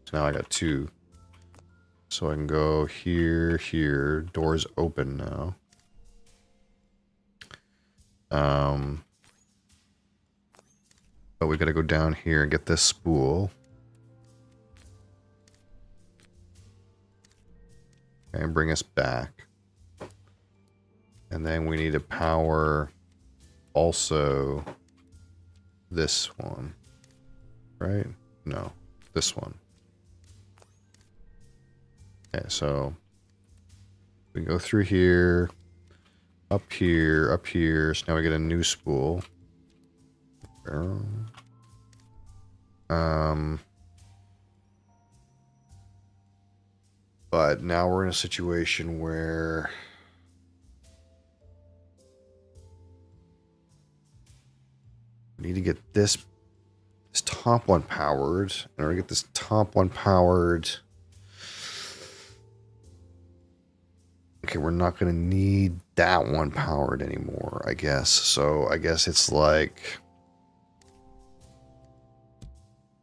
So now I got two. So I can go here, here. Door's open now. But we gotta go down here and get this spool. And bring us back. And then we need to power also this one. Right? No, this one. Okay, so we can go through here, up here, up here. So now we get a new spool. But now we're in a situation where we need to get this top one powered. In order to get this top one powered, okay, we're not going to need that one powered anymore, I guess. So I guess it's like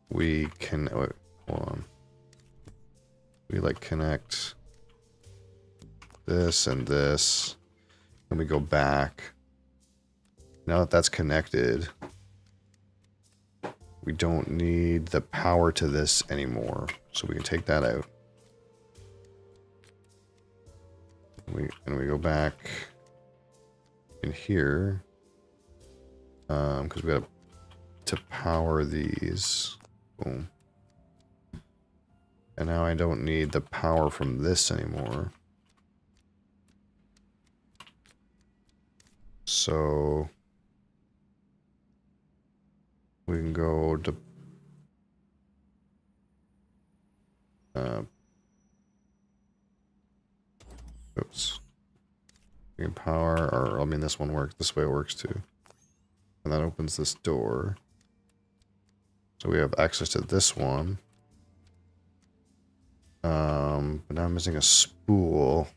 we can, wait, hold on. We like connect this and this, and we go back. Now that that's connected, we don't need the power to this anymore. So we can take that out. And we go back in here. Because we got to power these. Boom. And now I don't need the power from this anymore. So we can go to oops. We can power, or I mean this one works, this way it works too. And that opens this door. So we have access to this one. But now I'm missing a spool.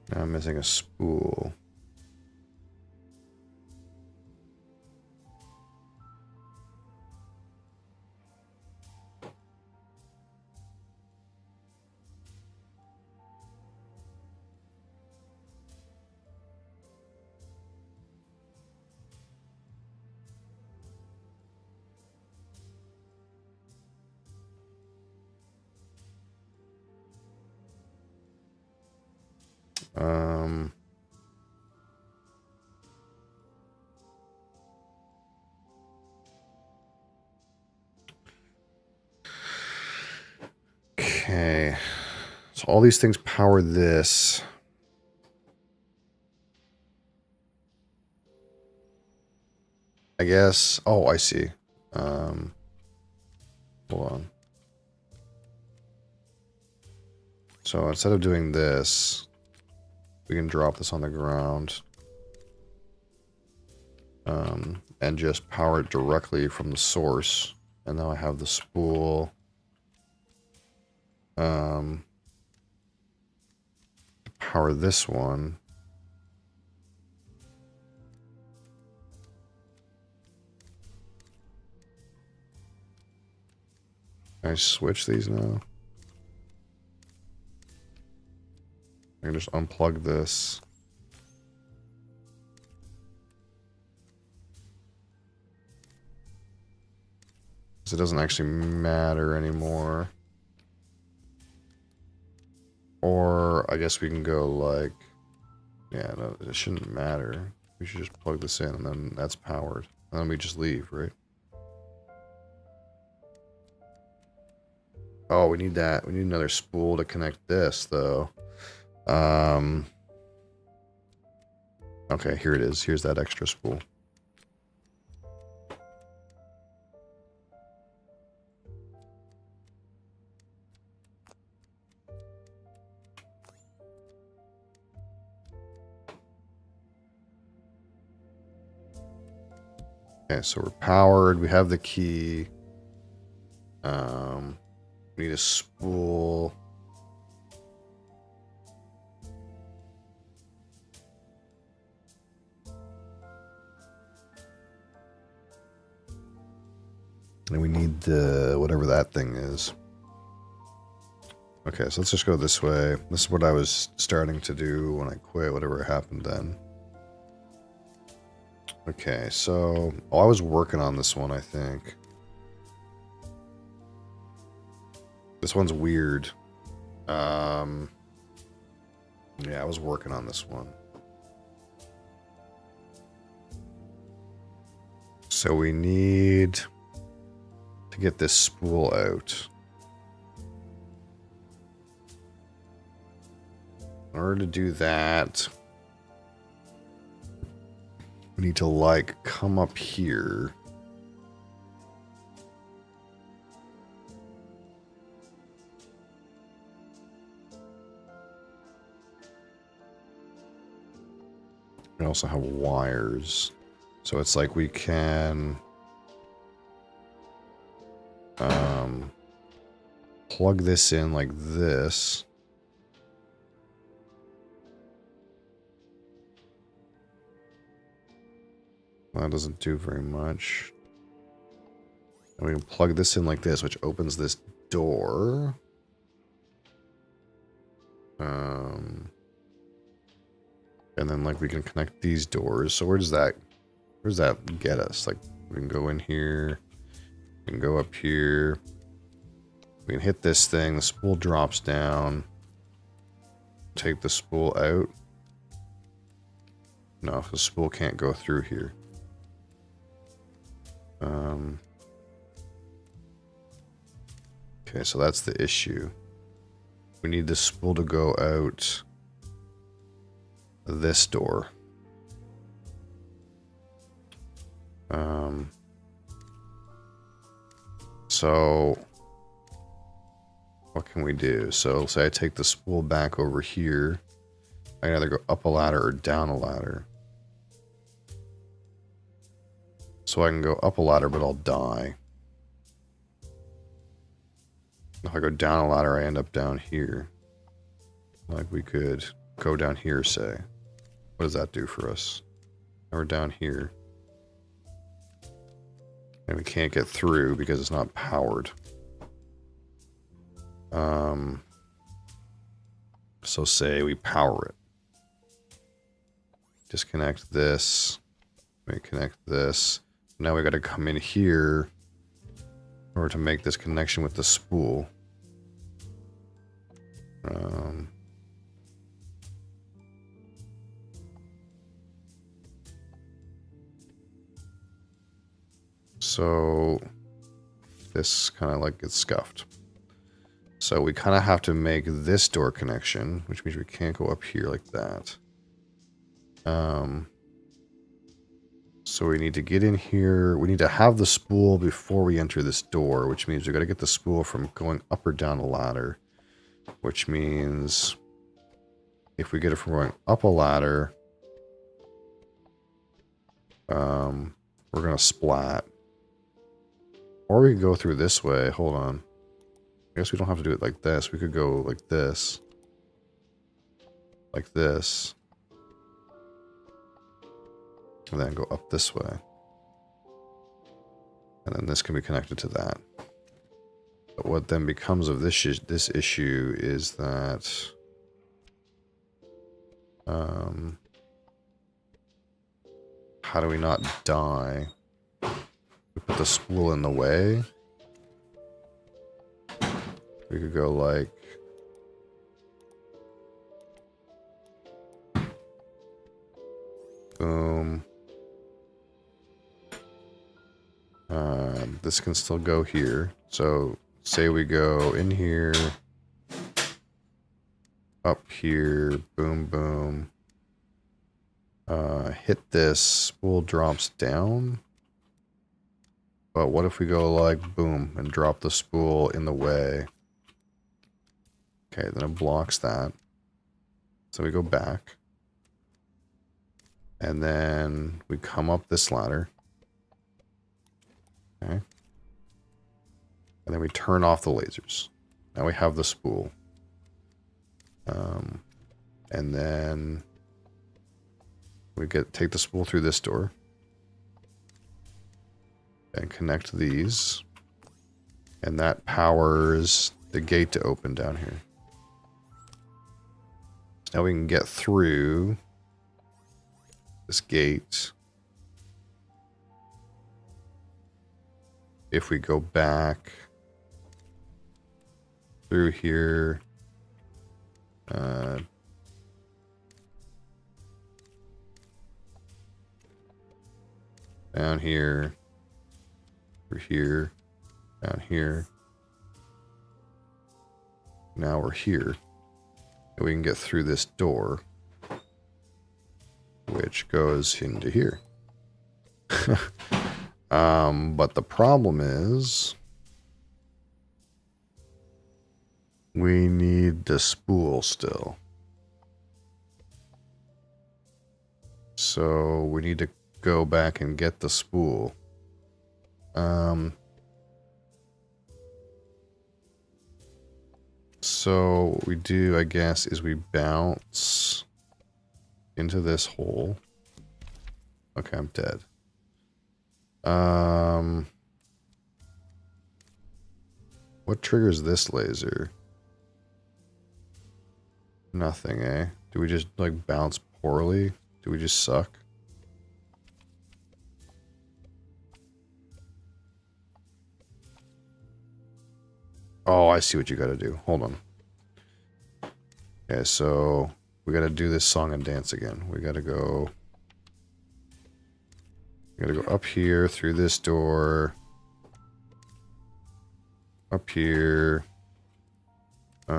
Now I'm missing a spool. Okay. So all these things power this. I guess. Oh, I see. Hold on. So instead of doing this, we can drop this on the ground. And just power it directly from the source. And now I have the spool. Power this one. Can I switch these now? I can just unplug this. It doesn't actually matter anymore. Or I guess we can go like, yeah, no, it shouldn't matter. We should just plug this in and then that's powered. And then we just leave, right? Oh, we need that. We need another spool to connect this though. Okay, here it is. Here's that extra spool. Okay, so we're powered. We have the key. We need a spool. And we need the whatever that thing is. Okay, so let's just go this way. This is what I was starting to do when I quit, whatever happened then. Okay, so I was working on this one, I think. This one's weird. Yeah, I was working on this one. So we need to get this spool out. In order to do that, we need to like come up here. We also have wires. So it's like we can plug this in like this. That doesn't do very much. And we can plug this in like this, which opens this door. And then like we can connect these doors. So where does that get us? Like We can go in here. We can go up here. We can hit this thing. The spool drops down. Take the spool out. No, the spool can't go through here. Okay, so that's the issue. We need the spool to go out this door. So what can we do? So say I take the spool back over here. I can either go up a ladder or down a ladder. So I can go up a ladder, but I'll die. If I go down a ladder, I end up down here. Like we could go down here, say. What does that do for us? Now we're down here. And we can't get through because it's not powered. So say we power it. Disconnect this. We connect this. Now we got to come in here in order to make this connection with the spool. So this kind of like gets scuffed. So we kind of have to make this door connection, which means we can't go up here like that. So we need to get in here. We need to have the spool before we enter this door, which means we got to get the spool from going up or down the ladder, which means if we get it from going up a ladder, we're going to splat. Or we could go through this way. Hold on. I guess we don't have to do it like this. We could go like this. Like this. And then go up this way. And then this can be connected to that. But what then becomes of this issue is that how do we not die? We put the spool in the way. We could go like boom. This can still go here. So say we go in here, up here, boom, boom. Hit this, spool drops down. But what if we go like boom and drop the spool in the way? Okay, then it blocks that. So we go back. And then we come up this ladder. Okay. And then we turn off the lasers. Now we have the spool. And then we take the spool through this door. And connect these. And that powers the gate to open down here. So now we can get through this gate. If we go back through here, down here, through here, down here. Now we're here. And we can get through this door, which goes into here. But the problem is we need the spool still. So we need to go back and get the spool. So what we do, I guess, is we bounce into this hole. Okay, I'm dead. What triggers this laser? Nothing, eh? Do we just, like, bounce poorly? Do we just suck? Oh, I see what you gotta do. Hold on. Okay, so we gotta do this song and dance again. We gotta go up here through this door. Up here. We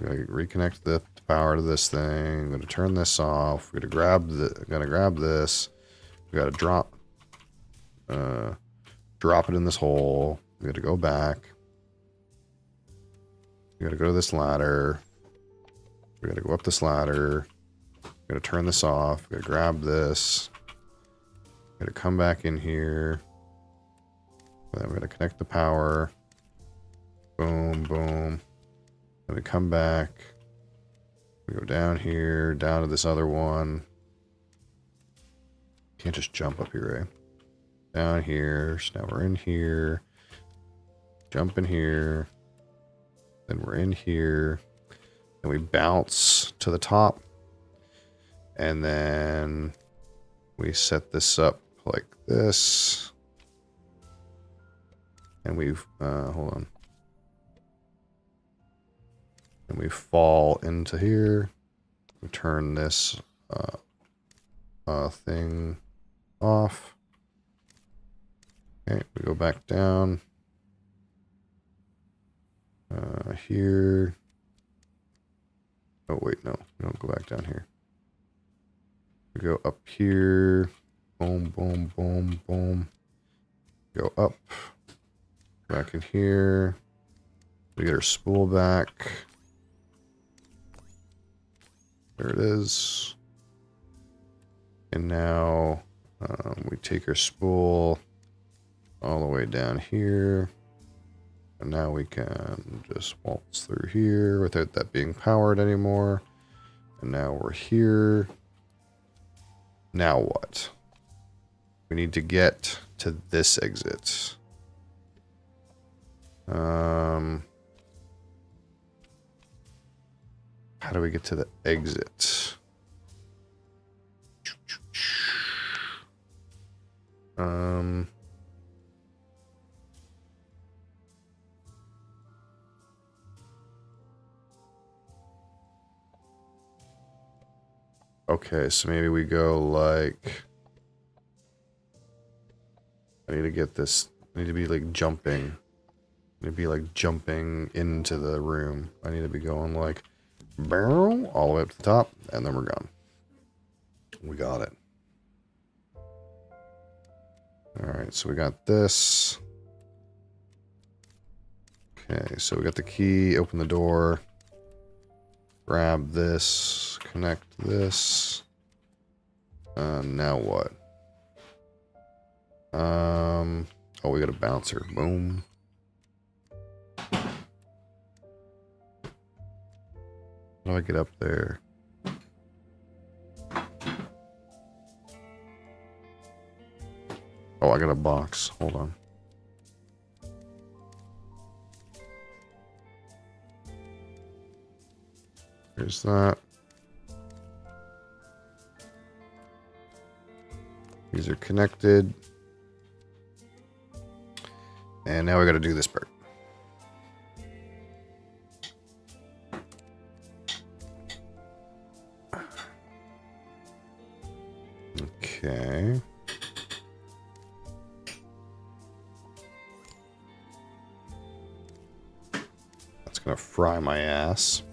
gotta reconnect the power to this thing. I'm gonna turn this off. We're gonna grab this. We gotta drop it in this hole. We gotta go back. We gotta go to this ladder. We gotta go up this ladder. We gotta turn this off. We gotta grab this. We gotta come back in here. Then we're gonna connect the power. Boom, boom. Then we come back. We go down here, down to this other one. Can't just jump up here, right? Down here. So now we're in here. Jump in here. Then we're in here. And we bounce to the top. And then we set this up like this. And we've, hold on. And we fall into here. We turn this thing off. Okay, we go back down. Here. Oh, wait, no. We don't go back down here. We go up here. Boom, boom, boom, boom. Go up. Back in here. We get our spool back. There it is. And now we take our spool all the way down here. And now we can just waltz through here without that being powered anymore. And now we're here. Now what? We need to get to this exit. How do we get to the exit? Okay, so maybe we go like... I need to get this... I need to be like jumping. I need to be like jumping into the room. I need to be going like... barrel all the way up to the top, and then we're gone. We got it. Alright, so we got this. Okay, so we got the key, open the door. Grab this, connect this. Now what? Oh, we got a bouncer. Boom. How do I get up there? Oh, I got a box. Hold on. Here's that. These are connected. And now we got to do this part. Okay. That's gonna fry my ass.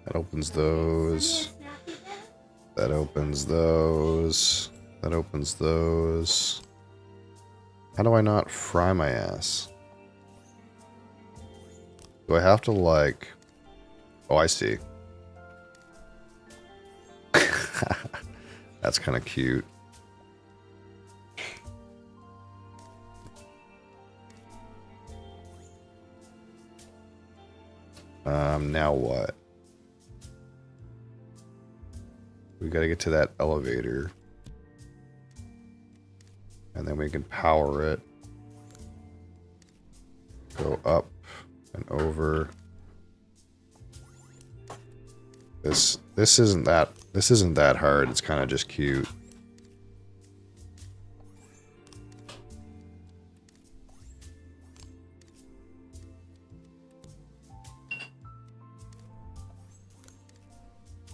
That opens those. That opens those. That opens those. How do I not fry my ass? Do I have to like... Oh, I see. That's kind of cute. Now what? We gotta get to that elevator. And then we can power it. Go up and over. This isn't that hard. It's kind of just cute.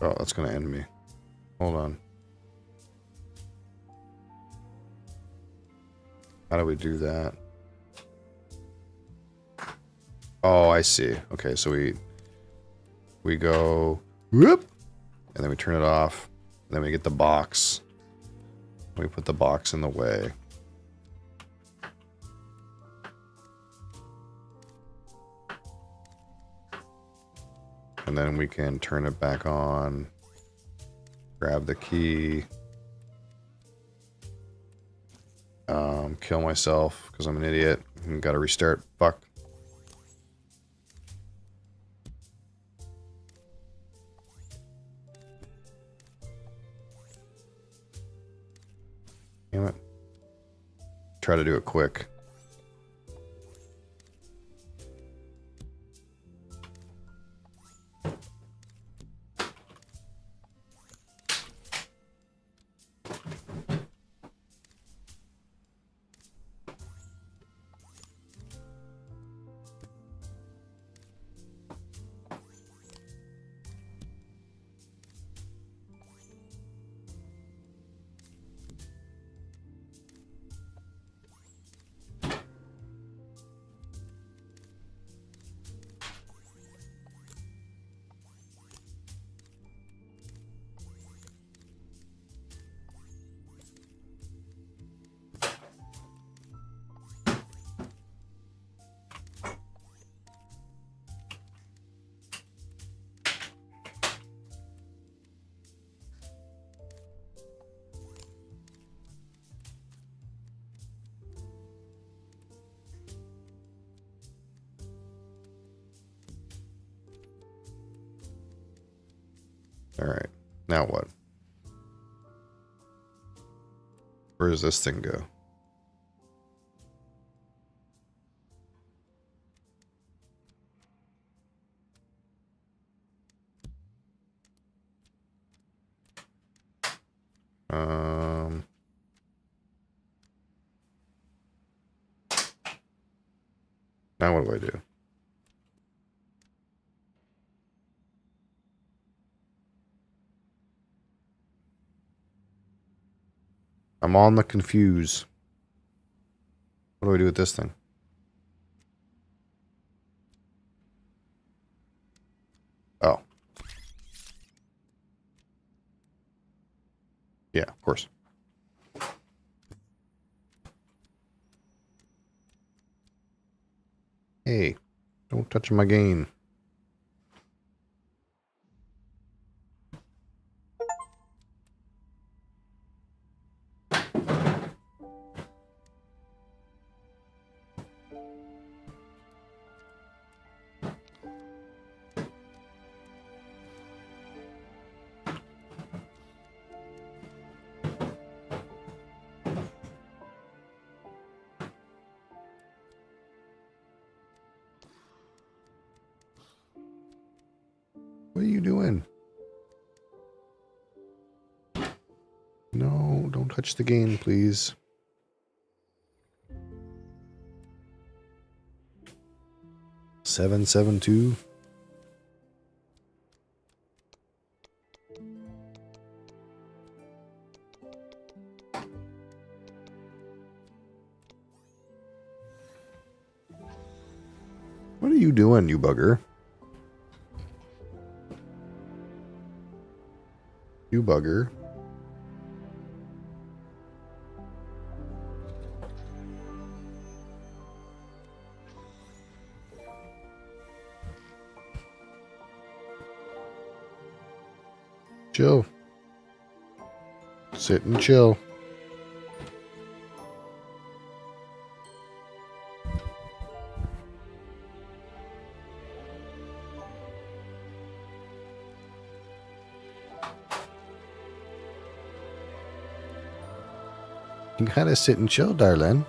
Oh, that's gonna end me. Hold on. How do we do that? Oh, I see. Okay, so we go whoop, and then we turn it off, and then we get the box. We put the box in the way. And then we can turn it back on, grab the key, kill myself because I'm an idiot and gotta restart. Fuck. Damn it. Try to do it quick. All right, now what? Where does this thing go? Now what do I do? I'm on the confuse. What do I do with this thing? Oh. Yeah, of course. Hey, don't touch my game. What are you doing? No, don't touch the game, please. Seven, 7-2. What are you doing, you bugger? You bugger. Chill. Sit and chill. You gotta sit and chill, darling.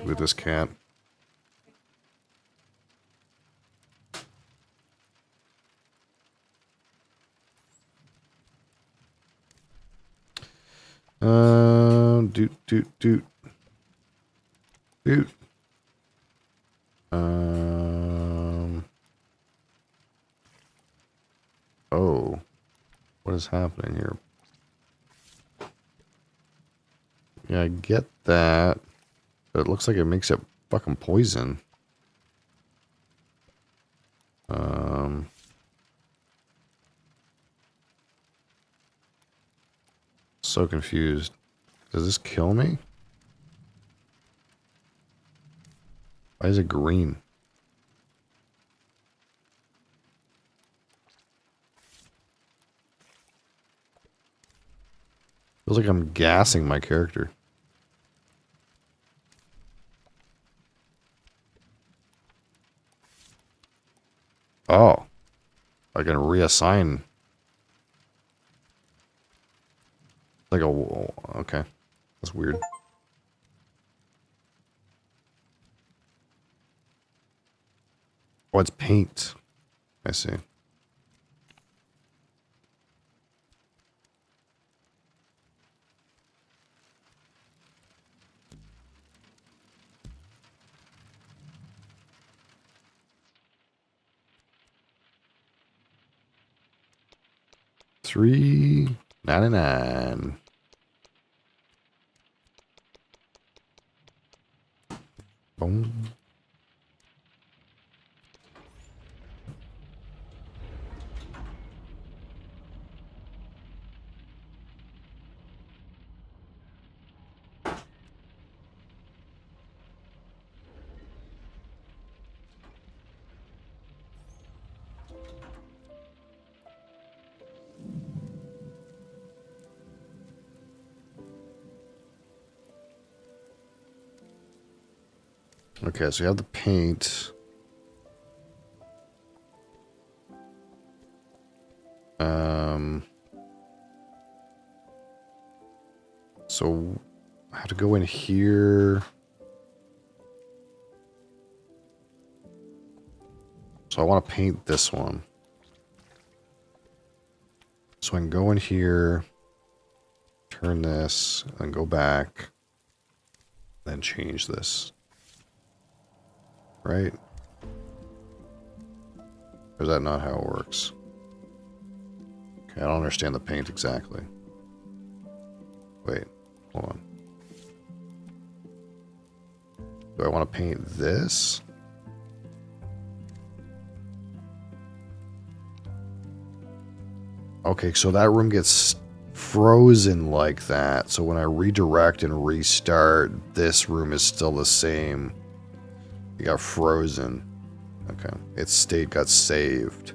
do with this cat. Doot, doot, doot. Doot. Oh. What is happening here? Yeah, I get that. But it looks like it makes it fucking poison. So confused. Does this kill me? Why is it green? Feels like I'm gassing my character. Oh. I can reassign. Like a... Okay. That's weird. Oh, it's paint. I see. $3.99. Boom. Okay, so you have the paint. So I have to go in here. So I want to paint this one. So I can go in here, turn this, and go back, then change this. Right? Or is that not how it works? Okay, I don't understand the paint exactly. Wait, hold on. Do I want to paint this? Okay, so that room gets frozen like that. So when I redirect and restart, this room is still the same. It got frozen. Okay, its state got saved.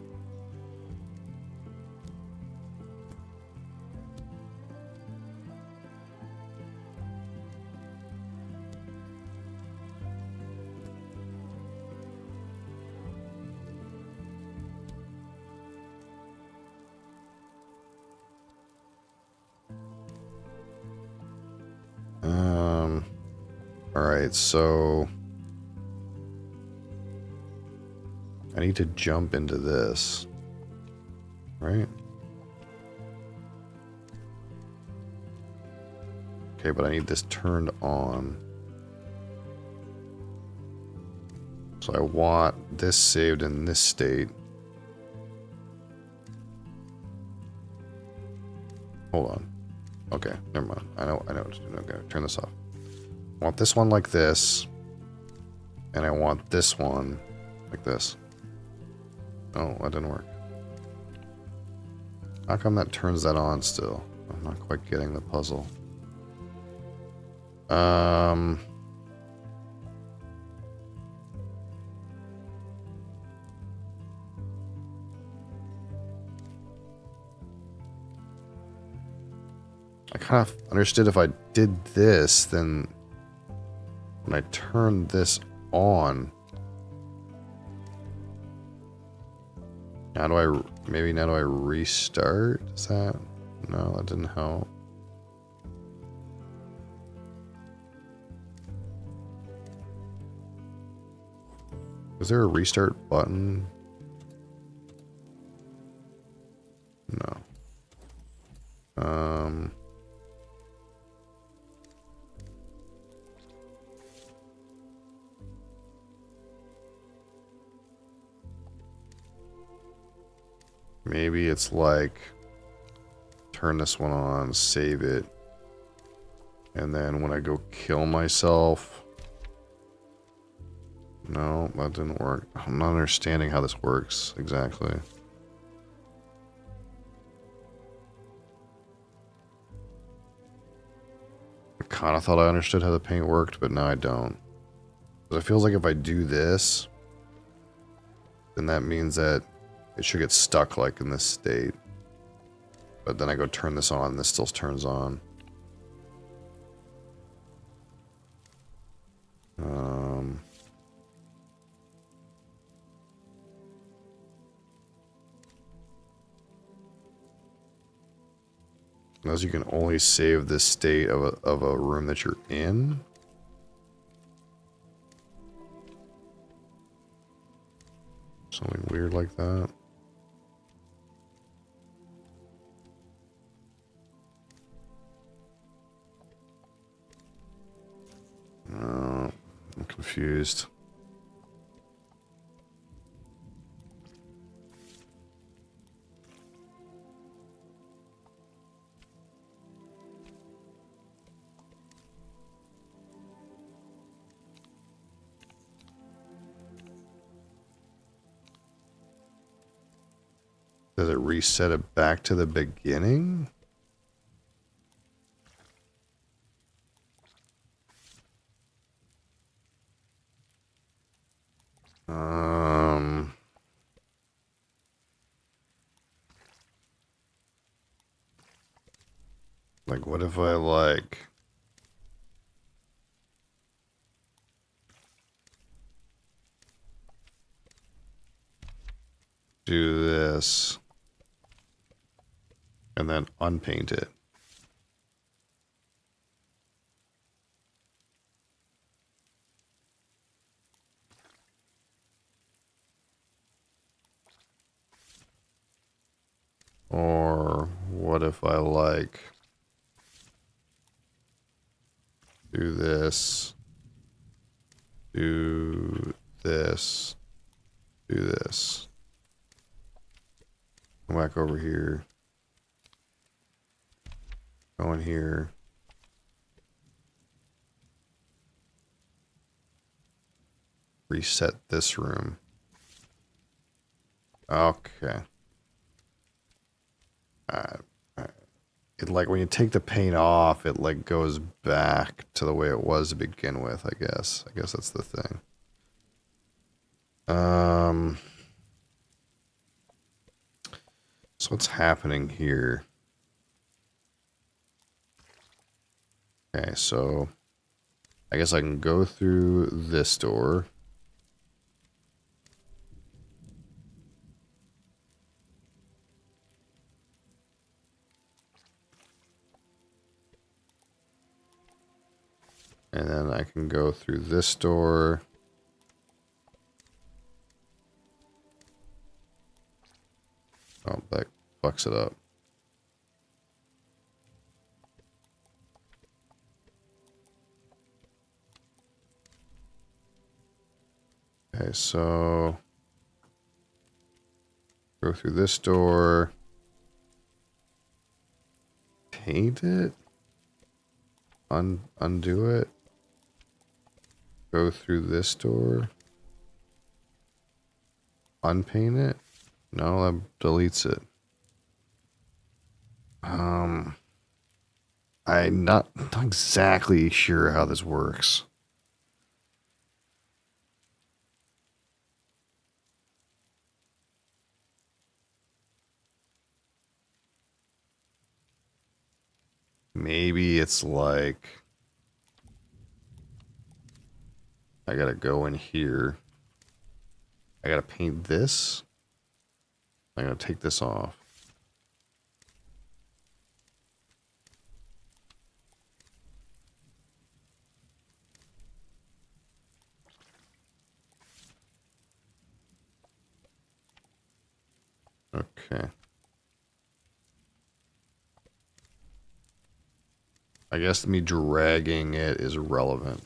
Alright, so I need to jump into this, right? Okay, but I need this turned on. So I want this saved in this state. Hold on. Okay, never mind. I know what to do. Okay, turn this off. I want this one like this. And I want this one like this. Oh, that didn't work. How come that turns that on still? I'm not quite getting the puzzle. I kind of understood if I did this, then when I turn this on, now do I restart? Is that, no, that didn't help. Is there a restart button? No. Maybe it's like turn this one on, save it, and then when I go kill myself. No, that didn't work. I'm not understanding how this works exactly. I kind of thought I understood how the paint worked, but now I don't. But it feels like if I do this, then that means that it should get stuck like in this state. But then I go turn this on, and this still turns on. As you can only save this state of a room that you're in. Something weird like that. No, I'm confused. Does it reset it back to the beginning? Like, what if I, like... do this... and then unpaint it? Or what if I, like... do this... do this... do this... come back over here... go in here... reset this room. Okay. It, like, when you take the paint off, it like goes back to the way it was to begin with, I guess. I guess that's the thing. So what's happening here? Okay, so I guess I can go through this door. And then I can go through this door. Oh, that fucks it up. Okay, so go through this door. Paint it? Undo it? Go through this door. Unpaint it? No, that deletes it. I'm not exactly sure how this works. Maybe it's like I gotta go in here. I gotta paint this. I'm gonna take this off. Okay. I guess me dragging it is relevant.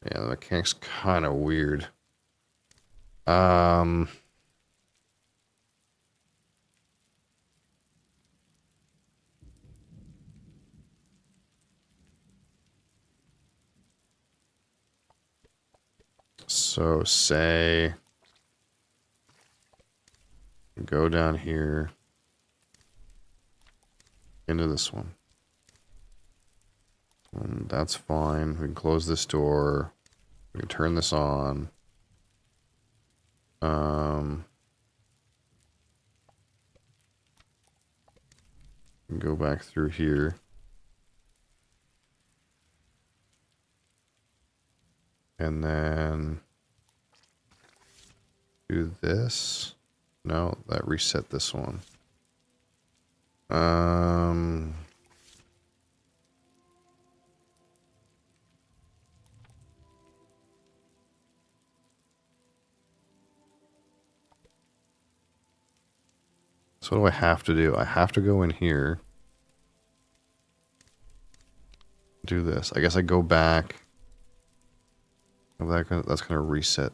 Yeah, the mechanic's kind of weird. So say go down here into this one. And that's fine. We can close this door. We can turn this on. Go back through here. And then do this. No, that reset this one. So what do I have to do? I have to go in here. Do this. I guess I go back. That's gonna reset.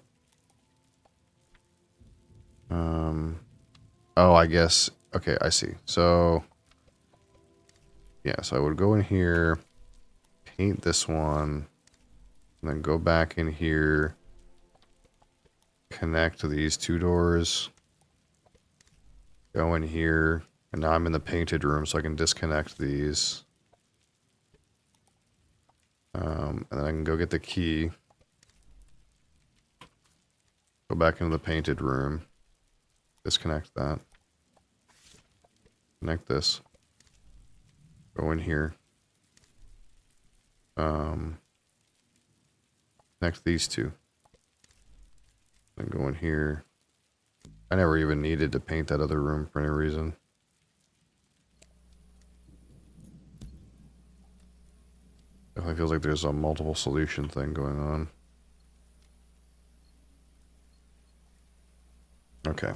Oh, I guess. Okay, I see. So yeah, so I would go in here, paint this one, and then go back in here, connect to these two doors, go in here, and now I'm in the painted room, so I can disconnect these. And then I can go get the key, go back into the painted room, disconnect that, connect this, go in here, connect these two, then go in here. I never even needed to paint that other room for any reason. Definitely feels like there's a multiple solution thing going on. Okay.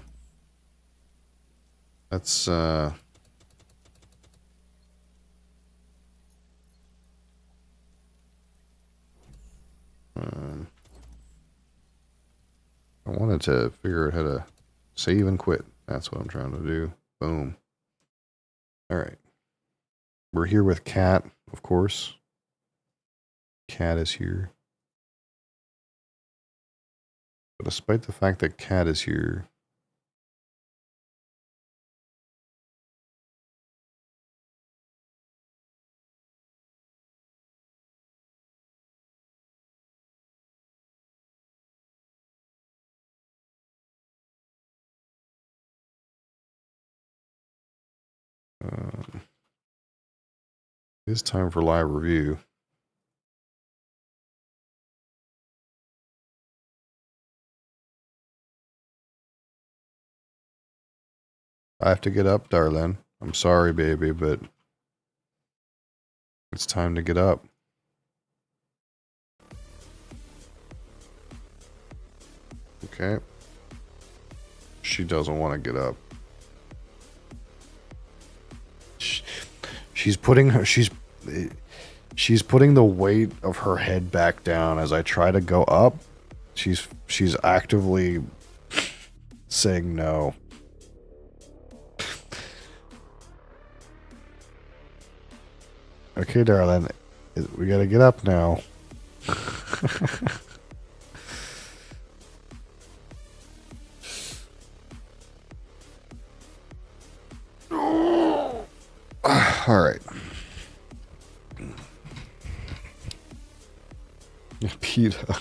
That's, I wanted to figure out how to save and quit. That's what I'm trying to do. Boom. All right. We're here with Cat, of course. Cat is here. But despite the fact that Cat is here, it's time for live review. I have to get up, darling. I'm sorry, baby, but it's time to get up. Okay. She doesn't want to get up. She's putting the weight of her head back down as I try to go up. She's actively saying no. Okay, darling, we gotta get up now. All right. PETA.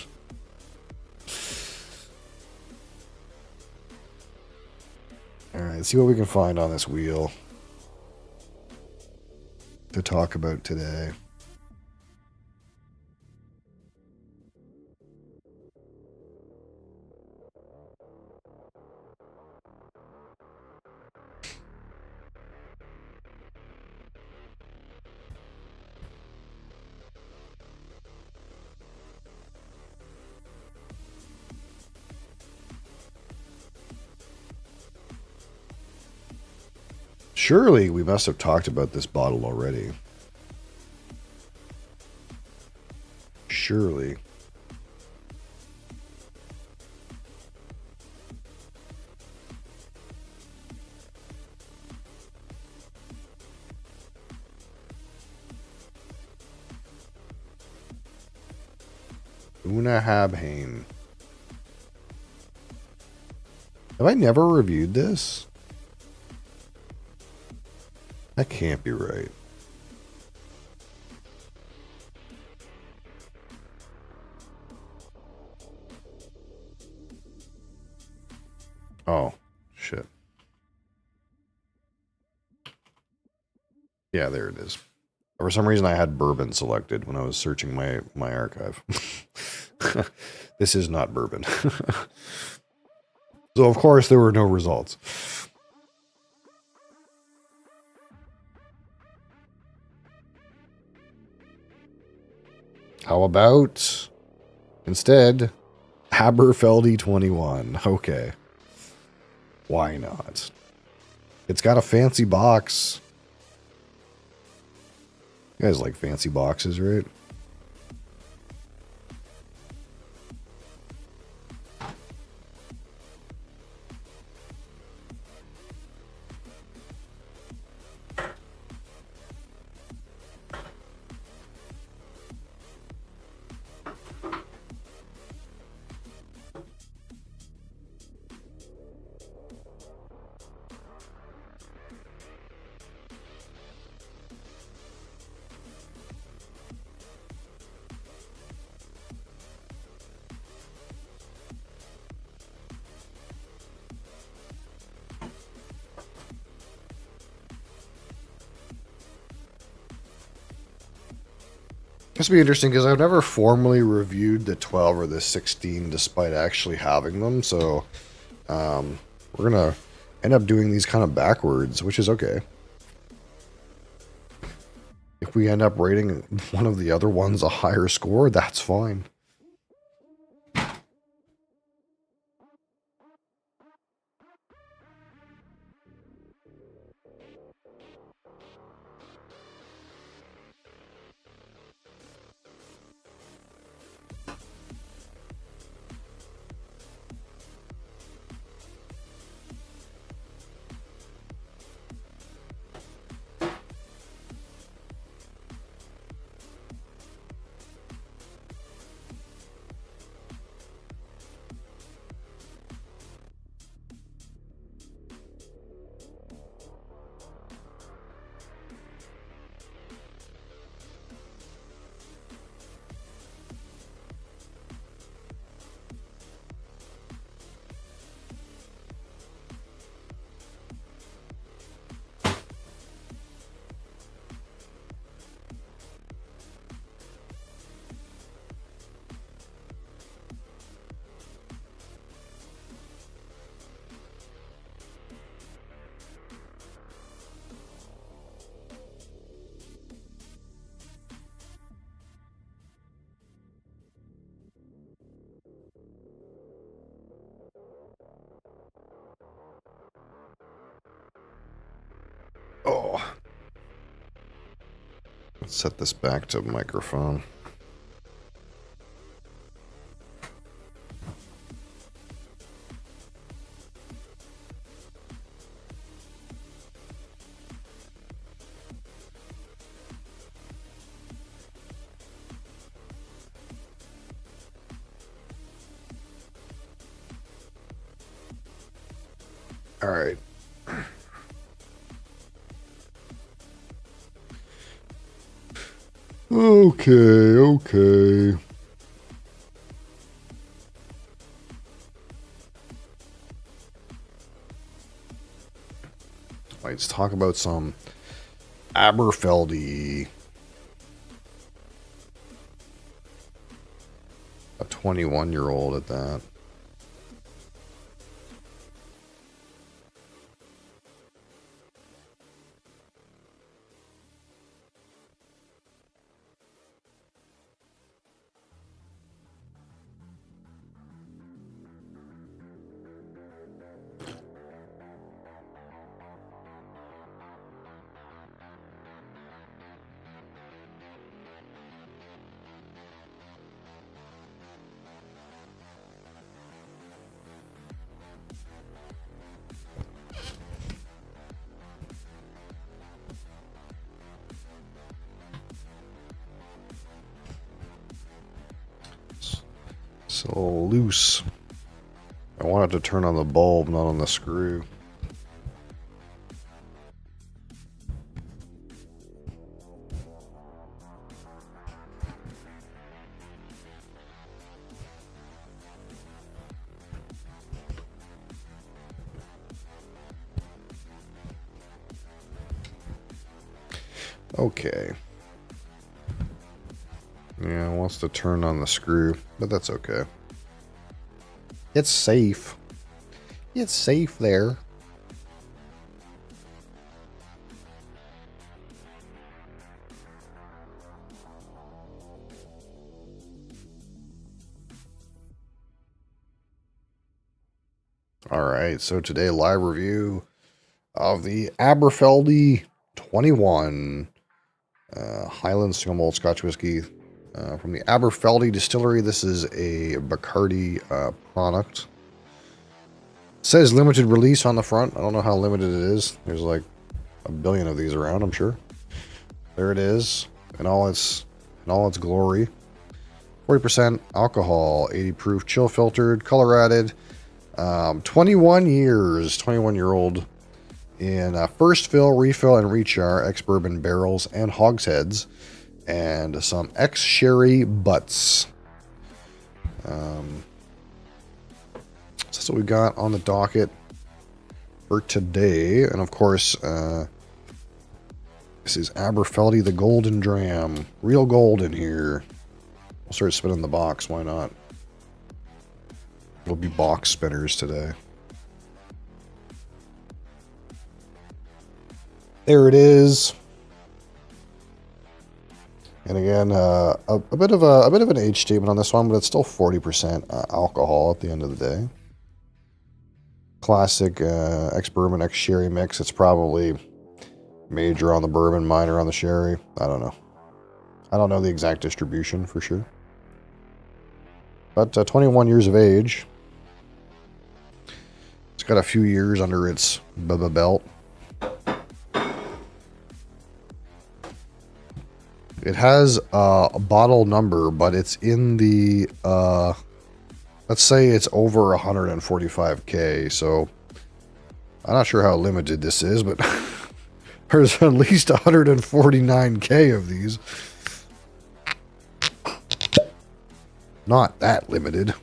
All right, let's see what we can find on this wheel to talk about today. Surely we must have talked about this bottle already. Surely. Una Habhain. Have I never reviewed this? That can't be right. Oh, shit. Yeah, there it is. For some reason, I had bourbon selected when I was searching my archive. This is not bourbon. So, of course, there were no results. How about, instead, Haberfeldy 21? Okay. Why not? It's got a fancy box. You guys like fancy boxes, right? This will be interesting because I've never formally reviewed the 12 or the 16 despite actually having them. So we're going to end up doing these kind of backwards, which is okay. If we end up rating one of the other ones a higher score, that's fine. Oh. Let's set this back to microphone. All right. Okay. Let's talk about some Aberfeldy. A 21-year-old at that. It's a little loose. I want it to turn on the bulb, not on the screw. Okay. Yeah, it wants to turn on the screw, but that's okay. It's safe. It's safe there. Alright, so today live review of the Aberfeldy 21 Highland Single Malt Scotch Whiskey from the Aberfeldy Distillery. This is a Bacardi product. It says limited release on the front. I don't know how limited it is. There's like a billion of these around, I'm sure. There it is in all its glory. 40% alcohol, 80 proof, chill filtered, color added. 21 years, 21-year-old in first fill, refill, and rechar ex-bourbon barrels and hogsheads, and some ex-sherry butts. So that's what we got on the docket for today. And of course, this is Aberfeldy, the Golden Dram. Real gold in here. We'll start spinning the box, why not? We'll be box spinners today. There it is. And again, a bit of an age statement on this one, but it's still 40% alcohol at the end of the day. Classic ex-bourbon, ex-sherry mix. It's probably major on the bourbon, minor on the sherry. I don't know. I don't know the exact distribution for sure. But 21 years of age. It's got a few years under its belt. It has a bottle number, but it's in the, let's say it's over 145K, so I'm not sure how limited this is, but there's at least 149K of these. Not that limited.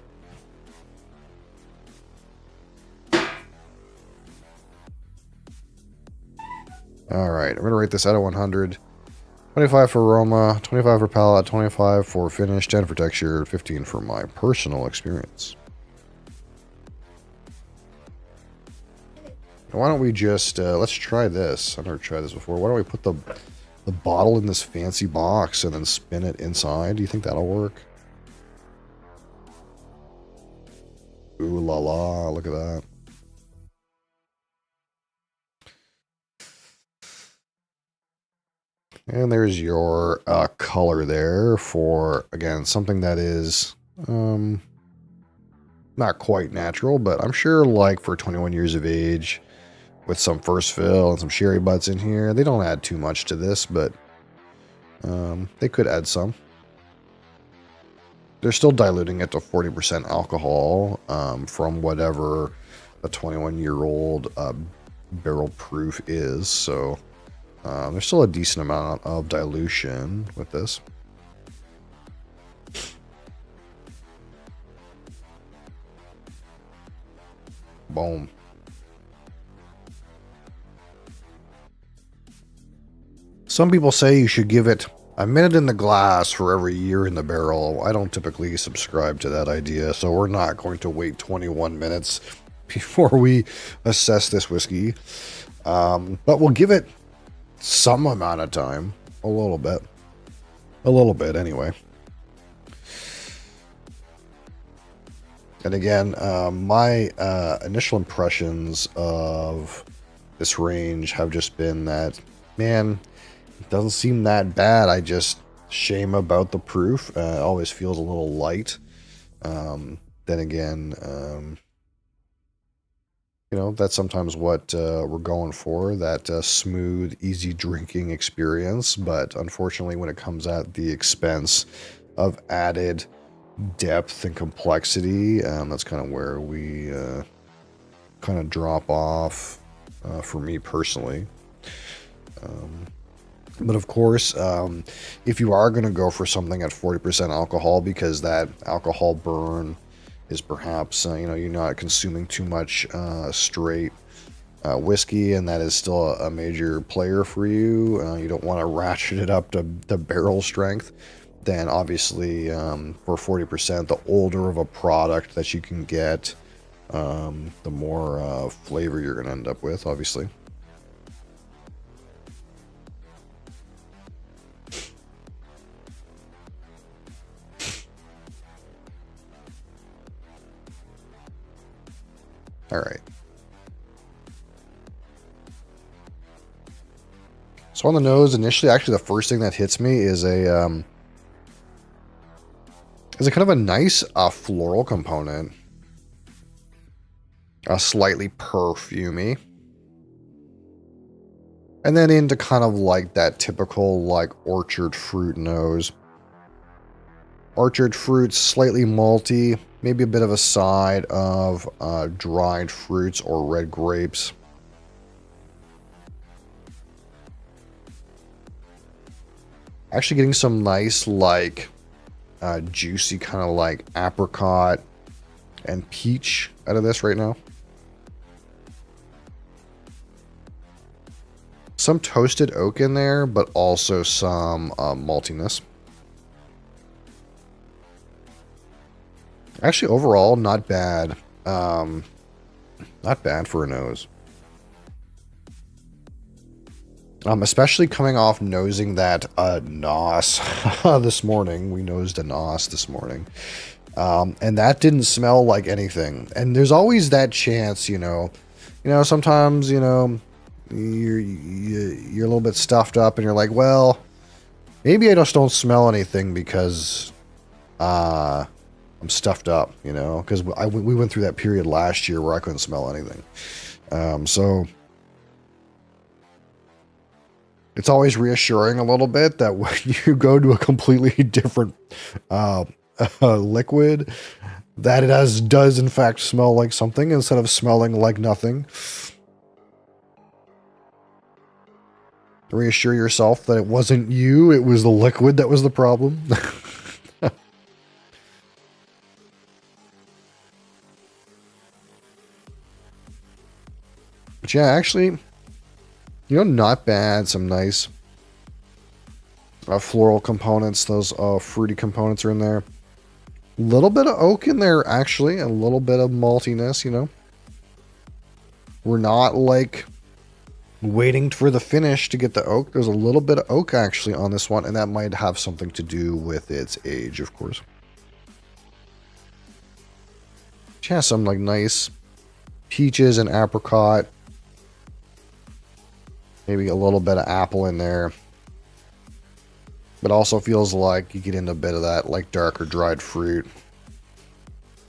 Alright, I'm going to rate this out of 100. 25 for aroma, 25 for palate, 25 for finish, 10 for texture, 15 for my personal experience. Why don't we just, let's try this. I've never tried this before. Why don't we put the bottle in this fancy box and then spin it inside? Do you think that'll work? Ooh la la, look at that. And there's your color there for, again, something that is not quite natural, but I'm sure like for 21 years of age with some first fill and some sherry butts in here, they don't add too much to this, but they could add some. They're still diluting it to 40% alcohol from whatever a 21-year-old barrel proof is, so there's still a decent amount of dilution with this. Boom. Some people say you should give it a minute in the glass for every year in the barrel. I don't typically subscribe to that idea, so we're not going to wait 21 minutes before we assess this whiskey. But we'll give it some amount of time. A little bit. A little bit, anyway. And again, my initial impressions of this range have just been that, man, it doesn't seem that bad. I just shame about the proof. It always feels a little light. Then again, you know, that's sometimes what we're going for, that smooth, easy drinking experience. But unfortunately, when it comes at the expense of added depth and complexity. That's kind of where we kind of drop off for me personally. But of course, if you are going to go for something at 40% alcohol, because that alcohol burn is perhaps, you're not consuming too much straight whiskey, and that is still a major player for you. You don't want to ratchet it up to the barrel strength. Then obviously for 40%, the older of a product that you can get, the more flavor you're going to end up with, obviously. All right. So on the nose, initially, actually, the first thing that hits me is a kind of a nice floral component, slightly perfumey, and then into kind of like that typical like orchard fruit nose. Orchard fruits, slightly malty, maybe a bit of a side of dried fruits or red grapes. Actually getting some nice like juicy kind of like apricot and peach out of this right now. Some toasted oak in there, but also some maltiness. Actually, overall, not bad. Not bad for a nose. Especially coming off nosing that Nos this morning. We nosed a Nos this morning. And that didn't smell like anything. And there's always that chance, sometimes, you're a little bit stuffed up and you're like, well, maybe I just don't smell anything because I'm stuffed up, because we went through that period last year where I couldn't smell anything. So it's always reassuring a little bit that when you go to a completely different liquid, that it does in fact smell like something instead of smelling like nothing. Reassure yourself that it wasn't you, it was the liquid that was the problem. But yeah, actually, not bad. Some nice floral components. Those fruity components are in there. A little bit of oak in there, actually. A little bit of maltiness, We're not like waiting for the finish to get the oak. There's a little bit of oak actually on this one, and that might have something to do with its age, of course. Yeah, some like nice peaches and apricot. Maybe a little bit of apple in there. But also feels like you get into a bit of that like darker dried fruit.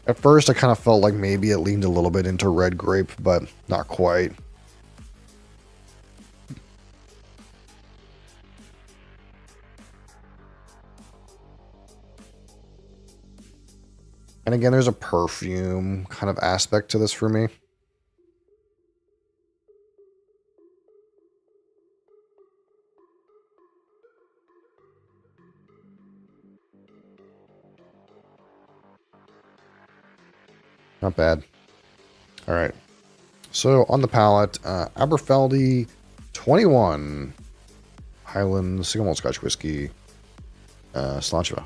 At first I kind of felt like maybe it leaned a little bit into red grape, but not quite. And again, there's a perfume kind of aspect to this for me. Not bad. All right. So on the palate, Aberfeldy 21 Highland single malt Scotch whiskey, Slancheva.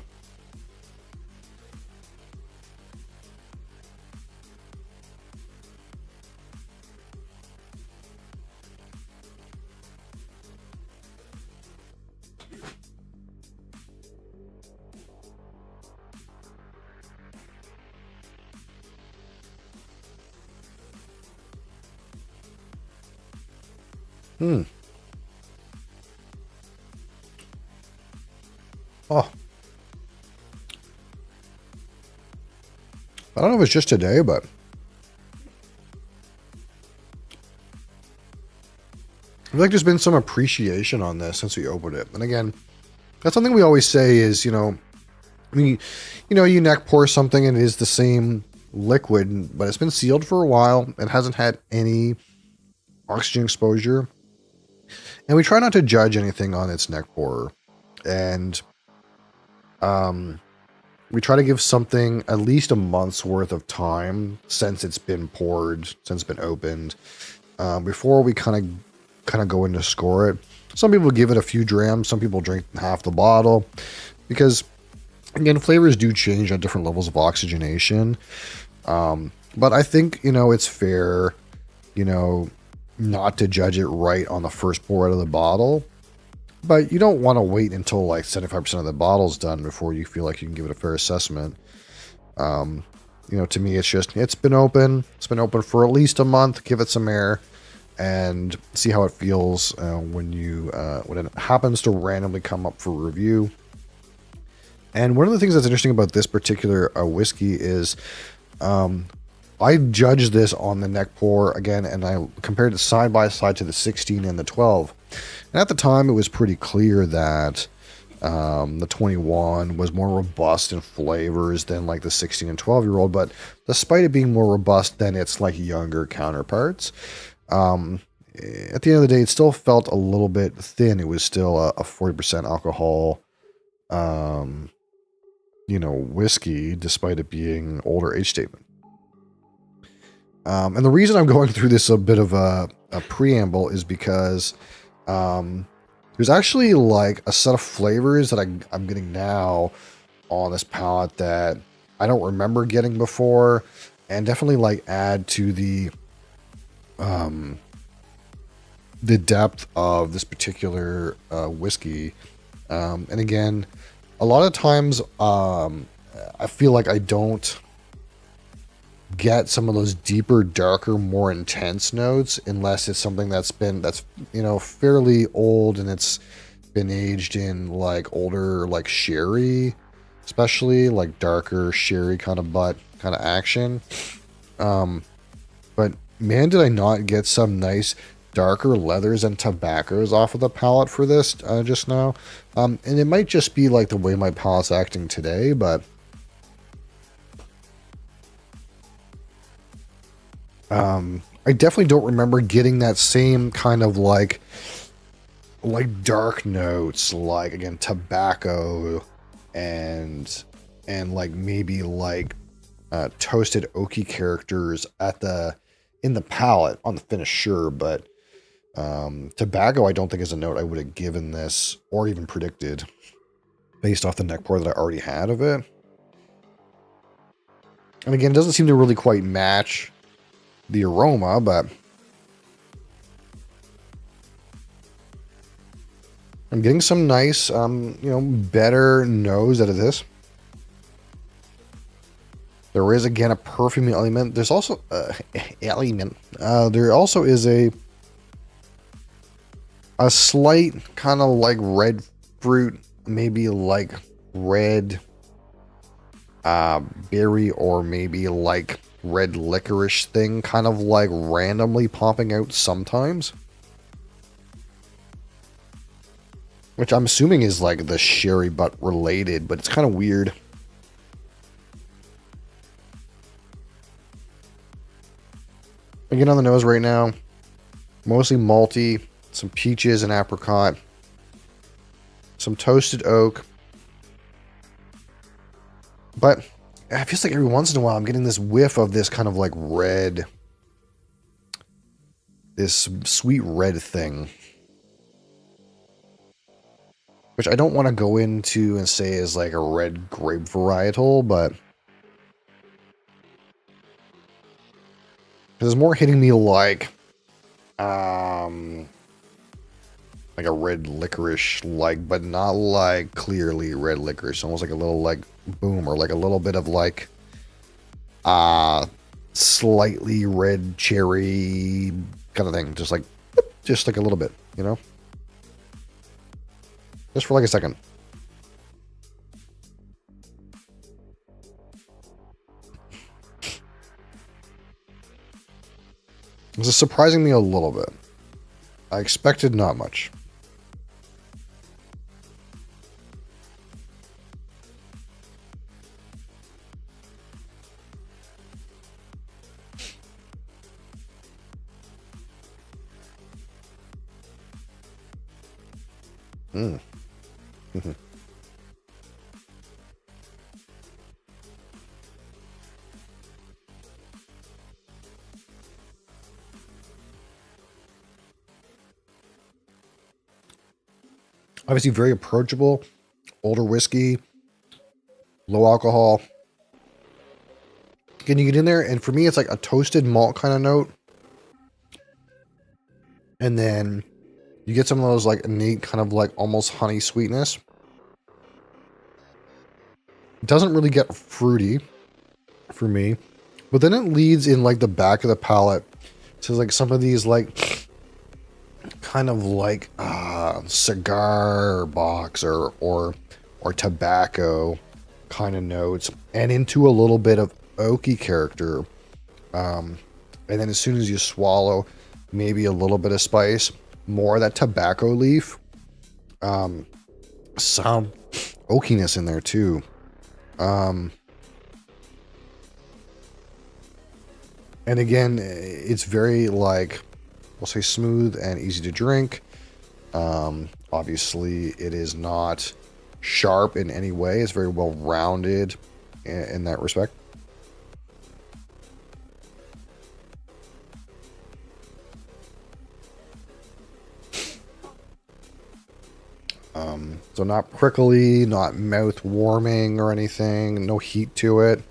Oh. I don't know if it's just today, but I feel like there's been some appreciation on this since we opened it. And again, that's something we always say is, I mean, you know, you neck pour something and it is the same liquid, but it's been sealed for a while. It hasn't had any oxygen exposure. And we try not to judge anything on its neck pour. And we try to give something at least a month's worth of time since it's been poured, since it's been opened, before we kind of go in to score it. Some people give it a few drams. Some people drink half the bottle because, again, flavors do change at different levels of oxygenation. But I think, you know, it's fair, you know, not to judge it right on the first pour out of the bottle. But you don't want to wait until like 75% of the bottle's done before you feel like you can give it a fair assessment. You know, to me, it's been open. It's been open for at least a month. Give it some air and see how it feels when it happens to randomly come up for review. And one of the things that's interesting about this particular whiskey is I judged this on the neck pour again, and I compared it side by side to the 16 and the 12. And at the time, it was pretty clear that the 21 was more robust in flavors than like the 16 and 12-year-old. But despite it being more robust than its like younger counterparts, at the end of the day, it still felt a little bit thin. It was still a 40% alcohol, you know, whiskey, despite it being older age statement. And the reason I'm going through this a bit of a preamble is because there's actually like a set of flavors that I'm getting now on this palette that I don't remember getting before, and definitely like add to the depth of this particular whiskey. And again, a lot of times I feel like I don't get some of those deeper, darker, more intense notes unless it's something that's you know, fairly old and it's been aged in like older like sherry, especially like darker sherry kind of action. But man, did I not get some nice darker leathers and tobaccos off of the palette for this just now. And it might just be like the way my palate's acting today, but I definitely don't remember getting that same kind of like dark notes, like again tobacco and like maybe like toasted oaky characters in the palate on the finish, sure, but tobacco I don't think is a note I would have given this or even predicted based off the neck pour that I already had of it. And again, it doesn't seem to really quite match the aroma, but I'm getting some nice, you know, better nose out of this. There is again a perfumey element. There's also there also is a slight kind of like red fruit, maybe like red berry, or maybe like red licorice thing kind of like randomly popping out sometimes, which I'm assuming is like the sherry butt related, but it's kind of weird. Again, on the nose right now, mostly malty, some peaches and apricot, some toasted oak, but it feels like every once in a while I'm getting this whiff of this kind of like red, this sweet red thing, which I don't want to go into and say is like a red grape varietal, but it's more hitting me like a red licorice, like, but not like clearly red licorice, almost like a little like boom, or like a little bit of like slightly red cherry kind of thing, just like a little bit, you know, just for like a second. This is surprising me a little bit. I expected not much. Mm. Obviously, very approachable. Older whiskey, low alcohol. Can you get in there? And for me, it's like a toasted malt kind of note. And then you get some of those like innate kind of like almost honey sweetness. It doesn't really get fruity for me. But then it leads in like the back of the palate to like some of these like kind of like cigar box or tobacco kind of notes, and into a little bit of oaky character. And then as soon as you swallow, maybe a little bit of spice, more of that tobacco leaf, some oakiness in there too. And again, it's very like, we'll say smooth and easy to drink. Obviously, it is not sharp in any way. It's very well rounded in that respect. So not prickly, not mouth warming or anything. No heat to it.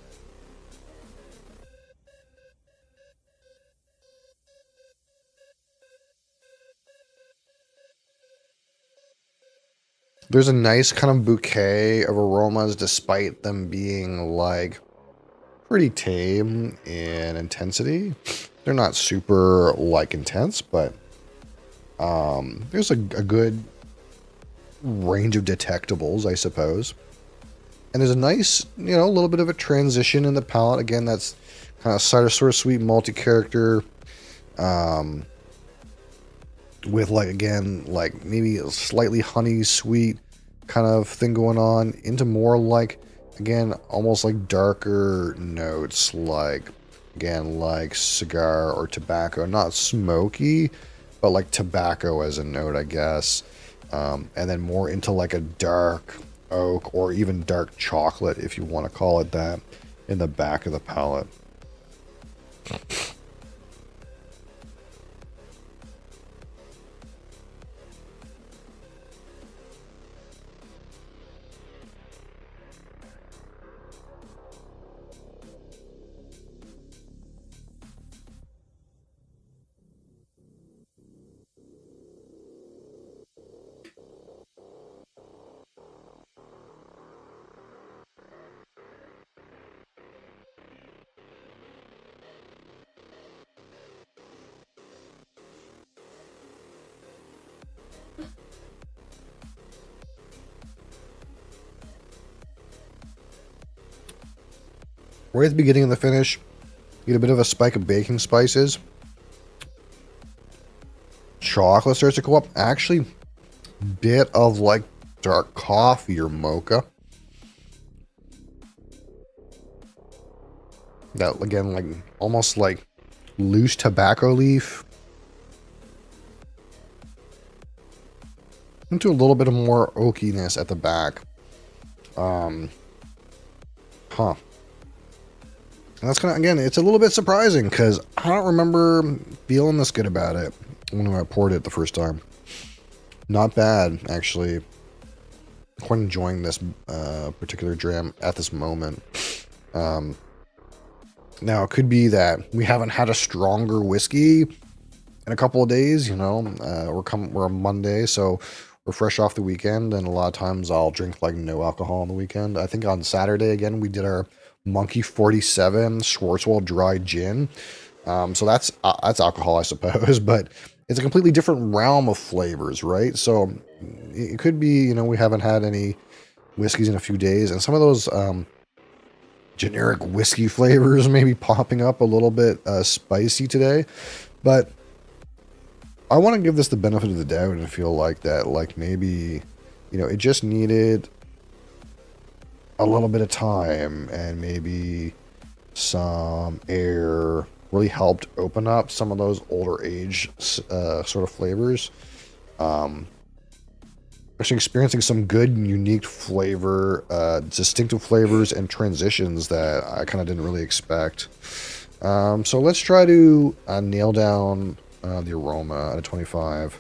There's a nice kind of bouquet of aromas despite them being like pretty tame in intensity. They're not super like intense, but there's a good range of detectables, I suppose. And there's a nice, you know, a little bit of a transition in the palate. Again, that's kind of sort of sweet malty character. With like, again, like maybe a slightly honey sweet kind of thing going on, into more like, again, almost like darker notes, like, again, like cigar or tobacco. Not smoky, but like tobacco as a note, I guess. And then more into like a dark oak or even dark chocolate, if you want to call it that, in the back of the palate. Right at the beginning of the finish, you get a bit of a spike of baking spices. Chocolate starts to go up. Actually, bit of like dark coffee or mocha. That, again, like almost like loose tobacco leaf. Into a little bit of more oakiness at the back. And that's kind of, again, it's a little bit surprising because I don't remember feeling this good about it when I poured it the first time. Not bad, actually. Quite enjoying this particular dram at this moment. Now, it could be that we haven't had a stronger whiskey in a couple of days, you know. We're on Monday, so we're fresh off the weekend, and a lot of times I'll drink like no alcohol on the weekend. I think on Saturday, again, we did our Monkey 47 Schwarzwald dry gin. So that's alcohol, I suppose, but it's a completely different realm of flavors, right? So it could be, you know, we haven't had any whiskeys in a few days, and some of those generic whiskey flavors maybe popping up a little bit spicy today. But I want to give this the benefit of the doubt and feel like that, like maybe, you know, it just needed a little bit of time, and maybe some air really helped open up some of those older age sort of flavors. Actually experiencing some good and unique flavor, distinctive flavors and transitions that I kind of didn't really expect. So let's try to nail down the aroma out of 25.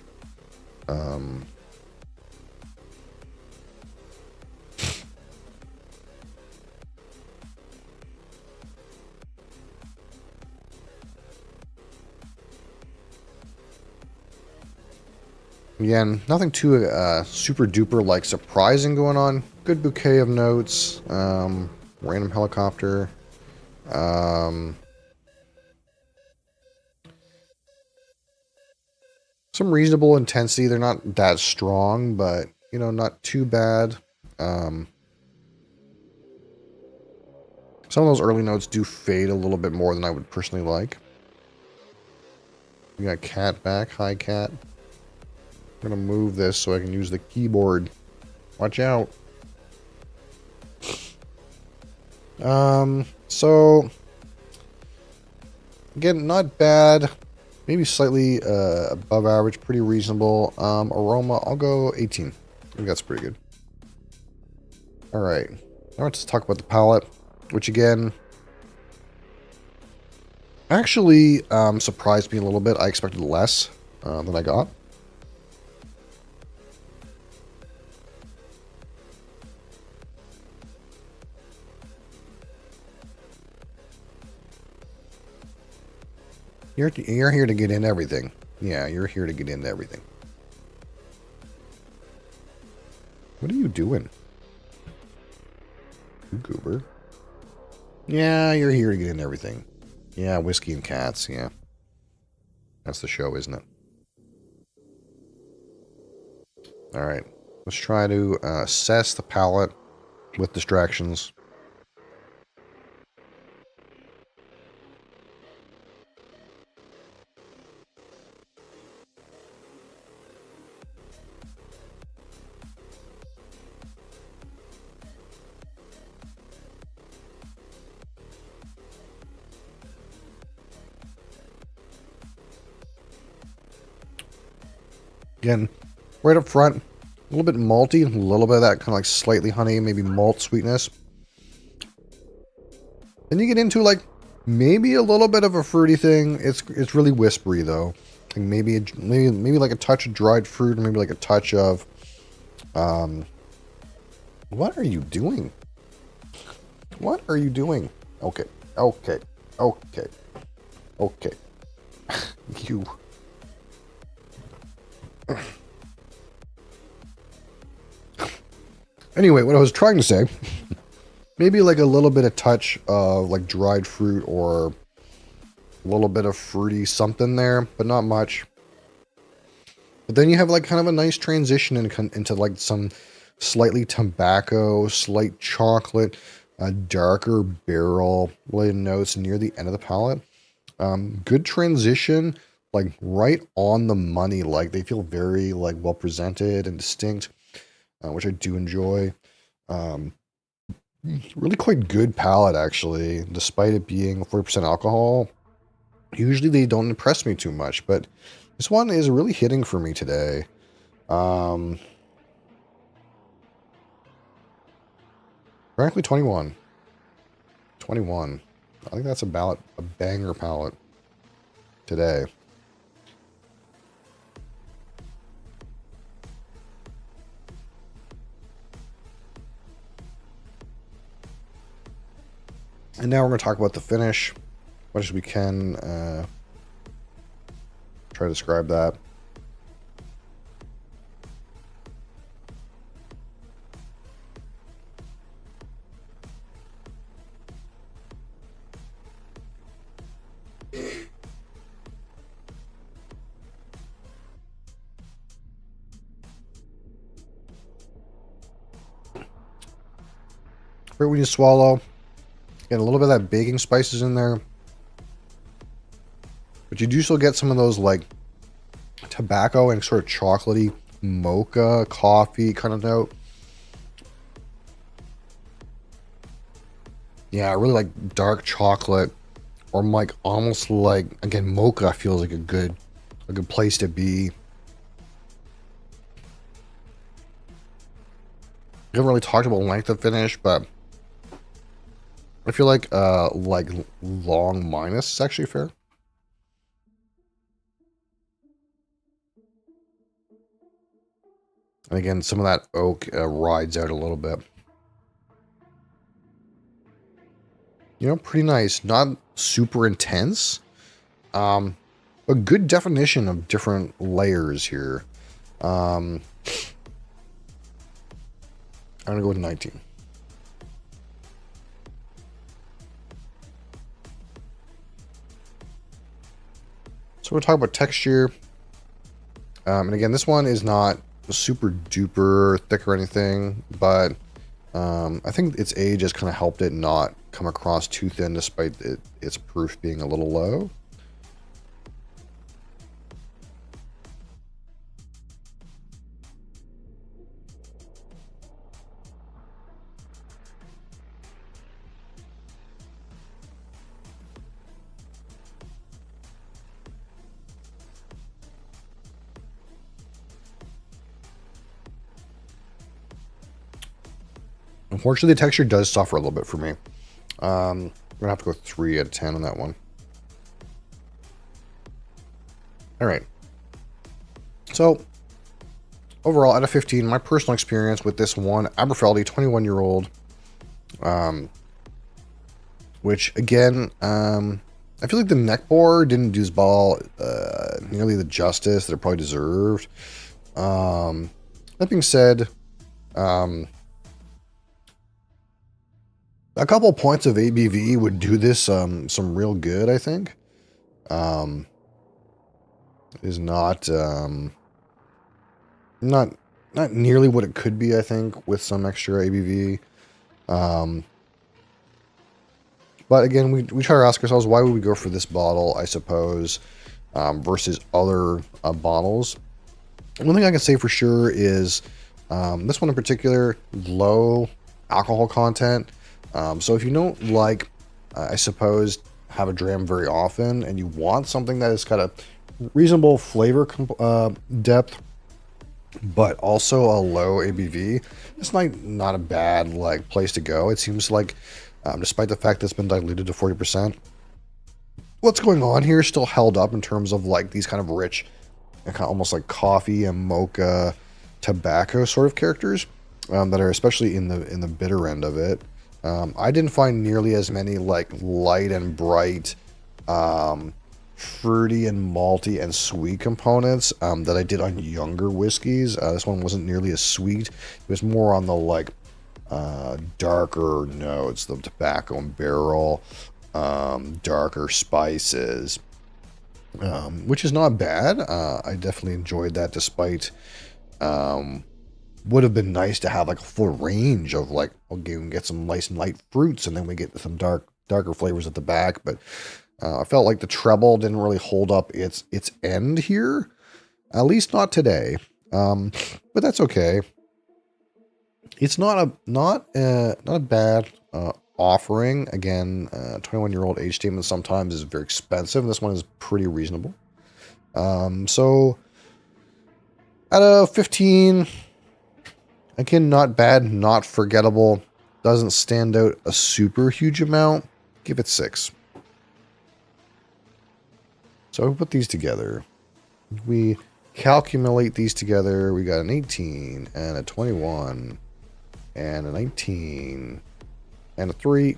Again, nothing too super duper like surprising going on. Good bouquet of notes. Random helicopter. Some reasonable intensity. They're not that strong, but you know, not too bad. Some of those early notes do fade a little bit more than I would personally like. We got cat back. Hi, cat. I'm gonna move this so I can use the keyboard. Watch out. So again, not bad. Maybe slightly above average, pretty reasonable. Aroma, I'll go 18. I think that's pretty good. All right, now let's talk about the palette, which again, actually surprised me a little bit. I expected less than I got. You're here to get in everything. Yeah, you're here to get into everything. What are you doing? You goober. Yeah, you're here to get into everything. Yeah, whiskey and cats, yeah. That's the show, isn't it? Alright. Let's try to assess the palette with distractions. Again, right up front, a little bit malty, a little bit of that kind of like slightly honey, maybe malt sweetness. Then you get into like maybe a little bit of a fruity thing. It's really whispery though. Like maybe like a touch of dried fruit, or maybe like a touch of what are you doing? What are you doing? Okay. Okay. Okay. Okay. You. Anyway, what I was trying to say, maybe like a little bit of touch of like dried fruit or a little bit of fruity something there, but not much. But then you have like kind of a nice transition into like some slightly tobacco, slight chocolate, darker barrel related notes near the end of the palette. Good transition, like right on the money. Like they feel very like well presented and distinct, which I do enjoy. Really quite good palette actually, despite it being 40% alcohol. Usually they don't impress me too much, but this one is really hitting for me today. Frankly, 21. 21. I think that's about a banger palette today. And now we're going to talk about the finish, much as we can. Try to describe that. Right when you swallow, get a little bit of that baking spices in there, but you do still get some of those like tobacco and sort of chocolatey mocha coffee kind of note. Yeah, I really like dark chocolate, or like almost like, again, mocha feels like a good place to be. haven't really talked about length of finish, but I feel like long minus is actually fair. And again, some of that oak rides out a little bit. You know, pretty nice. Not super intense. A good definition of different layers here. I'm going to go with 19. So we'll talk about texture. And again, this one is not super duper thick or anything, but I think its age has kind of helped it not come across too thin despite its proof being a little low. Unfortunately, the texture does suffer a little bit for me. I'm gonna have to go 3 out of 10 on that one. All right. So overall, out of 15, my personal experience with this one Aberfeldy 21-year-old, which again, I feel like the neck bore didn't do this ball nearly the justice that it probably deserved. That being said, a couple points of ABV would do this some real good, I think. Is not nearly what it could be, I think, with some extra ABV. But again, we try to ask ourselves, why would we go for this bottle, I suppose, versus other bottles? One thing I can say for sure is this one in particular, low alcohol content. So if you don't like, I suppose, have a dram very often and you want something that is kind of reasonable flavor depth, but also a low ABV, it's not a bad like place to go. It seems like, despite the fact that it's been diluted to 40%, what's going on here is still held up in terms of like these kind of rich, kind of almost like coffee and mocha, tobacco sort of characters that are especially in the bitter end of it. I didn't find nearly as many like light and bright, fruity and malty and sweet components that I did on younger whiskeys. This one wasn't nearly as sweet. It was more on the like darker notes, the tobacco and barrel, darker spices, which is not bad. I definitely enjoyed that, despite would have been nice to have like a full range of like, okay, we can get some nice and light fruits and then we get some darker flavors at the back. But I felt like the treble didn't really hold up its end here, at least not today. But that's okay. It's not a bad offering. Again, 21-year-old age statement sometimes is very expensive. This one is pretty reasonable. So out of 15, again, not bad, not forgettable. Doesn't stand out a super huge amount. Give it 6. So we put these together. We calculate these together. We got an 18 and a 21 and a 19 and a 3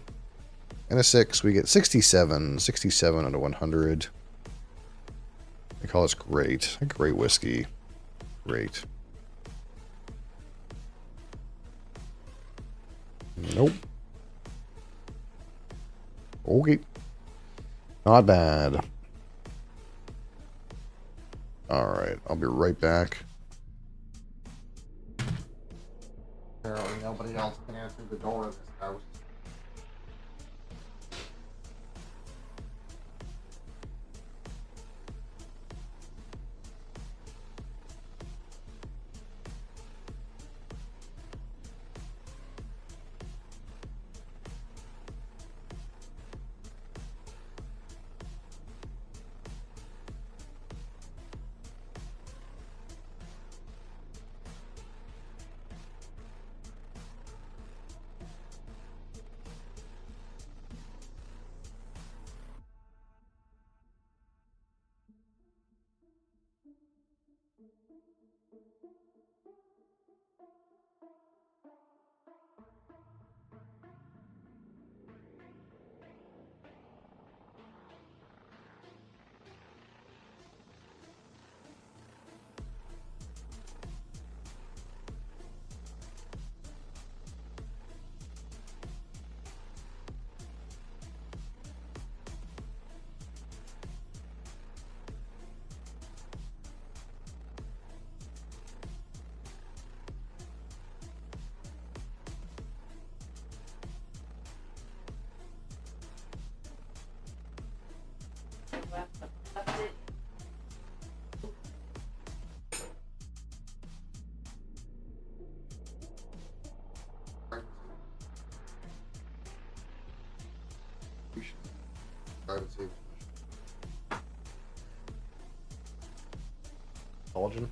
and a 6. We get 67 out of 100. I call this great. A great whiskey. Great. Nope. Okay. Not bad. Alright, I'll be right back. Apparently nobody else can answer the door of this house. Private safety. Collagen.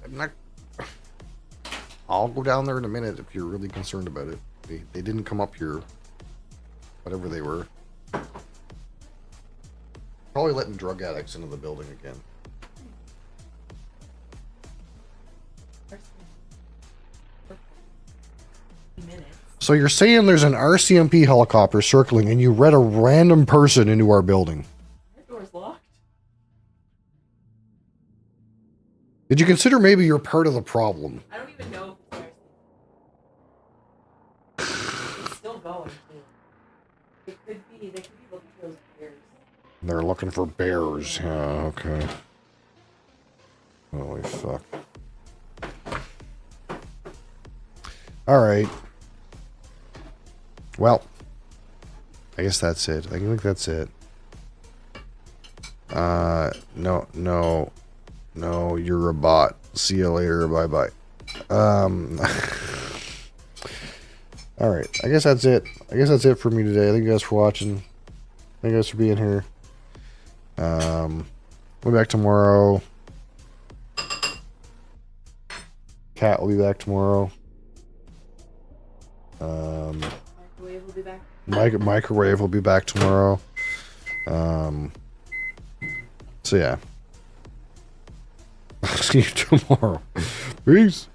I'm not. I'll go down there in a minute if you're really concerned about it. They didn't come up here. Whatever they were. Probably letting drug addicts into the building again. So you're saying there's an RCMP helicopter circling and you let a random person into our building?
Our door's locked.
Did you consider maybe you're part of the problem?
I don't even know if it's RC. It's still going, too. They could be looking for those bears.
They're looking for bears. Yeah, okay. Holy fuck. Alright. Well, I guess that's it. I think that's it. No, you're a bot. See you later. Bye-bye. Alright, I guess that's it. I guess that's it for me today. Thank you guys for watching. Thank you guys for being here. We'll be back tomorrow. Cat will be back tomorrow.
Microwave will be back.
Microwave will be back tomorrow. So yeah. I'll see you tomorrow. Peace.